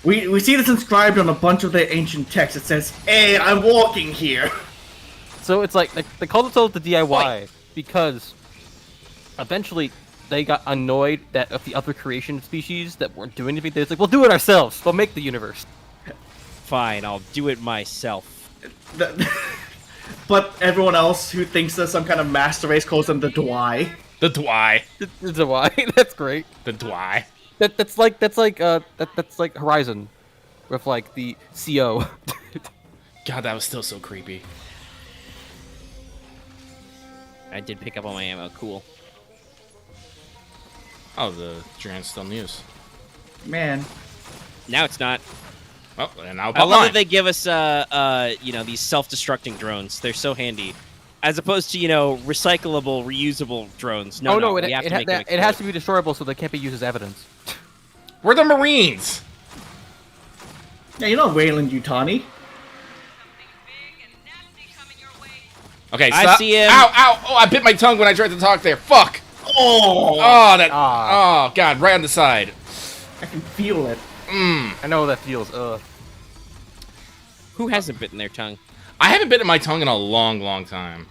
We see this inscribed on a bunch of the ancient texts. It says, "Hey, I'm walking here." So it's like they called themselves the DIY because eventually they got annoyed that of the other creation species that weren't doing anything. They're like, "We'll do it ourselves. We'll make the universe." Fine, I'll do it myself. But everyone else who thinks there's some kind of master race calls them the Dwy. The Dwy. The DIY. That's great. The Dwy. That's like Horizon, with like the CO. God, that was still so creepy. I did pick up all my ammo. Cool. Oh, the Duran's still in use. Man, Now it's not. Well, and now I love that they give us, these self-destructing drones. They're so handy, as opposed to recyclable, reusable drones. No, no, we have to make them it has to be destroyable, so they can't be used as evidence. We're the Marines. yeah, you're not Wayland Yutani. Okay, I stop. see him. Ow, ow! Oh, I bit my tongue when I tried to talk there. Fuck! Oh, Oh, that. Oh, God, right on the side. I can feel it. I know how that feels. Who hasn't bitten their tongue? I haven't bitten my tongue in a long, long time.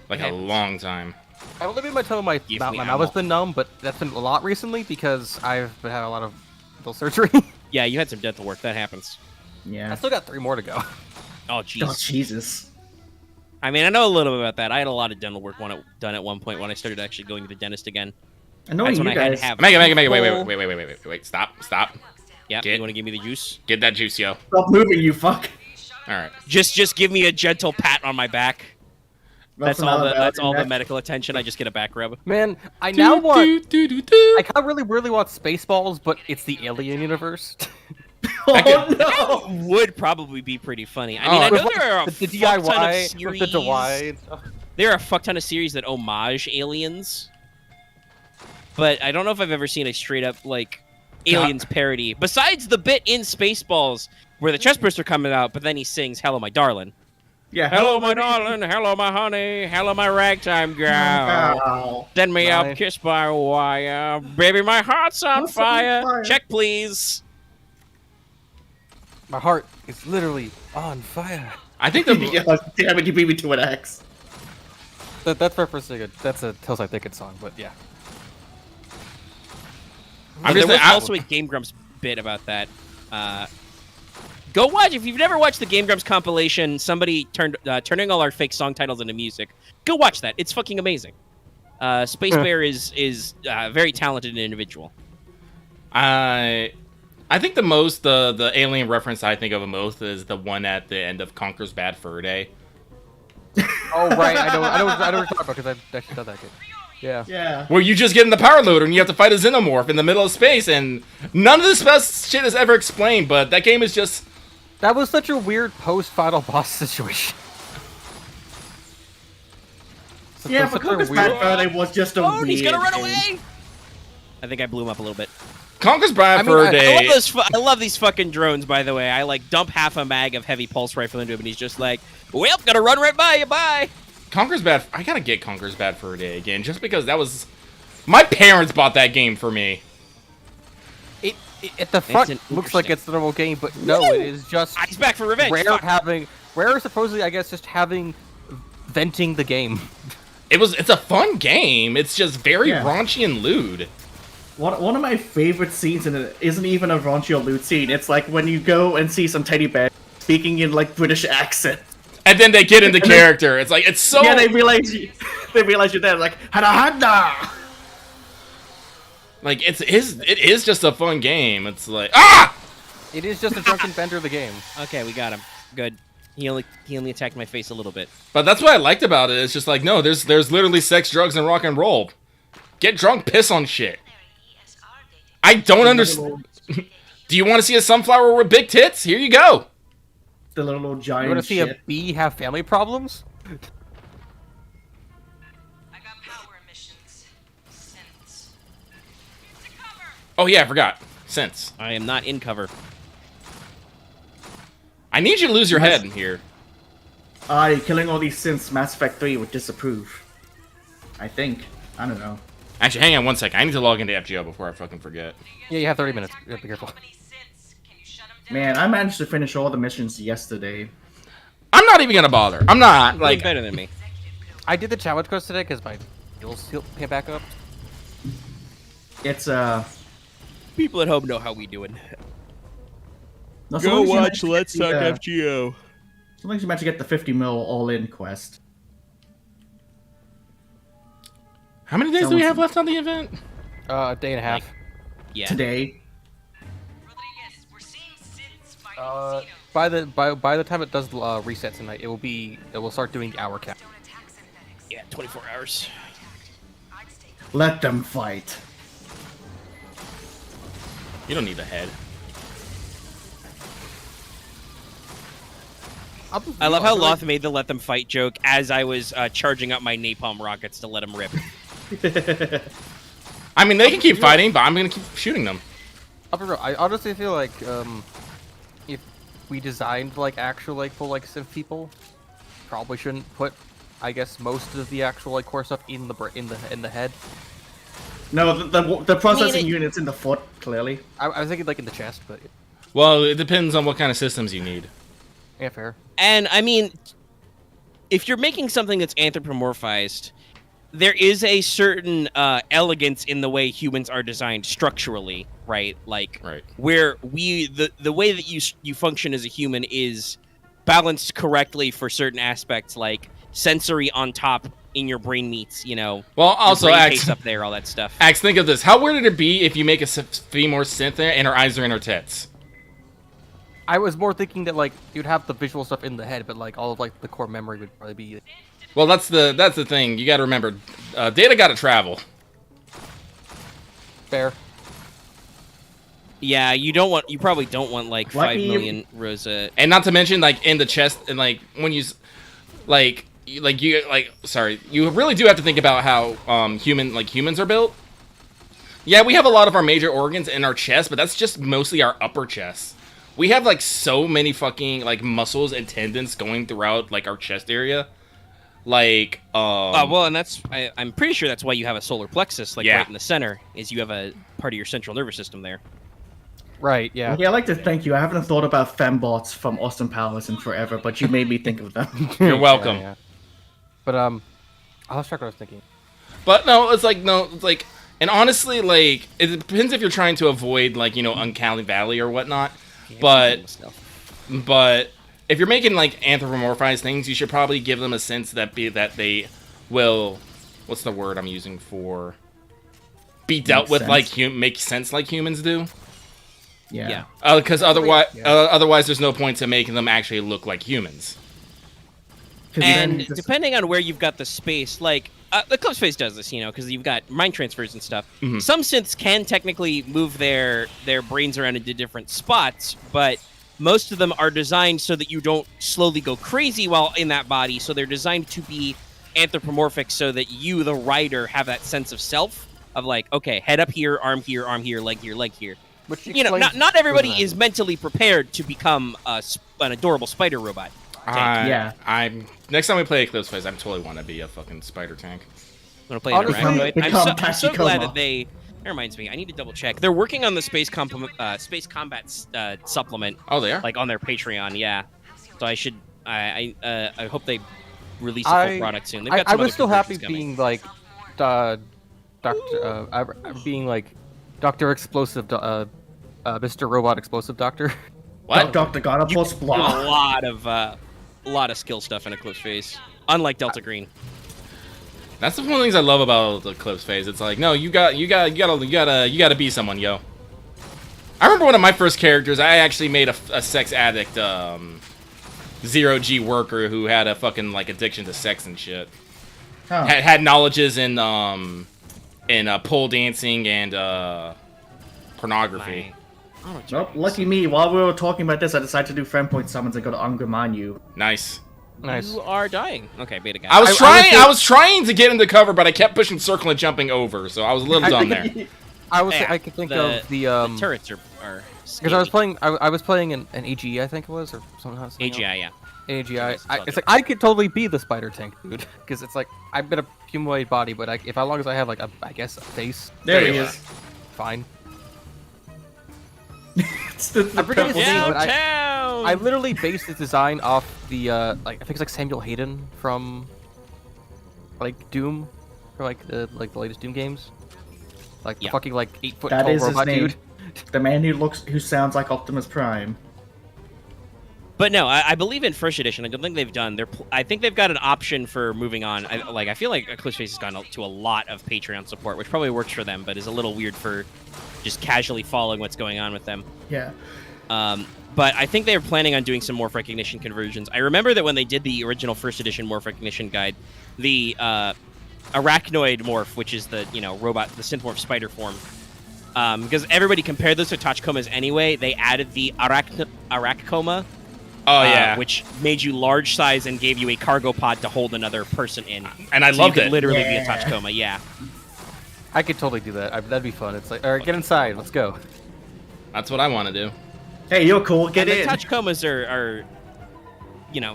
Like a Happens. long time. I've only been my tongue, my Give mouth, me my mouth has ammo. been numb, but that's been a lot recently because I've been having a lot of dental surgery. Yeah, you had some dental work. That happens. I Yeah. still got 3 more to go. Oh, Oh jeez. Jesus. I mean, I know a little bit about that. I had a lot of dental work done at one point when I started actually going to the dentist again. I know That's you when I had guys. to have. Mega, full- wait. Stop. Yeah, Get- you want to give me the juice? Get that juice, yo. Stop moving, you fuck. All right. Just give me a gentle pat on my back. That's all not the about that's it, all the Mac. medical attention. I just get a back rub. Man, I now want. Do, do, do. I kind of really want Spaceballs, but it's the Alien universe. Oh no! Would probably be pretty funny. I Oh, mean, I with know there are a the fuck ton of DIY, series. with the DIY and stuff. There are a fuck ton of series that homage aliens, but I don't know if I've ever seen a straight up like aliens parody. Besides the bit in Spaceballs where the chest burster coming out, but then he sings "Hello, my darling." Yeah. Hello, my darling. Hello, my honey. Hello, my ragtime girl. Ow. Send me Nice. up, kissed by a wire. Baby, my heart's on Heart's on fire. fire. Check, please. My heart is literally on fire. I think the. Yeah, damn it, you beat me to an X. That's referencing it. That's a Hillside Thicket song, but yeah. I'm There just was I- also a Game Grumps bit about that. Go watch if you've never watched the Game Grumps compilation. Somebody turning all our fake song titles into music. Go watch that. It's fucking amazing. Space Bear is a very talented individual. I think the alien reference I think of the most is the one at the end of Conker's Bad Fur Day. Oh right, I know what you're talking about because I've actually done that game. Yeah. Yeah. Where you just get in the power loader and you have to fight a xenomorph in the middle of space, and none of this best shit is ever explained. But that game is just. That was such a weird post-final boss situation. Yeah, Such but a Conker's weird- Bad Fur Day was just a Oh, weird he's gonna run game. away. I think I blew him up a little bit. Conker's Bad I mean, Fur I Day. I love these fucking drones. By the way, I like dump half a mag of heavy pulse rifle into him, and he's just like, "Well, gonna run right by you. Bye." Conker's Bad. I gotta get Conker's Bad Fur Day again, just because that was. My parents bought that game for me. It at the front an looks like interesting- it's the normal game, but no, it is just He's back for revenge. Rare Fuck. Rare supposedly, I guess, just having venting the game. It's a fun game. It's just very Yeah. raunchy and lewd. One of my favorite scenes in it isn't even a raunchy or lewd scene. It's like when you go and see some teddy bear speaking in like British accent. And then they get into character. It's like it's so. Yeah, they realize you're there. Like hada hada. Like it is just a fun game. It's like It is just a drunken bender of the game. Okay, we got him. Good. He only attacked my face a little bit. But that's what I liked about it. It's just like no, there's literally sex, drugs, and rock and roll. Get drunk, piss on shit. I don't understand. Do you want to see a sunflower with big tits? Here you go. The little giant You want to see shit. a bee have family problems? I got power emissions. Sense. To cover! Oh yeah, I forgot. Sense. I am not in cover. I need you to lose your head in here. Killing all these synths, Mass Effect 3 would disapprove. I think. I don't know. Actually, hang on one second. I need to log into FGO before I fucking forget. Yeah, you have 30 minutes. You have to be careful. Man, I managed to finish all the missions yesterday. I'm not even gonna bother. I'm not Like like. better than me. I did the challenge quest today because my skills came back up. It's People at home know how we doing. no, so long as you manage to get Let's the, Talk FGO. So long as you manage to get the 50 mil all-in quest. How many days do we have left on the event? A day and a half. Yeah. Today. Rodriguez, we're seeing synths fighting By the time it does reset tonight, it will start doing the hour count. Don't attack synthetics. Yeah, 24 hours. I'd stay Let them fight. You don't need a head. I love how Loth made the let them fight joke as I was charging up my napalm rockets to let them rip. I mean, they can keep fighting, but I'm gonna keep shooting them. I'll be real, I honestly feel like if we designed like actual like full like synth people, probably shouldn't put, I guess, most of the actual like core stuff in the head. No, the processing I mean, unit's in the foot, clearly. I was thinking like in the chest, but Well, it depends on what kind of systems you need. yeah, fair. And I mean, if you're making something that's anthropomorphized, there is a certain elegance in the way humans are designed structurally, right? Like, Right. where the way that you function as a human is balanced correctly for certain aspects, like sensory on top in your brain meats, you know. Well, your also, brain Axe, case up there, all that stuff. Axe, think of this. How weird would it be if you make a femur synth there and her eyes are in her tits? I was more thinking that like you'd have the visual stuff in the head, but like all of like the core memory would probably be. Well, that's the thing. You got to remember, Data got to travel. Fair. Yeah, you probably don't want like 5 million rows of. And not to mention, like, in the chest, and, like, when you, sorry, you really do have to think about how, humans are built. Yeah, we have a lot of our major organs in our chest, but that's just mostly our upper chest. We have, like, so many fucking, like, muscles and tendons going throughout, like, our chest area. Like, well, and I'm pretty sure that's why you have a solar plexus, like, Yeah. right in the center, is you have a part of your central nervous system there. Right. Yeah. Yeah, I'd like to thank you. I haven't thought about fembots from Austin Powers in forever, but you made me think of them. you're welcome. Yeah. But I lost track what I was thinking. But no, it's like, and honestly, like, it depends if you're trying to avoid, like, you know, Uncanny Valley or whatnot. But if you're making like anthropomorphized things, you should probably give them a sense that they will, what's the word I'm using for, be dealt with like make sense like humans do. Yeah. Because otherwise there's no point to making them actually look like humans. And depending on where you've got the space, like the club space does this, you know, because you've got mind transfers and stuff. Mhm. Some synths can technically move their brains around into different spots, but most of them are designed so that you don't slowly go crazy while in that body. So they're designed to be anthropomorphic, so that you, the rider, have that sense of self of like, okay, head up here, arm here, leg here, leg here. Which You know, not everybody is mentally prepared to become an adorable spider robot. Yeah. I'm next time we play Eclipse Phase, I totally want to be a fucking spider tank. I'm gonna play an Honestly, Arachnoid. become I'm so Tachikoma. glad that they. That reminds me, I need to double check. They're working on the space combat supplement, Oh, they are. like on their Patreon. Yeah, so I should. I hope they release a full product soon. They've got I some was other still happy conversions coming. being like, being like, Doctor Explosive, Mr. Robot Explosive Doctor. What? Dr. Godopus, a blah. lot of skill stuff in Eclipse Phase, unlike Delta Green. That's the one of the things I love about the Eclipse Phase. It's like, no, you gotta be someone, yo. I remember one of my first characters. I actually made a sex addict, 0G worker who had a fucking like addiction to sex and shit. Huh. Had knowledges in pole dancing and pornography. Nope, lucky me. While we were talking about this, I decided to do friend point summons and go to Angrimanyu. Nice. Nice. You are dying. Okay, beta guy. I was trying to get into cover, but I kept pushing circle and jumping over, so I was a little dumb there. I could think of the turrets are because I was playing an AGE, I think it was, or something else. AGI, yeah. AGI. It's like I could totally be the spider tank dude, because it's like I've been a humanoid body, but if as long as I have like I guess a face, There you he are. is. fine. It's the I forget his purple name, suit. but I Downtown. literally based his design off the like I think it's like Samuel Hayden from like Doom, or like the latest Doom games, like the Yeah. fucking like 8-foot That tall is his robot name. dude. The man who sounds like Optimus Prime. But no, I believe in first edition. I don't think they've done. I think they've got an option for moving on. I feel like Eclipse Face has gone to a lot of Patreon support, which probably works for them, but is a little weird for just casually following what's going on with them. Yeah. But I think they're planning on doing some morph recognition conversions. I remember that when they did the original first edition morph recognition guide, the arachnoid morph, which is the robot, the synthmorph spider form, because everybody compared those to Tachikomas anyway, they added the arachcoma. Oh yeah, which made you large size and gave you a cargo pod to hold another person in. and I So loved you could it. literally be a Yeah. Tachikoma, yeah. I could totally do that. That'd be fun. It's like, all right, get inside, let's go. That's what I want to do. Hey, you're cool. Get And in. the Tachikomas are,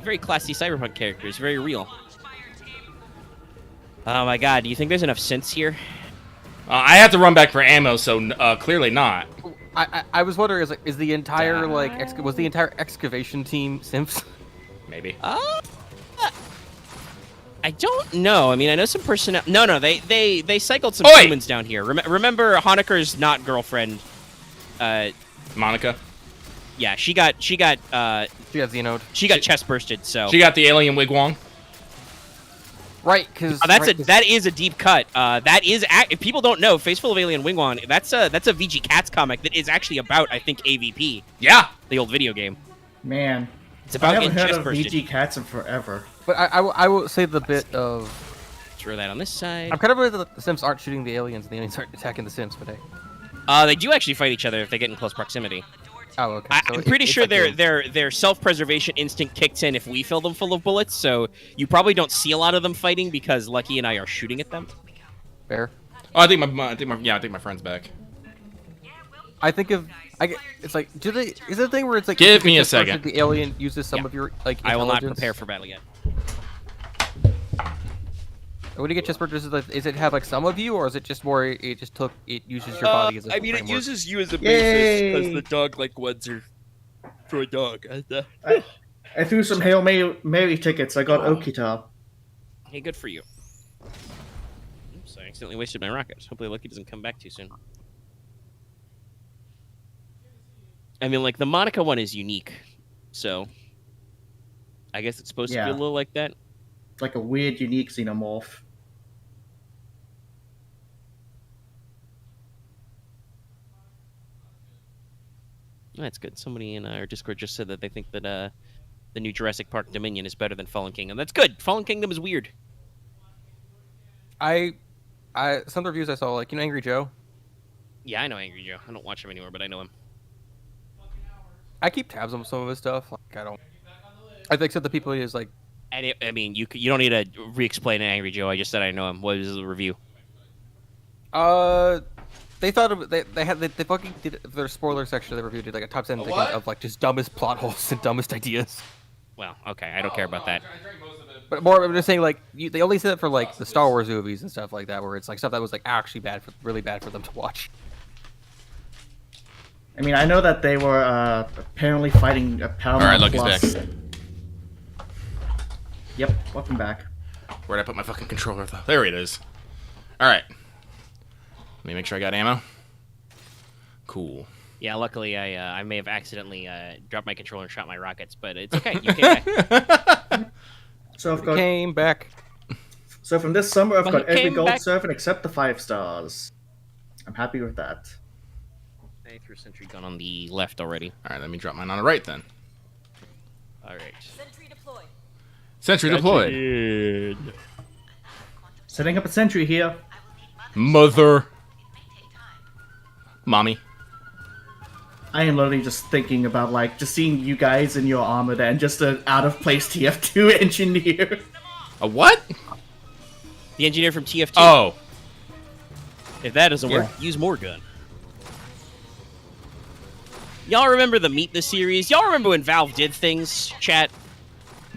very classy cyberpunk characters, very real. Oh my god, do you think there's enough synths here? I have to run back for ammo, so clearly not. I was wondering, is the entire was the entire excavation team simps? Maybe. I don't know. I mean, I know some personnel. No, they cycled some Oi! humans down here. Remember Honecker's not girlfriend? Monica. Yeah, she got She got Xenode. she got chest bursted. So She got the alien wigwam. Right, because that is a deep cut. That is if people don't know, Faceful of Alien Wingwon. That's a VG Cats comic that is actually about, I think, AVP, Yeah. the old video game. Man, It's I about haven't getting heard chest of bursted. VG Cats in forever. But I will say the bit of Throw that on this side. I'm kind of worried that the Sims aren't shooting the aliens and the aliens aren't attacking the Sims, but hey. They do actually fight each other if they get in close proximity. Oh, okay. So I'm pretty it's sure like their self-preservation instinct kicks in if we fill them full of bullets. So you probably don't see a lot of them fighting because Lucky and I are shooting at them. fair. Oh, I think my friend's back. It's like, is it a thing where it's like, Give if me a this person, second. The alien uses some Yeah. of your like I will not intelligence? prepare for battle yet. When you get chest bursters, is it have like some of you, or is it just more it uses your body as a framework? you as a Yay! the dog-like ones are for a dog. I threw some Hail Mary tickets. I got Okita. Hey, good for you. Oops, I accidentally wasted my rockets. Hopefully Lucky doesn't come back too soon. I mean, like, the Monica one is unique, so I guess it's supposed to be Yeah. a little like that. It's like a weird, unique xenomorph. Oh, that's good. Somebody in our Discord just said that they think that the new Jurassic Park Dominion is better than Fallen Kingdom. That's good. Fallen Kingdom is weird. I some reviews I saw, like, you know, Angry Joe. Yeah, I know Angry Joe. I don't watch him anymore, but I know him. I keep tabs on some of his stuff. Like, I don't. I think so. The people he is like, And I mean, you don't need to re-explain Angry Joe. I just said I know him. What was the review? they thought of they fucking did their spoiler section of the review did like a top 10 thing of like just dumbest plot holes and dumbest ideas. Well, okay, I don't care about that. But more, I'm just saying, like, they only said it for like the Star Wars movies and stuff like that, where it's like stuff that was like actually really bad for them to watch. I mean, I know that they were apparently fighting a Paramount All right, Lucky's Plus. back. Yep, welcome back. Where'd I put my fucking controller, though? There it is. All right. Let me make sure I got ammo. Cool. Yeah, luckily I may have accidentally dropped my controller and shot my rockets, but it's okay. You came back. So I've got. Came back. So from this summer, I've But got he every came gold back- servant except the 5 stars. I'm happy with that. I threw a sentry gun on the left already. All right, let me drop mine on the right then. All right. Sentry deployed. Sentry deployed. Setting up a sentry here. Mother. Mommy. I am literally just thinking about, like, just seeing you guys in your armor there and just an out-of-place TF2 engineer. A what? The engineer from TF2. Oh. If that doesn't work, use more gun. Y'all remember the Meet the series? Y'all remember when Valve did things, chat?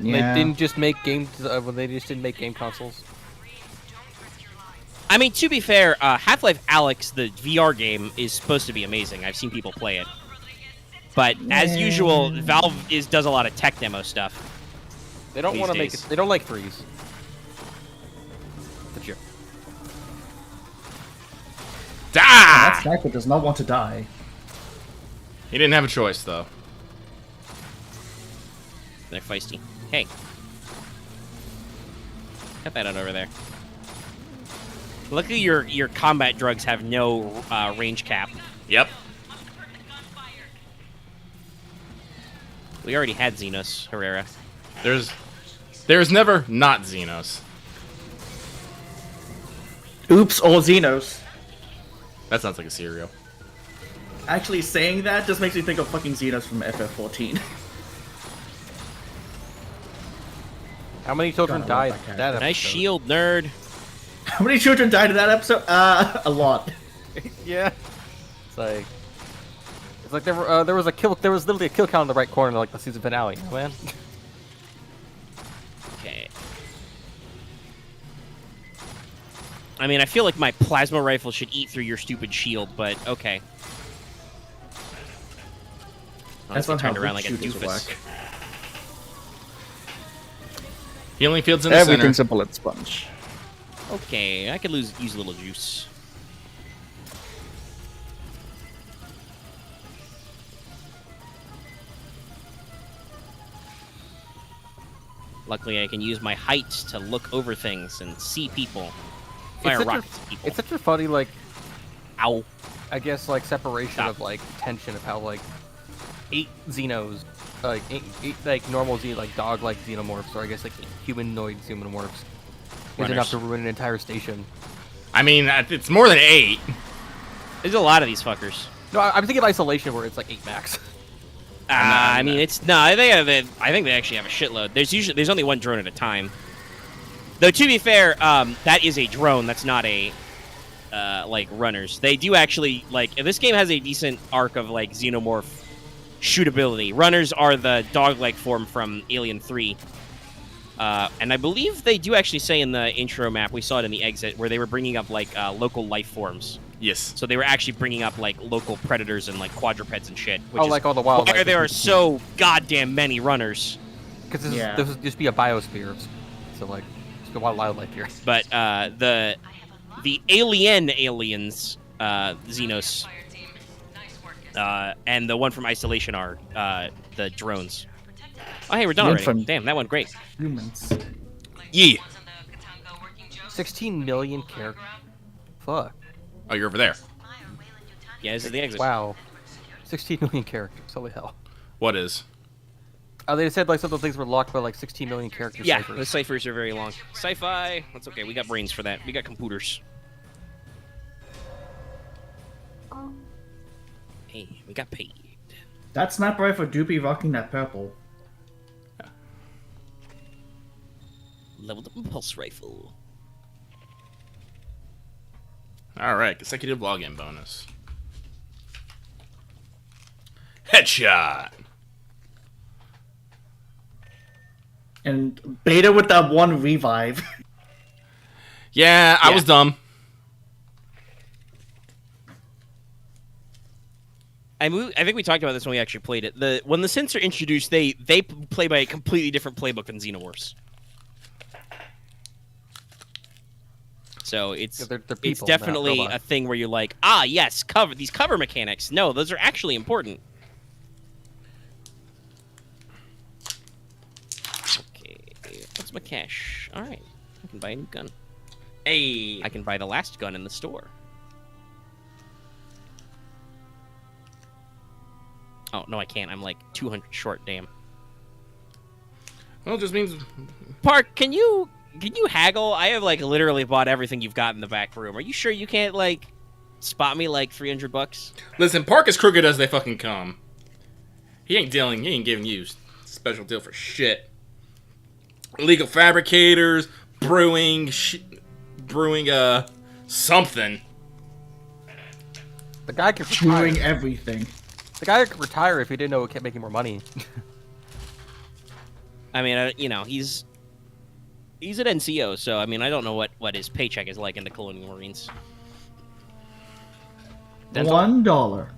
Yeah. They didn't just make games. They just didn't make game consoles. I mean, to be fair, Half-Life Alyx, the VR game, is supposed to be amazing. I've seen people play it. But as usual, Valve does a lot of tech demo stuff. They don't These want to make days. it. They don't like freeze. But you. Die! That sniper does not want to die. He didn't have a choice, though. They're feisty. Hey. Cut that out over there. Luckily, your combat drugs have no range cap. Yep. We already had Xenos, Herrera. There's never not Xenos. Oops, all Xenos. That sounds like a cereal. Actually, saying that just makes me think of fucking Xenos from FF14. How many children God, I love died? that character. That Nice episode? shield, nerd. How many children died in that episode? A lot. Yeah. It's like there was literally a kill count in the right corner, like the season finale, man. Okay. I mean, I feel like my plasma rifle should eat through your stupid shield, but okay. That's Honestly, not how turned around good like a shooters doofus. work. Healing fields in the Everything's center. a bullet sponge. Okay, I could use a little juice. Luckily, I can use my height to look over things and see people. Fire rockets at people. It's such a funny, like, Ow. I guess, like, separation Stop. of, like, tension of how, like, 8 Xenos, like, eight like, normal like, dog-like xenomorphs, or I guess, like, humanoid xenomorphs, is Runners. enough to ruin an entire station. I mean, it's more than 8. There's a lot of these fuckers. No, I'm thinking of Isolation, where it's, like, 8 max. I mean, it's no. I think they actually have a shitload. There's only one drone at a time. Though to be fair, that is a drone. That's not a like runners. They do actually like. This game has a decent arc of like xenomorph shootability. Runners are the dog-like form from Alien 3. And I believe they do actually say in the intro map, we saw it in the exit, where they were bringing up like local life forms. Yes. So they were actually bringing up like local predators and like quadrupeds and shit. Which Oh, is like all the wildlife. why there are so goddamn many runners. Because Yeah. this would just be a biosphere. So, like, there's a lot of wildlife here. But the aliens, Xenos, and the one from Isolation are the drones. Oh, hey, we're done The already. from- Damn, that went great. Humans. Yeah. 16 million characters. Fuck. Oh, you're over there. Yeah, this is the exit. Wow. 16 million characters. Holy hell. What is? They said like some of the things were locked by like 16 million characters. Yeah, the ciphers are very long. Sci-fi, that's okay. We got brains for that. We got computers. Hey, we got paid. That sniper rifle do be rocking that purple. Leveled up impulse rifle. All right, consecutive login bonus. Headshot. And Beta with that one revive. Yeah, I Yeah. was dumb. I think we talked about this when we actually played it. When the Synths are introduced, they play by a completely different playbook than Xenomorphs. So it's Yeah, they're it's people, not definitely robots. a thing where you're like, yes, these cover mechanics. No, those are actually important. Okay, what's my cash? All right, I can buy a new gun. Hey. I can buy the last gun in the store. Oh no, I can't. I'm like 200 short. Damn. Well, it just means Park, can you haggle? I have like literally bought everything you've got in the back room. Are you sure you can't like spot me like $300? listen. Park is crooked as they fucking come. He ain't giving you special deal for shit. Illegal fabricators, brewing something. The guy could retire. Doing everything. The guy could retire if he didn't know it kept making more money. I mean, you know, he's an NCO, so I mean, I don't know what his paycheck is like in the Colonial Marines. $1.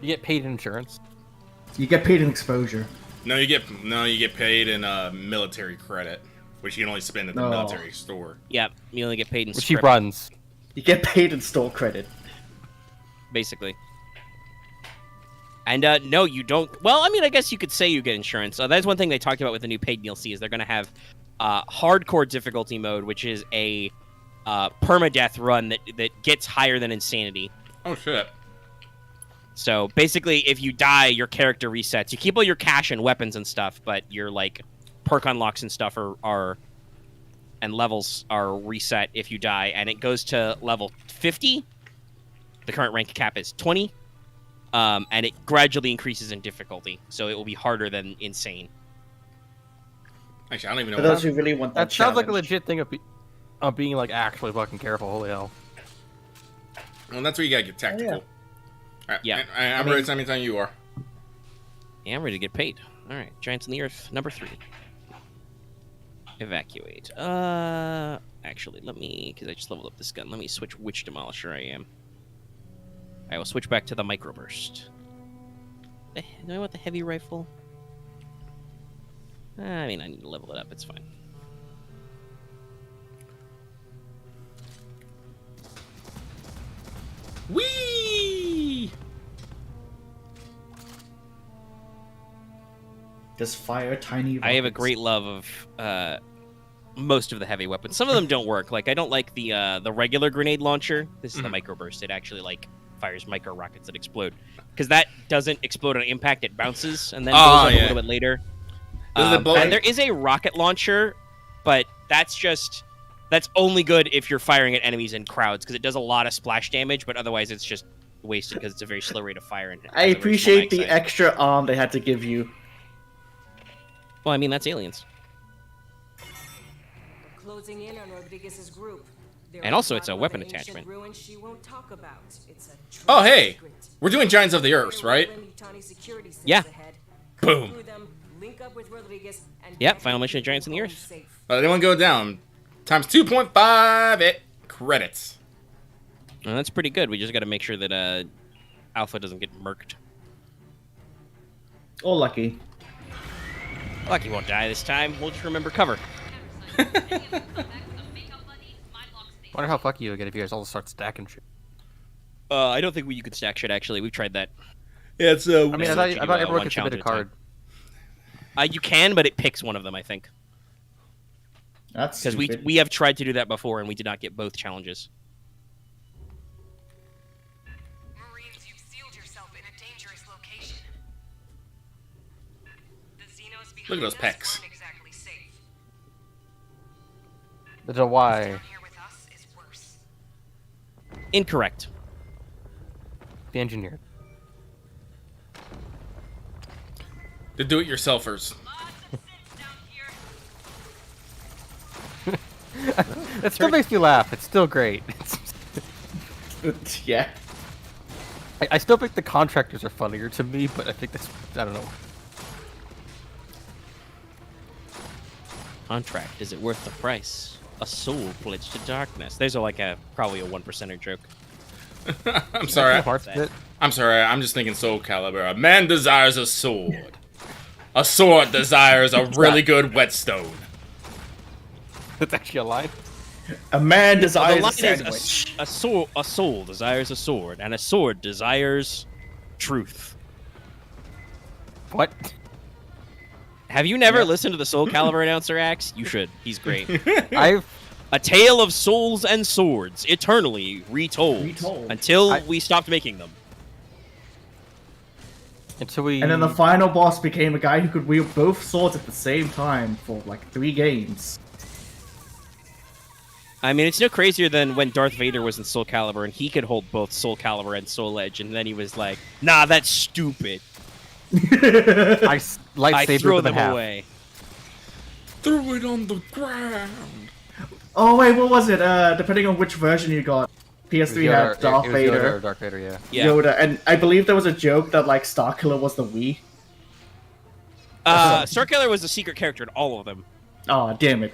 You get paid in insurance. You get paid in exposure. No, you get paid in military credit, which you can only spend at the military store. Yeah, you only get paid in Which he script, runs. You get paid in store credit. basically. And no, you don't. Well, I mean, I guess you could say you get insurance. That's one thing they talked about with the new paid DLC is they're going to have hardcore difficulty mode, which is a permadeath run that gets higher than insanity. Oh shit. So basically, if you die, your character resets. You keep all your cash and weapons and stuff, but your like perk unlocks and stuff are and levels are reset if you die, and it goes to level 50. The current rank cap is 20, and it gradually increases in difficulty, so it will be harder than insane. Actually, I don't even know. For those who really want that, That sounds like a challenge. legit thing of being like actually fucking careful. Holy hell! Well, that's where you gotta get tactical. yeah. Alright, Yeah. I'm ready. Anytime you are. Yeah, I'm ready to get paid. All right, Giants in the Earth, number 3. Evacuate. Actually, let me, because I just leveled up this gun. Let me switch which demolisher I am. I will switch back to the microburst. Do I want the heavy rifle? I mean, I need to level it up. It's fine. Whee! Just fire tiny. I have a rockets. great love of most of the heavy weapons. Some of them don't work. Like I don't like the regular grenade launcher. This is the microburst. It actually like fires micro rockets that explode because that doesn't explode on impact. It bounces and then goes up a little bit later. This is a bullet- And there is a rocket launcher, but that's only good if you're firing at enemies in crowds because it does a lot of splash damage. But otherwise, it's just wasted because it's a very slow rate of fire. And I appreciate the extra arm they had to give you. Well, I mean that's aliens. Closing in on Rodriguez's group. There And are also it's a five weapon other ancient attachment. ruins she won't talk about. It's a true Oh, hey! secret. We're doing Giants of the Earth, right? Yeah. Boom. Yep, final mission of Giants in the Earth. Anyone go down? Times 2.5 it credits. Well, that's pretty good. We just got to make sure that Alpha doesn't get murked. Oh, lucky. Lucky won't die this time. We'll just remember cover. Wonder how fucky you'll get if you guys all start stacking shit. I don't think you could stack shit. Actually, we've tried that. Yeah, it's I mean, I Yeah, thought, you I thought do, everyone one could submit a challenge at a card. You can, but it picks one of them. I think That's because stupid. we have tried to do that before and we did not get both challenges. Marines, you've sealed yourself in a dangerous location. The Xenos behind Look at those us pecs. aren't exactly safe. The why? Down here with us is worse. Incorrect. The engineer. The do-it-yourselfers. It still makes me laugh. It's still great. Yeah. I still think the contractors are funnier to me, but I think that's, I don't know. Contract. Is it worth the price? A soul pledged to darkness. There's probably a 1%er joke. I'm sorry. Parts of it. I'm sorry. I'm just thinking Soul Calibur. A man desires a sword. A sword desires a really good whetstone. That's actually a line. A man The desires line a sandwich. is a soul desires a sword, and a sword desires truth. What? Have you never listened to the Soul Calibur announcer, Axe? You should. He's great. I've A tale of souls and swords, eternally retold, until we stopped making them. until we. And then the final boss became a guy who could wield both swords at the same time for like 3 games. I mean, it's no crazier than when Darth Vader was in Soul Calibur and he could hold both Soul Calibur and Soul Edge, and then he was like, "Nah, that's stupid. I I throw them half. away." Throw it on the ground. Oh wait, what was it? Depending on which version you got, PS3 had Darth It was Yoda Vader, or Darth Vader, yeah. Yeah. Yoda, and I believe there was a joke that like Starkiller was the Wii. Starkiller was a secret character in all of them. Oh, damn it.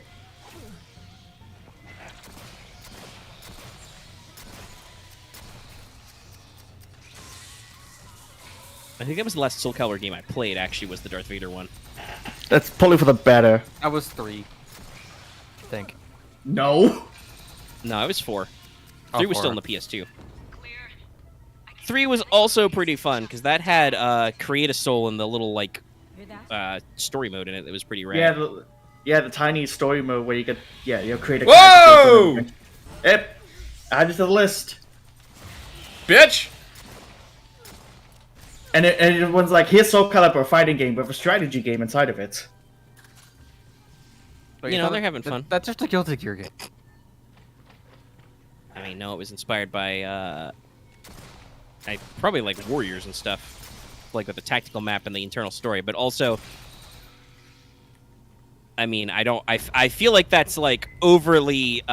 I think that was the last Soul Calibur game I played. Actually, was the Darth Vader one. That's probably for the better. I was 3. I think. No. No, it was 4. Oh, 3 was 4. still on the PS2. 3 was also pretty fun because that had create a soul in the little like story mode in it. That was pretty rad. The tiny story mode where you could you'll create a Whoa! character. Yep. Add it to the list. Bitch! And everyone's like, here's Soul Calibur, a fighting game with a strategy game inside of it. Wait, You know, thought they're having fun. That's just a Guilty Gear game. I mean, no, it was inspired by probably like Warriors and stuff, like with the tactical map and the internal story. But also, I mean, I feel like that's like overly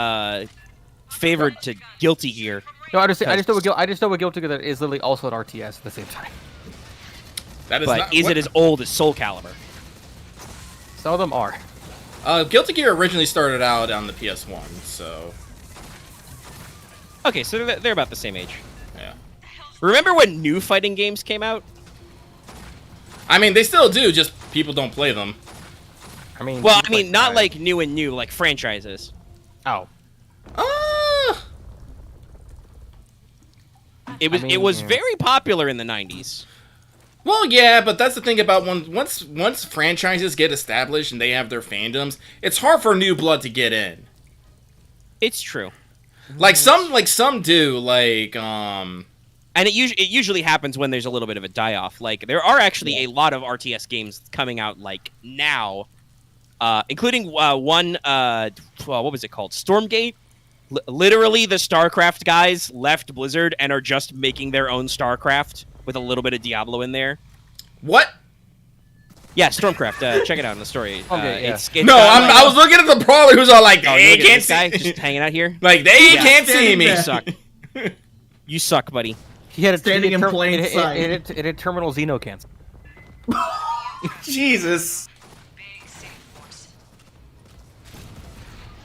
favored to Guilty Gear. No, I just know what Guilty Gear is literally also an RTS at the same time. That is But not, is what- it as old as Soul Calibur? Some of them are. Guilty Gear originally started out on the PS1, so Okay, so they're about the same age. yeah. Remember when new fighting games came out? I mean, they still do, just people don't play them. I mean, Well, you I mean, play not five. like new and new, like franchises. Oh, It was mean, it was yeah. very popular in the 90s. Well, yeah, but that's the thing about once franchises get established and they have their fandoms, it's hard for new blood to get in. It's true. Like some do, And it usually happens when there's a little bit of a die-off. Like, there are actually a lot of RTS games coming out, like, now. Including one, what was it called? Stormgate? Literally, the StarCraft guys left Blizzard and are just making their own StarCraft with a little bit of Diablo in there. what? Yeah, Stormcraft. Check it out in the story. Okay, yeah. It's No, got, I was looking at the brawler who's all like, Oh, they look at can't this guy see. just hanging out here. Like they Yeah. can't see me. You suck. You suck, buddy. he had a Standing in plain it, sight. It had terminal Xeno cancel. Jesus. Big safe force.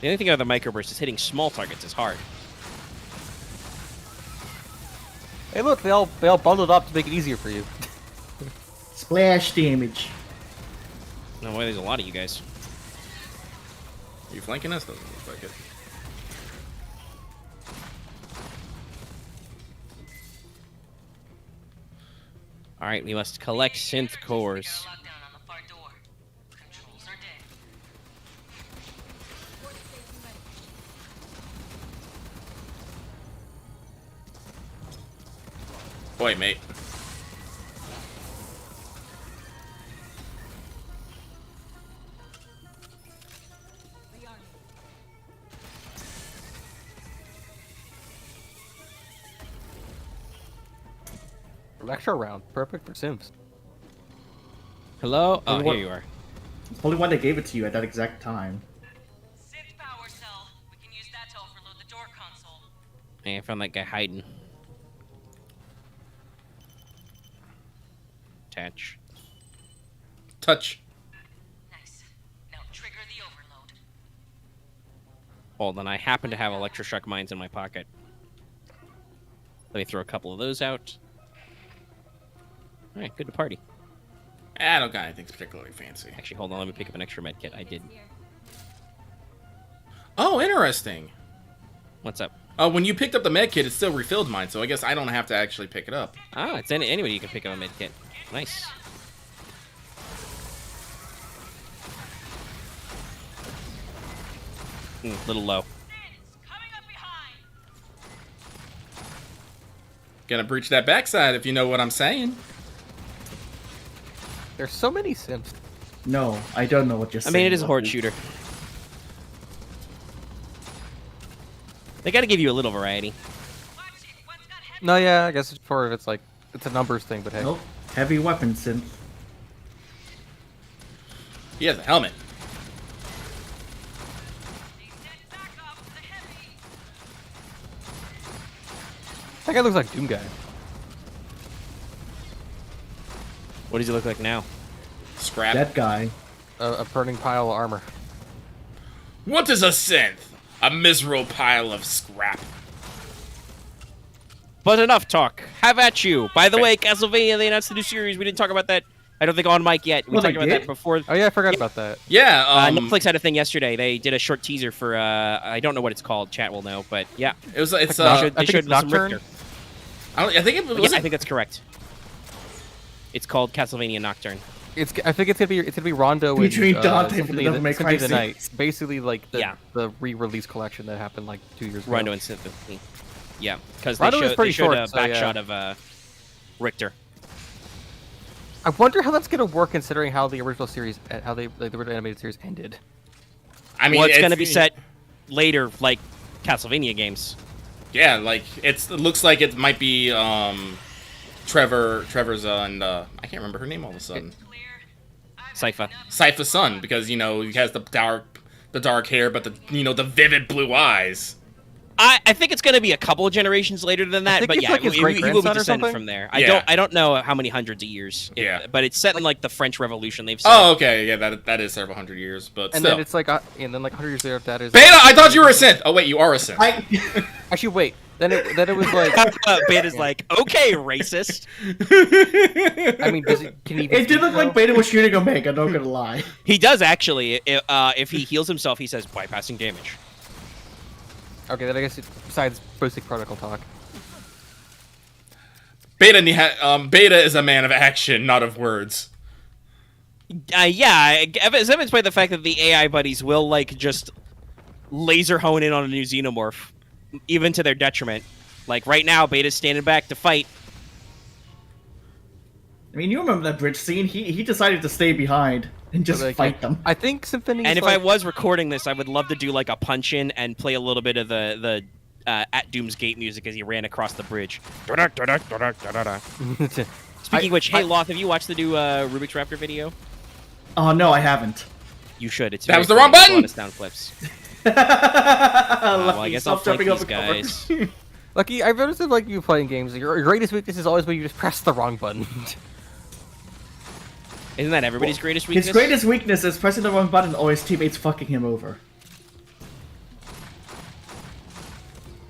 The only thing about the microburst is hitting small targets is hard. Hey, look, they all bundled up to make it easier for you. Splash damage. No way, there's a lot of you guys. Are you flanking us? Doesn't look like it. All right, we must collect synth cores. Lockdown on the far door. Controls are dead. Boy, mate. Lecture round, perfect for Sims. Hello? Oh, What- here you are. Only one that gave it to you at that exact time. Synth power cell. We can use that to overload the door console. Hey, I found that guy hiding. Attach. Touch. Nice. Now trigger the overload. Hold on, I happen to have electroshock mines in my pocket. Let me throw a couple of those out. All right, good to party. I don't got anything particularly fancy. Actually, hold on, let me pick up an extra med kit. I did. Oh, interesting. What's up? When you picked up the med kit, it still refilled mine, so I guess I don't have to actually pick it up. Ah, it's anybody you can pick up a med kit. Nice. Little low. Coming up behind. Gonna breach that backside if you know what I'm saying. There's so many Sims. No, I don't know what you're I saying. mean, it is a horde Lucky. shooter. They got to give you a little variety. Watch it. One's got head. No, yeah, I guess it's part of it's like it's a numbers thing, but hey. Nope. Heavy weapon synth. He has a helmet. They sent backup. The heavy. That guy looks like Doom Guy. What does he look like now? Scrap. That guy. A burning pile of armor. What is a synth? A miserable pile of scrap. But enough talk. Have at you. By the way, Castlevania, they announced the new series. We didn't talk about that. I don't think on mic yet. We Well, talked they about did? that before. Oh yeah, I forgot about that. Yeah. Netflix had a thing yesterday. They did a short teaser for I don't know what it's called. Chat will know, but yeah, it's they I showed think it's some Nocturne. Richter. I think it was. Yeah, I think that's correct. It's called Castlevania Nocturne. I think it's gonna be Rondo Featuring and Dante from Symphony the Devil May Symphony of the Cry Night. Basically, like Yeah. the re-release collection that happened like 2 years ago. Rondo and Symphony. Yeah, because they Rondo is showed, pretty they showed short, a so back yeah. shot of Richter. I wonder how that's gonna work considering how the original series, how the original animated series ended. I mean, Well, it's going to be set later, like Castlevania games. Yeah, like it looks like it might be Trevor's and I can't remember her name all of a sudden. Sypha. Sypha's son, because he has the dark hair, but the vivid blue eyes. I think it's going to be a couple of generations later than that, think but it's yeah, like his he will be great-grandson or descended something? from there. Yeah. I don't know how many hundreds of years. Yeah. But it's set in like the French Revolution. They've said. Oh, okay, yeah, that is several hundred years, but And still. then it's like, and then like 100 years later, that is. Beta, I thought you were a synth. Oh wait, you are a synth. Actually, wait. Then it was like. Beta's like, okay, racist. I mean, can he? It did look like Beta was shooting Omega, not gonna lie. He does actually. If he heals himself, he says bypassing damage. Okay, then I guess besides basic protocol talk. Beta is a man of action, not of words. Yeah, as evidenced by the fact that the AI buddies will like just laser hone in on a new xenomorph, even to their detriment. Like right now, Beta's standing back to fight. I mean, you remember that bridge scene? He decided to stay behind and just Like, fight them. I think Symphony. And is if I like, was recording this, I would love to do like a punch in and play a little bit of the At Doom's Gate music as he ran across the bridge. Speaking of which, hey Loth, have you watched the new Rubik's Raptor video? Oh no, I haven't. You should. It's That very was the funny. wrong There's a lot button! of sound clips. Well, Well, I guess I'll flank these guys. Lucky, I've noticed that like you playing games, your greatest weakness is always when you just press the wrong button. Isn't that everybody's greatest weakness? His greatest weakness is pressing the wrong button or his teammates fucking him over.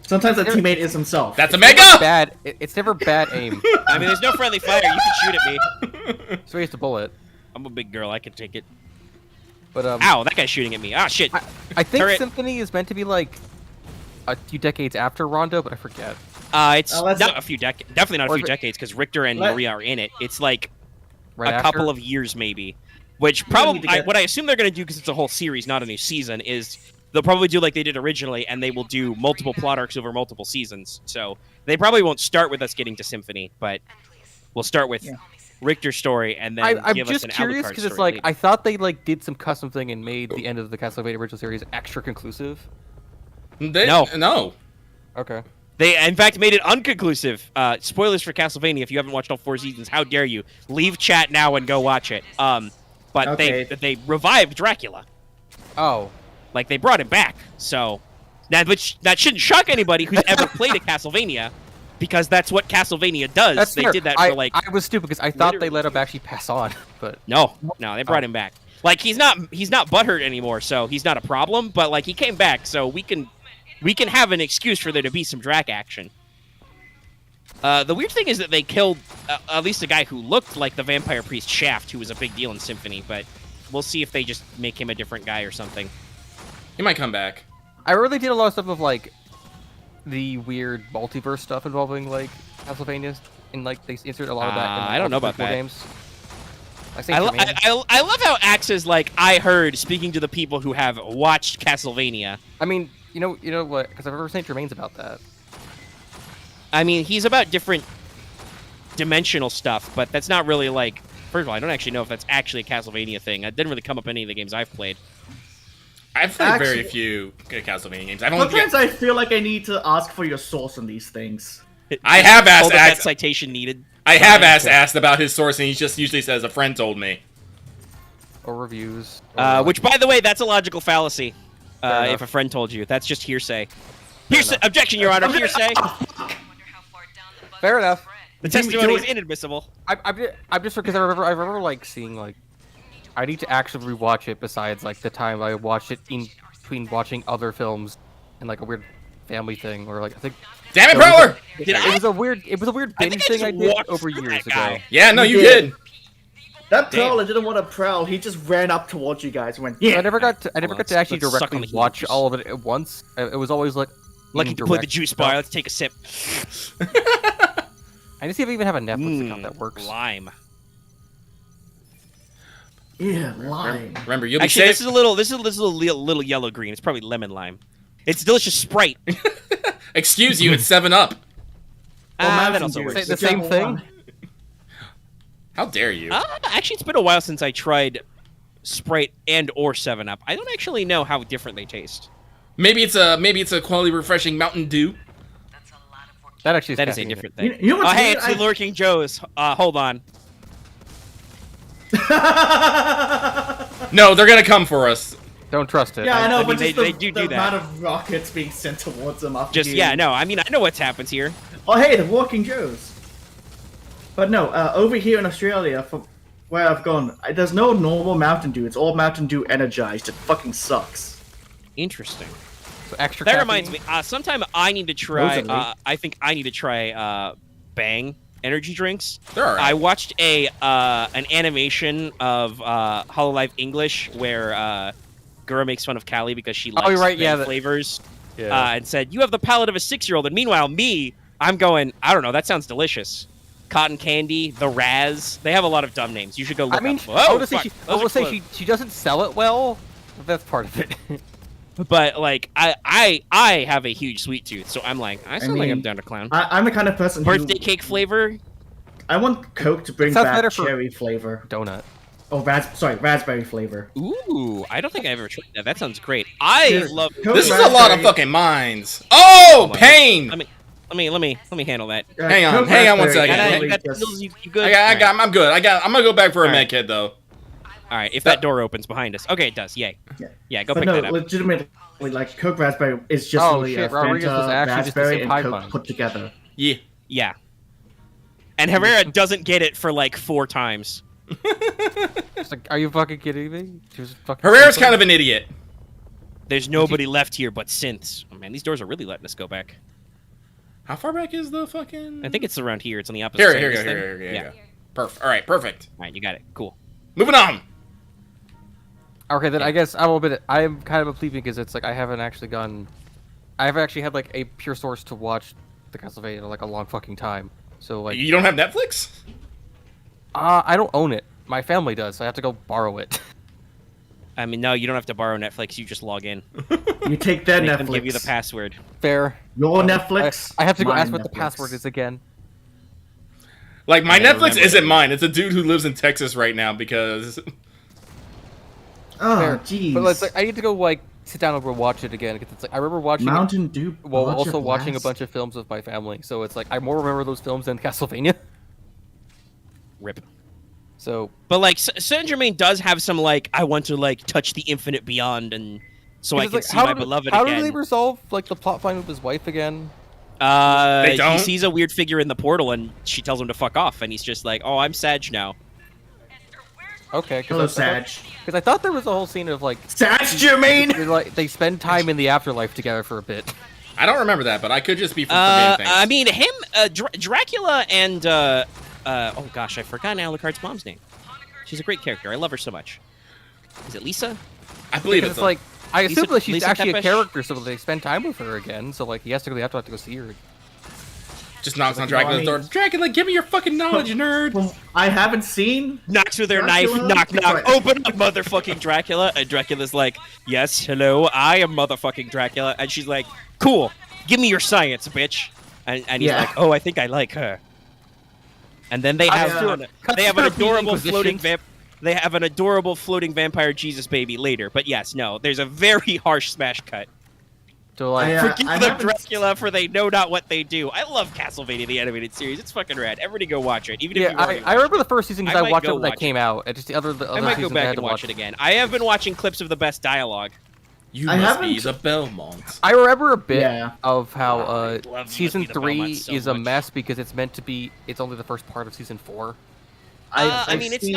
Sometimes the teammate is himself. That's Omega! Bad. It's never bad aim. I mean, there's no friendly fire. You can shoot at me. So he has to bullet. I'm a big girl. I can take it. But Ow, that guy's shooting at me. Ah, shit. I think Turret. Symphony is meant to be like a few decades after Rondo, but I forget. It's let's- not a few decades. Definitely not a Or few is it- decades because Richter and Let- Maria are in it. It's like Right a after? couple of years maybe. Which need probably to get- what I assume they're going to do because it's a whole series, not a new season, is they'll probably do like they did originally, and they will do multiple plot arcs over multiple seasons. So they probably won't start with us getting to Symphony, but we'll start with Richter's story and then I'm give just us an curious Alucard because it's story like later. I thought they like did some custom thing and made the end of the Castlevania original series extra conclusive. No. No. Okay. They, in fact, made it unconclusive. Spoilers for Castlevania. If you haven't watched all 4 seasons, how dare you? Leave chat now and go watch it. But Okay. they revived Dracula. Oh. Like, they brought him back. So, that shouldn't shock anybody who's ever played a Castlevania, because that's what Castlevania does. That's They fair. did that I, for, like... I was stupid because I thought they literally let him 2 actually pass on, but No, they brought him back. Like, he's not butthurt anymore, so he's not a problem, but, like, he came back, so we can have an excuse for there to be some Drac action. The weird thing is that they killed at least a guy who looked like the vampire priest Shaft, who was a big deal in Symphony, but we'll see if they just make him a different guy or something. He might come back. I really did a lot of stuff of like the weird multiverse stuff involving like Castlevania, and like they insert a lot of that. In, like, I don't know all the about prequel that. Games. Like Saint Germain. I love how Axe is like, I heard, speaking to the people who have watched Castlevania. I mean, you know what? Because I've heard Saint Germain's about that. I mean, he's about different dimensional stuff, but that's not really like... First of all, I don't actually know if that's actually a Castlevania thing. It didn't really come up in any of the games I've played. I've played very Actually- few Castlevania games. I've only Sometimes I feel like I need to ask for your source on these things. I have asked Hold up, that Axe. citation needed. I have asked about his source, and he just usually says a friend told me. Or reviews. Or, Which, by the way, that's a logical fallacy. Fair If enough. a friend told you. That's just hearsay. Hearsay. Objection, Your Honor. Hearsay. fair enough. The Jimmy, testimony do is it. inadmissible. I'm just because I remember like seeing like I need to actually rewatch it. Besides, like the time I watched it in between watching other films and like a weird family thing, or like I think. Damn it, there was a- Prowler! It was a weird I think binge I thing just I did watched over that years guy. ago. Yeah, no, You you did. did. That Damn. prowler didn't want to prowl. He just ran up towards you guys and went, yeah. I never got to Hold on, actually let's suck on directly the watch juice. all of it at once. It was always like Lucky to put the indirect juice stuff. bar. Let's take a sip. I just see if I even have a Netflix account that works. Lime. Yeah, lime. Remember, you'll be Actually, safe. this is a little yellow green. It's probably lemon lime. It's delicious Sprite. Excuse you, it's 7-Up. That Mountain also Dew, works. The same whichever thing? one. How dare you? Actually, it's been a while since I tried Sprite and or 7-Up. I don't actually know how different they taste. Maybe it's a quality refreshing Mountain Dew. That actually That is a caffeinated. different thing. You know what's Hey, weird? it's the Lurking Joes. Hold on. No, they're gonna come for us. Don't trust it. Yeah, I know, I but mean, just they the, do the do that. amount of rockets being sent towards them after Just you... yeah, no. I mean, I know what happens here. Oh, hey, the Walking Joes. But no, over here in Australia, from where I've gone, there's no normal Mountain Dew. It's all Mountain Dew energized. It fucking sucks. Interesting. So extra That caffeine? reminds me. Sometime I need to try. Supposedly. I think I need to try Bang energy drinks. They're alright. I watched an animation of Hololive English where Gura makes fun of Callie because she likes right, yeah, Bang flavors, Yeah. and said, "You have the palate of a 6-year-old." And meanwhile, me, I'm going, I don't know. That sounds delicious. Cotton Candy, the Raz. They have a lot of dumb names. You should go look I mean, up. I Oh, would say fuck, she. I those will are say close. she doesn't sell it well. But that's part of it. But like, I have a huge sweet tooth, so I'm like, I sound like I'm mean, down to clown. I'm the kind of person Birthday who... cake flavor. I want Coke to bring Sounds back better for- cherry flavor. Donut. Oh, raspberry flavor. Ooh, I don't think I've ever tried that. That sounds great. I Dude, love. Coke This is a lot of raspberry- fucking mines. Oh, pain! Let me handle that. Hang on, Coke hang on one raspberry second. is You Hey, really got just- pills, you good? I'm good. I'm gonna go back for a Alright. med kit though. All right, if that door opens behind us. Okay, it does. Yay. Yeah, go But pick no, that up. legitimately, like Coke raspberry is just Oh, really shit, a Rodriguez was Fanta, actually just the raspberry, same and Tide Coke Pod. put together. Yeah. Yeah. And Herrera doesn't get it for like 4 times. It's like, are you fucking kidding me? She was fucking Herrera's kind of an idiot. There's nobody left here but synths. Oh man, these doors are really letting us go back. How far back is the fucking? I think it's around here. It's on the opposite Here, side. here, of this here, thing. here, here, Yeah. here. Perfect. All right, perfect. All right, you got it. Cool. Moving on. Okay, then I guess I will admit it. I am kind of a plebe because it's like I haven't actually gone. I haven't actually had like a pure source to watch the Castlevania in like a long fucking time. So like, You don't have Netflix? I don't own it. My family does. So I have to go borrow it. I mean, no, you don't have to borrow Netflix. You just log in. You take their Make Netflix. them give you the password. Fair. Your Netflix. I have to go my ask what the Netflix. password is again. Like my I never Netflix remember isn't it. mine. It's a dude who lives in Texas right now because Oh, Fair. jeez. But it's like I need to go like sit down and watch it again because it's like I remember watching it Mountain Dew. while Vodka also watching a Blast? bunch of films with my family. So it's like I more remember those films than Castlevania. Rip. So But like, Saint Germain does have some like, I want to like touch the infinite beyond, and so I it's can like, see my do- beloved how again. do they resolve like the plot line with his wife again? They don't? He sees a weird figure in the portal, and she tells him to fuck off, and he's just like, "Oh, I'm Sag now." Okay, Hello, Sag. Because I thought there was a whole scene of like Sag Germain! they spend time in the afterlife together for a bit. I don't remember that, but I could just be from forgetting things. I mean, him, Dracula, and oh gosh, I've forgotten Alucard's mom's name. She's a great character. I love her so much. Is it Lisa? I believe Because it's it's like I Lisa- assume that she's Lisa actually a Tepesh? character, so they spend time with her again. So like he has to go. They have to go see her. just knocks on like, Dracula's I door. mean- Dracula, give me your fucking knowledge, nerd. Well, I haven't seen. Knocks with her Dracula? knife. Knock, knock. Right. Open up, motherfucking Dracula. And Dracula's like, "Yes, hello, I am motherfucking Dracula." And she's like, "Cool, give me your science, bitch." And he's Yeah. like, "Oh, I think I like her." And then they have they have an adorable floating They have an adorable floating vampire Jesus baby later. But yes, no, there's a very harsh smash cut. So like, Forgive I them, haven't- Dracula, for they know not what they do. I love Castlevania the animated series. It's fucking rad. Everybody go watch it, even if yeah, you already I watched remember it. the first season I because I might watched it go when that watch came out. And just the other I might go seasons back had and to watch it again. I have been watching clips of the best dialogue. You I must be haven't- the Belmont. I remember a bit Yeah. of how love season Must Be the 3 Belmont so is a much. mess because it's meant to be. It's only the first part of season 4. I mean, it's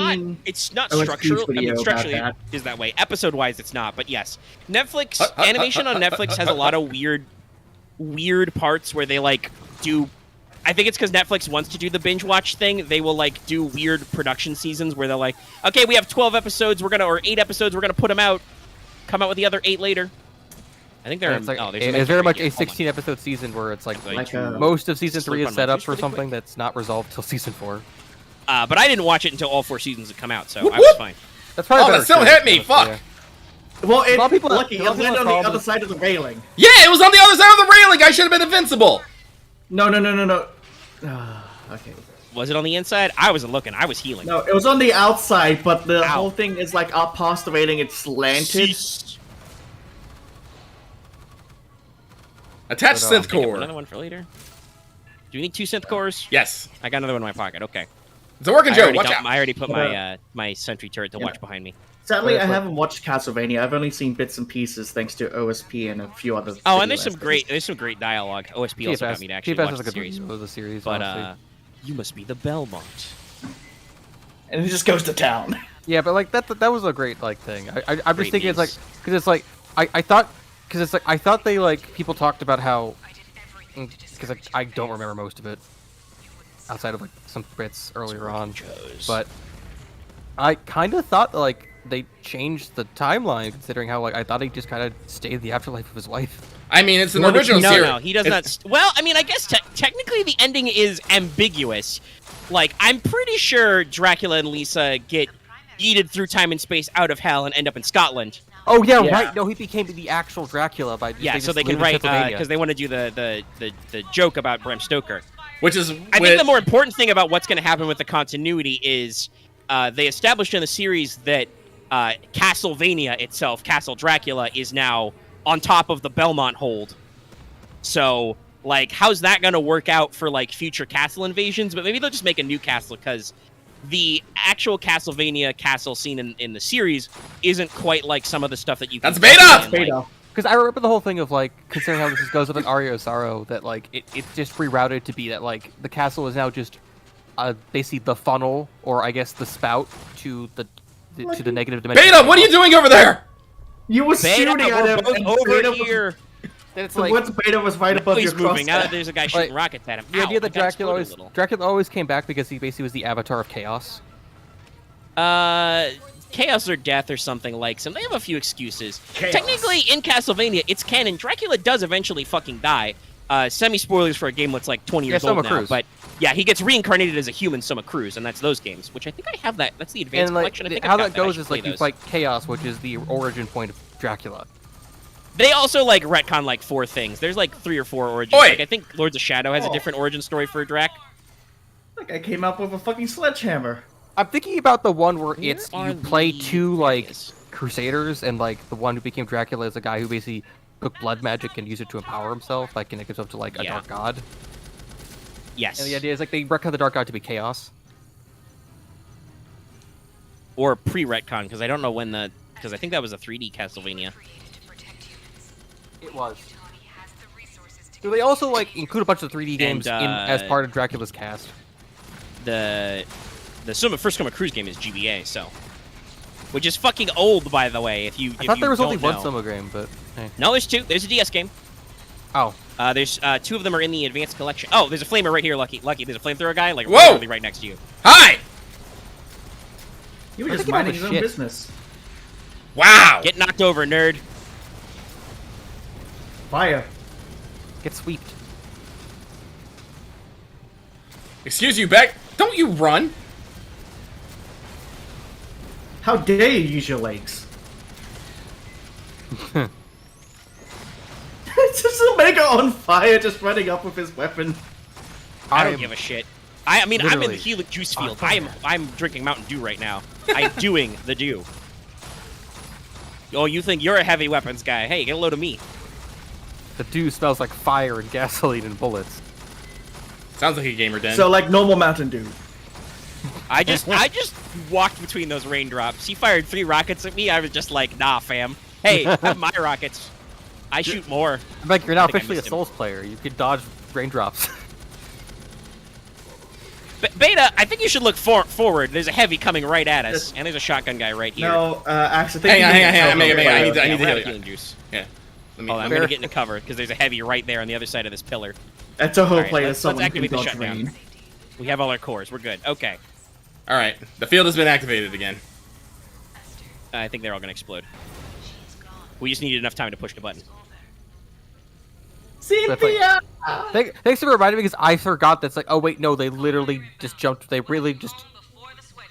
not OSP's structural. I video mean, about structurally that. is that way. Episode-wise, it's not. But yes, Netflix animation on Netflix has a lot of weird parts where they like do. I think it's because Netflix wants to do the binge watch thing. They will like do weird production seasons where they're like, okay, we have 12 episodes, or 8 episodes, we're gonna put them out. Come out with the other 8 later. I think they're. And it's like, oh, there's it's very much here. a Hold on. 16-episode season where it's like a- most of season 3 Slip is on set my up juice for really something quick. that's not resolved till season 4. But I didn't watch it until all 4 seasons had come out, so Whoop, I was whoop. fine. That's probably Oh, better that still choice, hit me, honestly, fuck. yeah. Well, A lot of people- lucky a it lot of people landed on call the other this- side of the railing. Yeah, it was on the other side of the railing. I should have been invincible. No. Okay. Was it on the inside? I wasn't looking. I was healing. No, it was on the outside, but the Ow. whole thing is like up past the railing. It's slanted. Attach But, synth Pick up core. another one for later. Do you need 2 synth cores? Yes, I got another one in my pocket. Okay. it's a working I joke. already, Watch out. I already put Yeah. my sentry turret to watch behind me. Sadly, But I it's like- haven't watched Castlevania. I've only seen bits and pieces thanks to OSP and a few other. Oh, and video there's some great dialogue. OSP also got me to actually TFS watch is a the good series. review of the series, But honestly. you must be the Belmont. and it just goes to town. Yeah, but like that was a great like thing. I'm Great just thinking it's like news. because it's like I thought because it's like I thought they like people talked about how because I don't remember most of it outside of like some bits earlier on, but I kind of thought like they changed the timeline considering how like I thought he just kind of stayed the afterlife of his wife. I mean, it's an Well, original No, series. no, he does not. Well, I mean, I guess technically the ending is ambiguous. Like, I'm pretty sure Dracula and Lisa get yeeted through time and space out of hell and end up in Scotland. Oh yeah, Yeah. right. No, he became the actual Dracula by Yeah, so just they can live in write Pennsylvania. because they want to do the joke about Bram Stoker. Which is I think the more important thing about what's going to happen with the continuity is they established in the series that Castlevania itself, Castle Dracula, is now on top of the Belmont hold. So, like, how's that going to work out for, like, future castle invasions? But maybe they'll just make a new castle, because the actual Castlevania castle scene in the series isn't quite like some of the stuff that you can That's beta! see in, like- Beta. Because I remember the whole thing of like considering how this goes with an Aria of Sorrow that like it's just rerouted to be that like the castle is now just basically the funnel or I guess the spout to the to the negative dimension. Beta, what are you doing over there? You were Beta, shooting at we're him, both and over Beta was- here. Then it's the like words Beta was right above He's your moving. Now that crosshair. there's a guy shooting Like, rockets at him. the idea Ow, that my got exploded a little. Dracula always came back because he basically was the avatar of chaos. Chaos or death or something like some. They have a few excuses. Chaos. Technically, in Castlevania, it's canon. Dracula does eventually fucking die. Semi-spoilers for a game that's like 20 years Yeah, old Soma now. Cruz. But yeah, he gets reincarnated as a human Soma Cruz, and that's those games. Which I think I have that. That's the advanced And like collection. I think how I've got that I goes should is play like you those. fight chaos, which is the origin point of Dracula. They also like retcon like 4 things. There's like 3 or 4 origins. Oi! Like I think Lords of Shadow has a Oh. different origin story for Drac. Like I came up with a fucking sledgehammer. I'm thinking about the one where Where it's are you play the two like areas? crusaders and like the one who became Dracula is a guy who basically took blood magic and used it to empower himself, like connect himself to like a Yeah. dark god. Yes. And the idea is like they retcon the dark god to be chaos. Or pre-retcon, because I don't know when the... Because I think that was a 3D Castlevania. Created to protect humans. It was. Tony has the resources to Do they also like include a bunch of 3D games And, in as part of Dracula's cast? The first Soma Cruz game is GBA, so... Which is fucking old, by the way, if you I thought there was only don't one know. Soma game, but hey. No, there's 2. There's a DS game. Oh, There's 2 of them are in the advanced collection. Oh, there's a flamer right here, Lucky. Lucky, there's a flamethrower guy, like, Whoa! literally right next to you. Hi! You were I'm just thinking all minding the your own shit. business. Wow! Get knocked over, nerd. Fire. get sweeped. Excuse you, Beck. Don't you run? How dare you use your legs? It's just Omega on fire, just running up with his weapon. I don't I'm- give a shit. I mean, I'm in the Literally. healing juice field. I'm drinking Mountain Dew right now. I'm doing the Dew. Oh, you think you're a heavy weapons guy? Hey, get a load of me. The dew smells like fire and gasoline and bullets. Sounds like a gamer den. So like normal Mountain Dew. I just walked between those raindrops. He fired 3 rockets at me. I was just like, nah, fam. Hey, have my rockets. I shoot more. Like you're now I think I officially a missed him. Souls player. You can dodge raindrops. Beta, I think you should look forward. There's a heavy coming right at us, and there's a shotgun guy right here. No, actually, Hang on, Mega, I need to we're out heal of you. healing juice. Yeah. Hold on, I'm gonna get into cover because there's a heavy right there on the other side of this pillar. That's a whole Alright, player. let's Someone who can activate the dodge shutdown. rain. We have all our cores. We're good. Okay. All right, the field has been activated again. I think they're all gonna explode. We just needed enough time to push the button. Cynthia! Thanks for reminding me because I forgot that's like, oh wait, no, they literally just jumped. They really just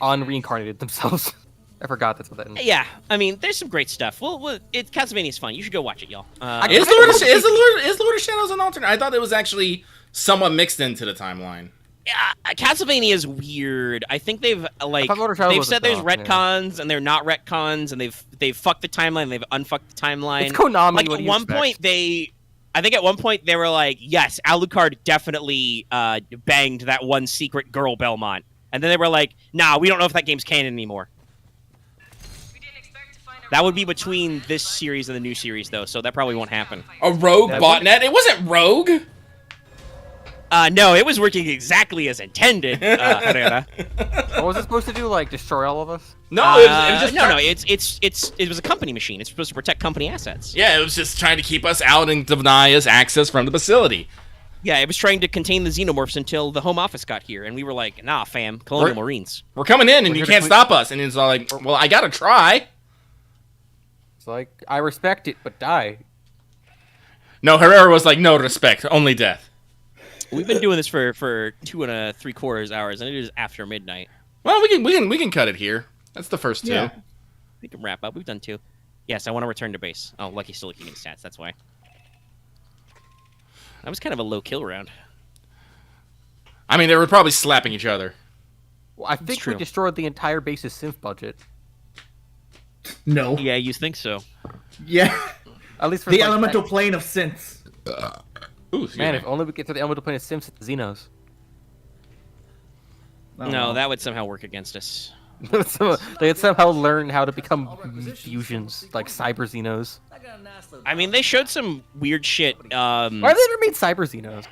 unreincarnated themselves. I forgot that's what that. Yeah, I mean, there's some great stuff. Castlevania's fun. You should go watch it, y'all. Is Lord of Shadows an alternate? I thought it was actually somewhat mixed into the timeline. Yeah, Castlevania is weird. I think they've thought Lord of Shadows they've was said a there's dog, yeah. retcons and they're not retcons, and they've fucked the timeline, they've unfucked the timeline. It's Konami. Like what at do you one expect? point I think at one point they were like, yes, Alucard definitely banged that one secret girl Belmont, and then they were like, nah, we don't know if that game's canon anymore. That would be between this series and the new series, though, so that probably won't happen. A rogue botnet? It wasn't rogue. No, it was working exactly as intended, Herrera. What was it supposed to do? Like destroy all of us? No, it was just no. It was a company machine. It's supposed to protect company assets. Yeah, it was just trying to keep us out and deny us access from the facility. Yeah, it was trying to contain the xenomorphs until the home office got here, and we were like, nah, fam, Colonial Marines. We're coming in, and We're you here to can't stop us. And it's all like, well, I gotta try. It's like I respect it, but die. No, Herrera was like, no respect, only death. We've been doing this for 2.75 hours, and it is after midnight. Well, we can cut it here. That's the first two. Yeah. We can wrap up. We've done 2. Yes, I want to return to base. Oh, Lucky's still looking at stats. That's why. That was kind of a low kill round. I mean, they were probably slapping each other. Well, I think we true. destroyed the entire base's synth budget. No. Yeah, you think so? Yeah. At least for The like, elemental plane of synths. Ooh, excuse Man, me. if only we get to the elemental plane of Sims at the Xenos. Oh, No, well. that would somehow work against us. So they had somehow learned how to become fusions, like cyber Xenos. I mean, they showed some weird shit. Why have they never made cyber Xenos?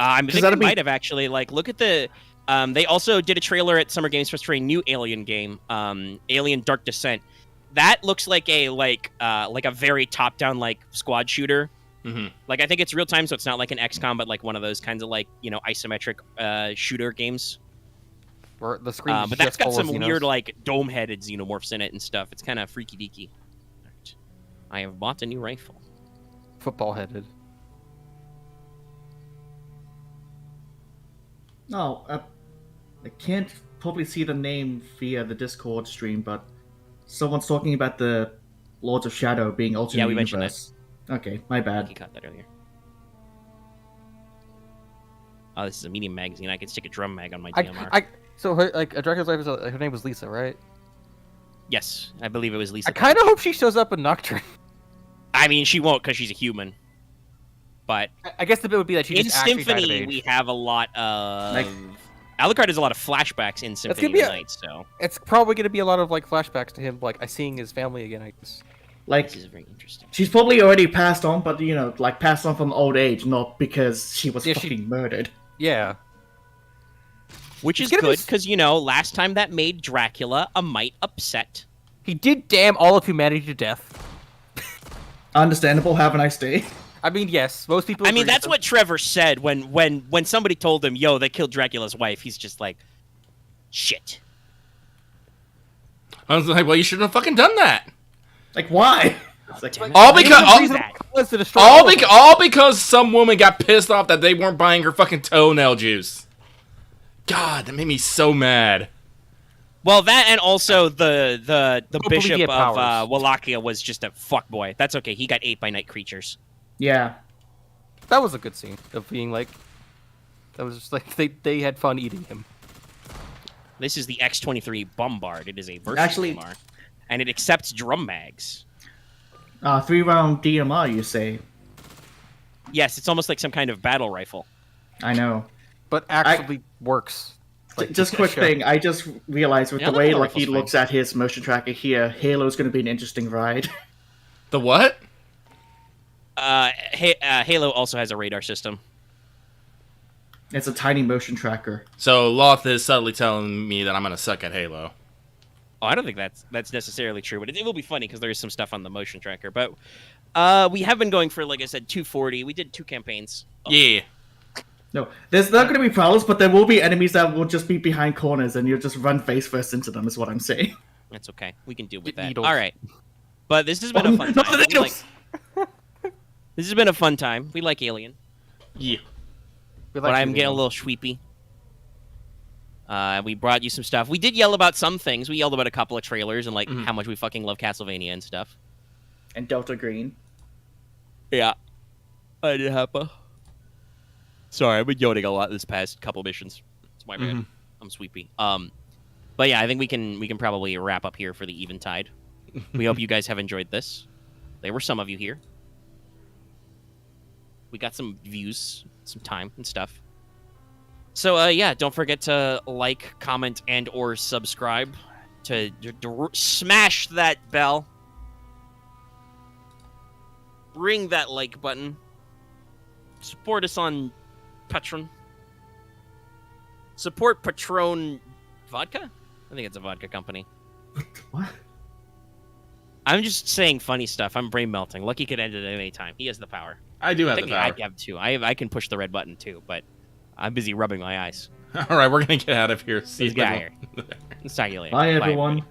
I think they that'd be- might have actually. Like, look at the. They also did a trailer at Summer Games Fest for a new Alien game, Alien Dark Descent. That looks like a very top-down like squad shooter. Mm-hmm. Like, I think it's real time, so it's not like an XCOM, but like one of those kinds of like isometric shooter games. Where the screen is But that's just got full of some Xenos. weird like dome-headed xenomorphs in it and stuff. It's kind of freaky deaky. Alright. I have bought a new rifle. football headed. No, I can't probably see the name via the Discord stream, but someone's talking about the Lords of Shadow being alternate Yeah, we mentioned universe. Okay, my I bad. caught that earlier. Oh, this is a medium magazine. I can stick a drum mag on my DMR. So her, like Dracula's wife her name was Lisa, right? Yes, I believe it was Lisa. I kind of hope she shows up in Nocturne. I mean, she won't because she's a human. But I guess the bit would be that she in just actually died of Symphony, age. we have a lot of. Like- Alucard has a lot of flashbacks in Symphony gonna be of a- the Night, so It's probably going to be a lot of like flashbacks to him, like seeing his family again. I guess. Like, this is very interesting. she's probably already passed on, but like passed on from old age, not because she was Yeah, she- fucking murdered. Yeah. Which is gonna be good because last time that made Dracula a mite upset. He did damn all of humanity to death. Understandable. Have a nice day. I mean, yes, most people. I mean, agree that's with what Trevor said when somebody told him, "Yo, they killed Dracula's wife." He's just like, "Shit." I was like, well, you shouldn't have fucking done that. Like, why? It's like, All them. because Reasonable that. cause to destroy all of them. all because some woman got pissed off that they weren't buying her fucking toenail juice. God, that made me so mad. Well, that and also the believe bishop he of had powers. Wallachia was just a fuckboy. That's okay. He got ate by night creatures. yeah. That was a good scene of being like. That was just like they had fun eating him. This is the X-23 Bombard. It is a versus Actually- DMR, and it accepts drum mags. 3-round DMR, you say? Yes, it's almost like some kind of battle rifle. I know. But actually works. Like, Just quick sure. thing, I just realized with Yeah, the way the like he rifle's looks at his motion tracker here, Halo's going to be an interesting ride. The what? Halo also has a radar system. It's a tiny motion tracker. So Loth is subtly telling me that I'm gonna suck at Halo. Oh, I don't think that's necessarily true, but it will be funny because there is some stuff on the motion tracker. But we have been going for, like I said, 240. We did 2 campaigns. Oh. Yeah. No, there's not going to be prowlers, but there will be enemies that will just be behind corners, and you'll just run face first into them. Is what I'm saying. That's okay. We can deal with Get that. needled. All right. But this has been a fun Not time. the We like- needles! this has been a fun time. We like Alien, Yeah. We but like I'm you, getting a Leo. little sweepy. We brought you some stuff. We did yell about some things. We yelled about a couple of trailers and like how much we fucking love Castlevania and stuff. And Delta Green. Yeah, I did happen. Sorry, I've been yawning a lot this past couple missions. It's my bad. I'm sweepy. But yeah, I think we can probably wrap up here for the Eventide. We hope you guys have enjoyed this. There were some of you here. We got some views, some time and stuff. So yeah, don't forget to like, comment, and or subscribe. To smash that bell. Ring that like button. Support us on Patreon. Support Patron Vodka? I think it's a vodka company. What? I'm just saying funny stuff. I'm brain melting. Lucky could end it at any time. He has the power. I do have the Technically, power. I have too. I can push the red button too, but I'm busy rubbing my eyes. All right, we're gonna get out of here. See This you guy here. Let's talk to you later. Bye, everybody. everyone.